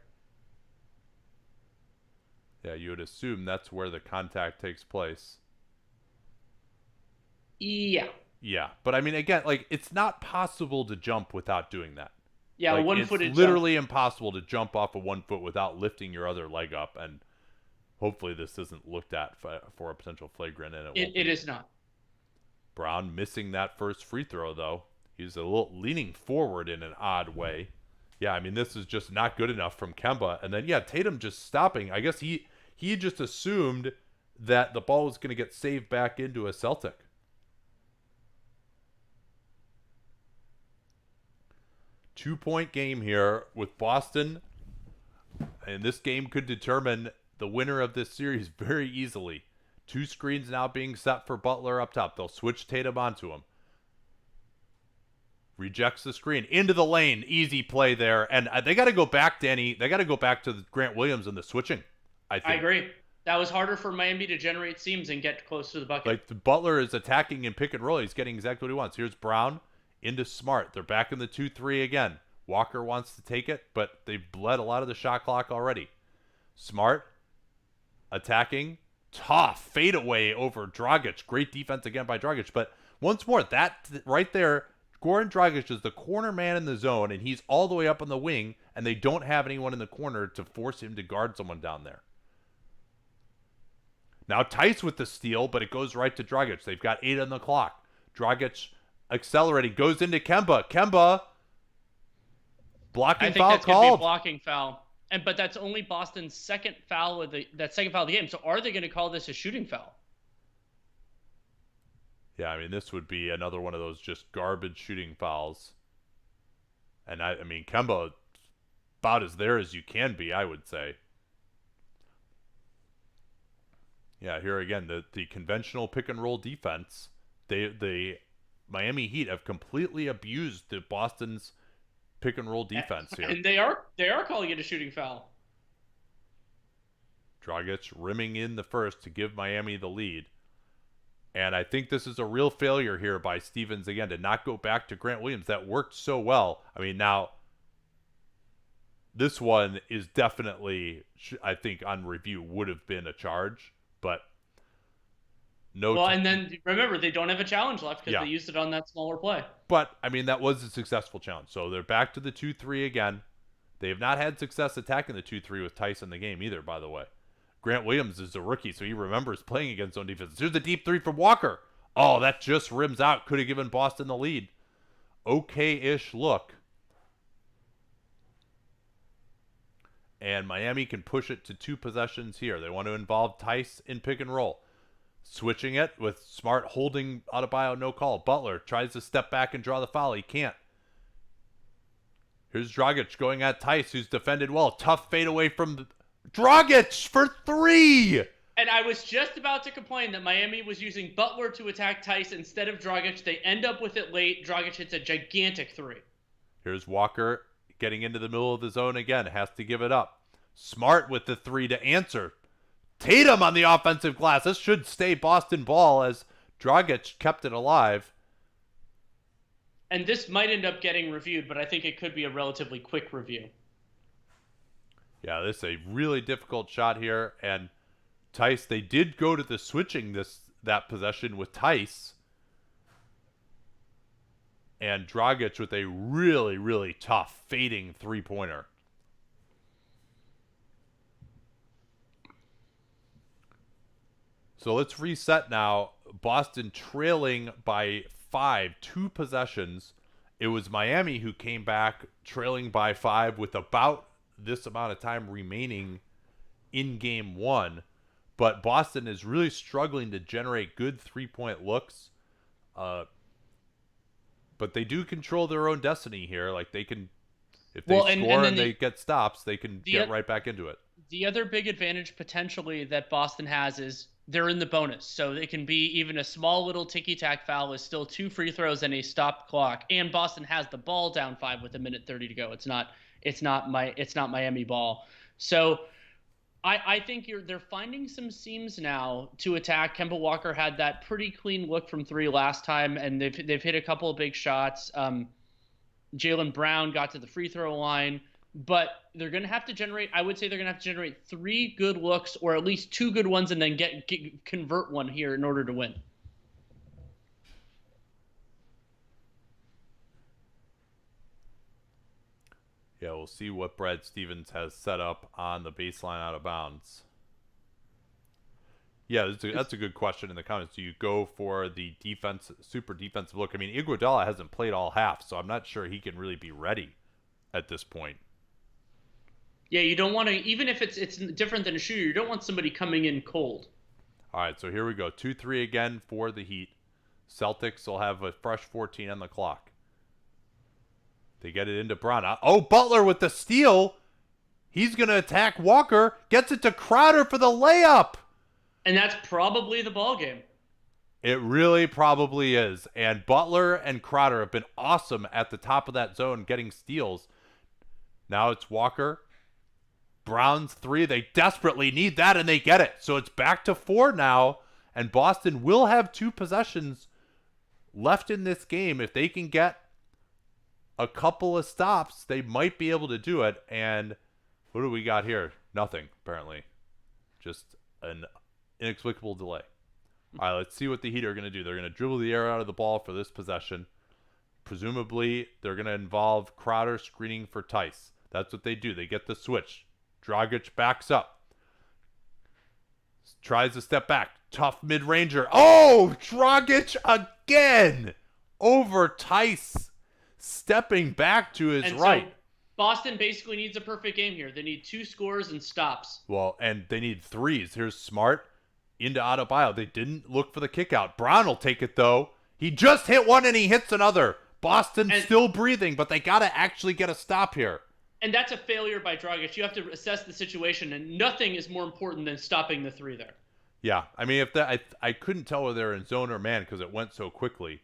Yeah, you would assume that's where the contact takes place. Yeah. Yeah, but I mean, again, like, it's not possible to jump without doing that. Yeah, like, one-footed it's literally impossible to jump off of 1 foot without lifting your other leg up, and hopefully this isn't looked at for a potential flagrant, and it is not. Brown missing that first free throw, though. He's a little leaning forward in an odd way. Yeah, I mean, this is just not good enough from Kemba. And then, yeah, Tatum just stopping. I guess he just assumed that the ball was going to get saved back into a Celtic. 2-point game here with Boston, and this game could determine the winner of this series very easily. 2 screens now being set for Butler up top. They'll switch Tatum onto him. Rejects the screen into the lane. Easy play there, and they got to go back, Danny. They got to go back to Grant Williams and the switching. I think. I agree. That was harder for Miami to generate seams and get close to the bucket. Like the Butler is attacking in pick and roll. He's getting exactly what he wants. Here's Brown into Smart. They're back in the 2-3 again. Walker wants to take it, but they've bled a lot of the shot clock already. Smart attacking. Tough fadeaway over Dragic. Great defense again by Dragic. But once more, that right there, Goran Dragic is the corner man in the zone, and he's all the way up on the wing, and they don't have anyone in the corner to force him to guard someone down there. Now Tice with the steal, but it goes right to Dragic. They've got 8 on the clock. Dragic accelerating, goes into Kemba. Kemba blocking foul I think that's called. going to be a blocking foul. But that's only Boston's second foul of the game. So are they going to call this a shooting foul? Yeah, I mean, this would be another one of those just garbage shooting fouls. And I mean, Kemba about as there as you can be, I would say. Yeah, here again, the conventional pick and roll defense, the Miami Heat have completely abused the Boston's pick and roll defense here. And they are calling it a shooting foul. Dragic rimming in the first to give Miami the lead. And I think this is a real failure here by Stevens again to not go back to Grant Williams. That worked so well. I mean, now this one is definitely, I think on review would have been a charge, but no. Well, and then remember, they don't have a challenge left because Yeah. they used it on that smaller play. But, I mean, that was a successful challenge. So they're back to the 2-3 again. They have not had success attacking the 2-3 with Tice in the game either, by the way. Grant Williams is a rookie, so he remembers playing against zone defense. Here's the deep 3 from Walker. Oh, that just rims out. Could have given Boston the lead. Okay-ish look. And Miami can push it to 2 possessions here. They want to involve Tice in pick and roll. Switching it with Smart holding Adebayo, no call. Butler tries to step back and draw the foul. He can't. Here's Dragic going at Tice, who's defended well. Tough fade away from Dragic for 3. And I was just about to complain that Miami was using Butler to attack Tice instead of Dragic. They end up with it late. Dragic hits a gigantic 3. Here's Walker getting into the middle of the zone again. Has to give it up. Smart with the 3 to answer. Tatum on the offensive glass. This should stay Boston ball as Dragic kept it alive. And this might end up getting reviewed, but I think it could be a relatively quick review. Yeah, this is a really difficult shot here. And Tice, they did go to the switching that possession with Tice. And Dragic with a really, really tough fading 3-pointer. So let's reset now. Boston trailing by 5, 2 possessions. It was Miami who came back trailing by 5 with about this amount of time remaining in game 1. But Boston is really struggling to generate good 3-point looks. But they do control their own destiny here. Like they can, if they score and they get stops, they can get right back into it. The other big advantage potentially that Boston has is they're in the bonus. So they can be even a small little ticky-tack foul with still 2 free throws and a stopped clock. And Boston has the ball down 5 with 1:30 to go. It's not Miami ball. So I think they're finding some seams now to attack. Kemba Walker had that pretty clean look from 3 last time, and they've hit a couple of big shots. Jalen Brown got to the free throw line, but they're going to have to generate. I would say they're going to have to generate 3 good looks, or at least 2 good ones, and then convert one here in order to win. Yeah, we'll see what Brad Stevens has set up on the baseline out of bounds. Yeah, that's a good question in the comments. Do you go for the super defensive look? I mean, Iguodala hasn't played all half, so I'm not sure he can really be ready at this point. Yeah, you don't want to, even if it's different than a shooter, you don't want somebody coming in cold. All right, so here we go. 2-3 again for the Heat. Celtics will have a fresh 14 on the clock. They get it into Brown. Oh, Butler with the steal. He's going to attack Walker. Gets it to Crowder for the layup. And that's probably the ball game. It really probably is. And Butler and Crowder have been awesome at the top of that zone getting steals. Now it's Walker. Brown's 3. They desperately need that, and they get it. So it's back to 4 now. And Boston will have 2 possessions left in this game. If they can get a couple of stops, they might be able to do it. And what do we got here? Nothing, apparently. Just an inexplicable delay. All right, let's see what the Heat are going to do. They're going to dribble the air out of the ball for this possession. Presumably, they're going to involve Crowder screening for Tice. That's what they do. They get the switch. Dragic backs up. Tries to step back. Tough mid-ranger. Oh, Dragic again over Tice. Stepping back to his right. So Boston basically needs a perfect game here. They need 2 scores and stops. Well, and they need 3s. Here's Smart into Adebayo. They didn't look for the kick out. Brown will take it, though. He just hit one and he hits another. Boston still breathing, but they got to actually get a stop here. And that's a failure by Dragic. You have to assess the situation, and nothing is more important than stopping the 3 there. Yeah, I mean, if that I couldn't tell whether they're in zone or man because it went so quickly.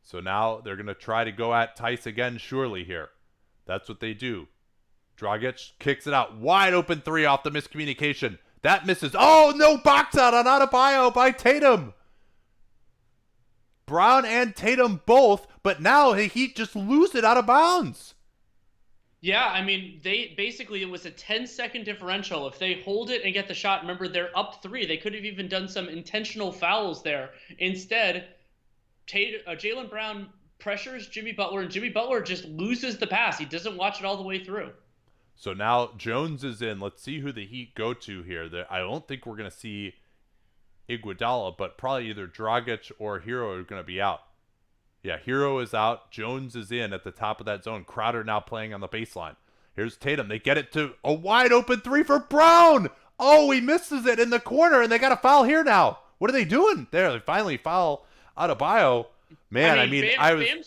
So now they're going to try to go at Tice again, surely here. That's what they do. Dragic kicks it out. Wide open 3 off the miscommunication. That misses. Oh, no box out on Adebayo by Tatum. Brown and Tatum both, but now the Heat just lose it out of bounds. Yeah, I mean, it was a 10-second differential. If they hold it and get the shot, remember, they're up 3. They could have even done some intentional fouls there. Instead, Jalen Brown pressures Jimmy Butler, and Jimmy Butler just loses the pass. He doesn't watch it all the way through. So now Jones is in. Let's see who the Heat go to here. I don't think we're going to see Iguodala, but probably either Dragic or Hero are going to be out. Yeah, Hero is out. Jones is in at the top of that zone. Crowder now playing on the baseline. Here's Tatum. They get it to a wide open 3 for Brown. Oh, he misses it in the corner, and they got a foul here now. What are they doing? There, they finally foul Adebayo. Man, Bam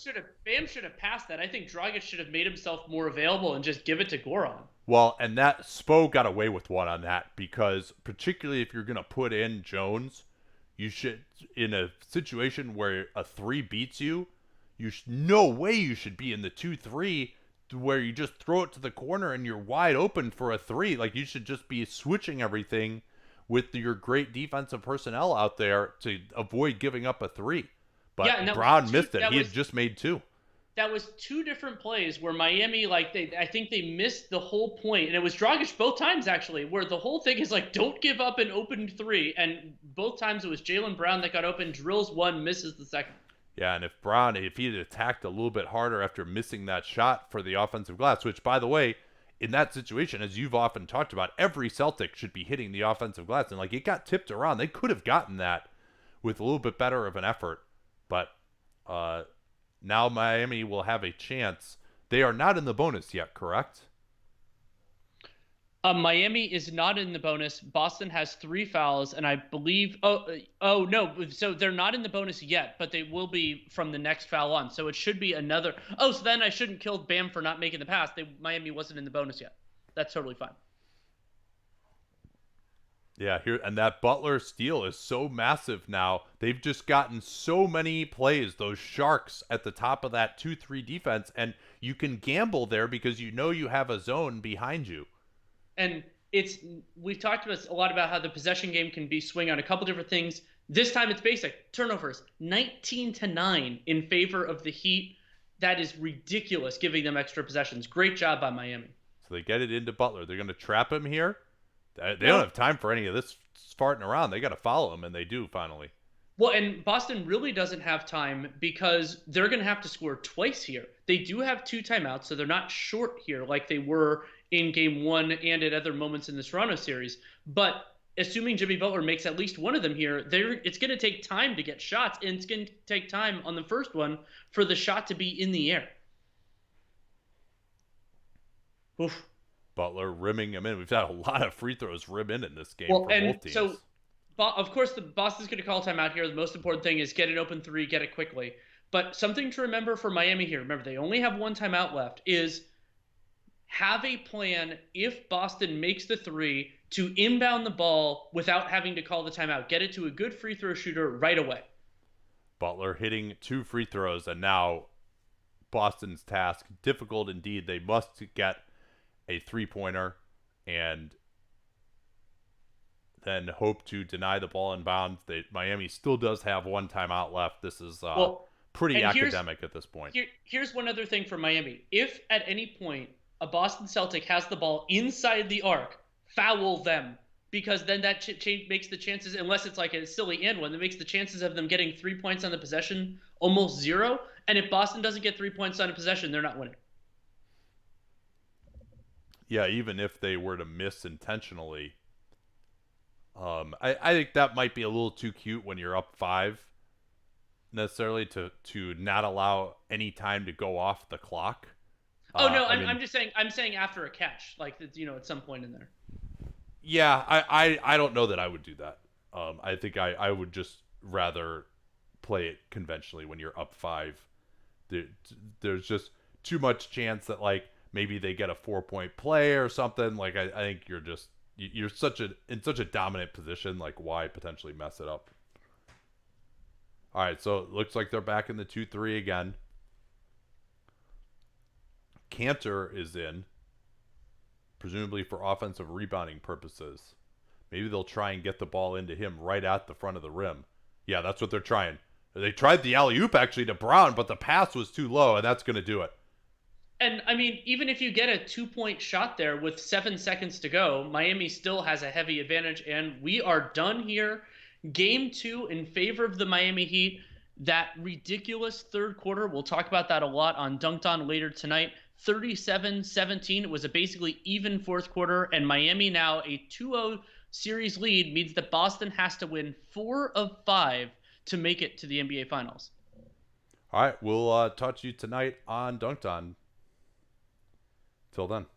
should have passed that. I think Dragic should have made himself more available and just give it to Goran. Well, and that Spo got away with one on that because particularly if you're going to put in Jones, you should, in a situation where a 3 beats you, no way you should be in the 2-3 where you just throw it to the corner and you're wide open for a 3. Like, you should just be switching everything with your great defensive personnel out there to avoid giving up a 3. But yeah, Brown missed it. He had just made 2. That was 2 different plays where Miami, I think they missed the whole point. And it was Dragic both times, actually, where the whole thing is don't give up an open 3. And both times it was Jalen Brown that got open, drills 1, misses the second. Yeah, and if he had attacked a little bit harder after missing that shot for the offensive glass, which, by the way, in that situation, as you've often talked about, every Celtic should be hitting the offensive glass. And, it got tipped around. They could have gotten that with a little bit better of an effort. But now Miami will have a chance. They are not in the bonus yet, correct? Miami is not in the bonus. Boston has 3 fouls, and I believe oh no, so they're not in the bonus yet, but they will be from the next foul on. So it should be another. Oh, so then I shouldn't kill Bam for not making the pass. Miami wasn't in the bonus yet. That's totally fine. Yeah, and that Butler steal is so massive now. They've just gotten so many plays, those sharks at the top of that 2-3 defense, and you can gamble there because you know you have a zone behind you. And we've talked a lot about how the possession game can be swing on a couple different things. This time it's basic. Turnovers, 19-9 in favor of the Heat. That is ridiculous, giving them extra possessions. Great job by Miami. So they get it into Butler. They're going to trap him here. They don't have time for any of this farting around. They got to follow him, and they do finally. Well, and Boston really doesn't have time because they're going to have to score twice here. They do have 2 timeouts, so they're not short here like they were in Game 1 and at other moments in the Toronto series. But assuming Jimmy Butler makes at least one of them here, it's going to take time to get shots, and it's going to take time on the first one for the shot to be in the air. Oof. Butler rimming him in. We've had a lot of free throws rim in this game for both teams. So, of course, the Boston's going to call timeout here. The most important thing is get an open 3, get it quickly. But something to remember for Miami here, remember they only have one timeout left, is have a plan if Boston makes the three to inbound the ball without having to call the timeout. Get it to a good free throw shooter right away. Butler hitting 2 free throws, and now Boston's task difficult indeed. They must get a 3-pointer and then hope to deny the ball in bounds. Miami still does have one timeout left. This is Well, pretty and academic at this point. here's one other thing for Miami. If at any point a Boston Celtic has the ball inside the arc, foul them, because then that makes the chances, unless it's like a silly and one, that makes the chances of them getting 3 points on the possession almost zero. And if Boston doesn't get 3 points on a possession, they're not winning. Yeah, even if they were to miss intentionally, I think that might be a little too cute when you're up 5, necessarily to not allow any time to go off the clock. Oh no, I mean, I'm just saying I'm saying after a catch, like at some point in there. yeah, I don't know that I would do that. I think I would just rather play it conventionally when you're up 5. There's just too much chance that like maybe they get a 4-point play or something. Like I think you're in such a dominant position. Like why potentially mess it up? All right, so it looks like they're back in the 2-3 again. Cantor is in, presumably for offensive rebounding purposes. Maybe they'll try and get the ball into him right at the front of the rim. Yeah, that's what they're trying. They tried the alley-oop actually to Brown, but the pass was too low, and that's going to do it. And I mean, even if you get a 2-point shot there with 7 seconds to go, Miami still has a heavy advantage, and we are done here. Game 2 in favor of the Miami Heat. That ridiculous third quarter, we'll talk about that a lot on Dunked On later tonight. 37-17. It was a basically even fourth quarter, and Miami now a 2-0 series lead means that Boston has to win 4 of 5 to make it to the NBA Finals. All right, we'll talk to you tonight on Dunked On. Till then.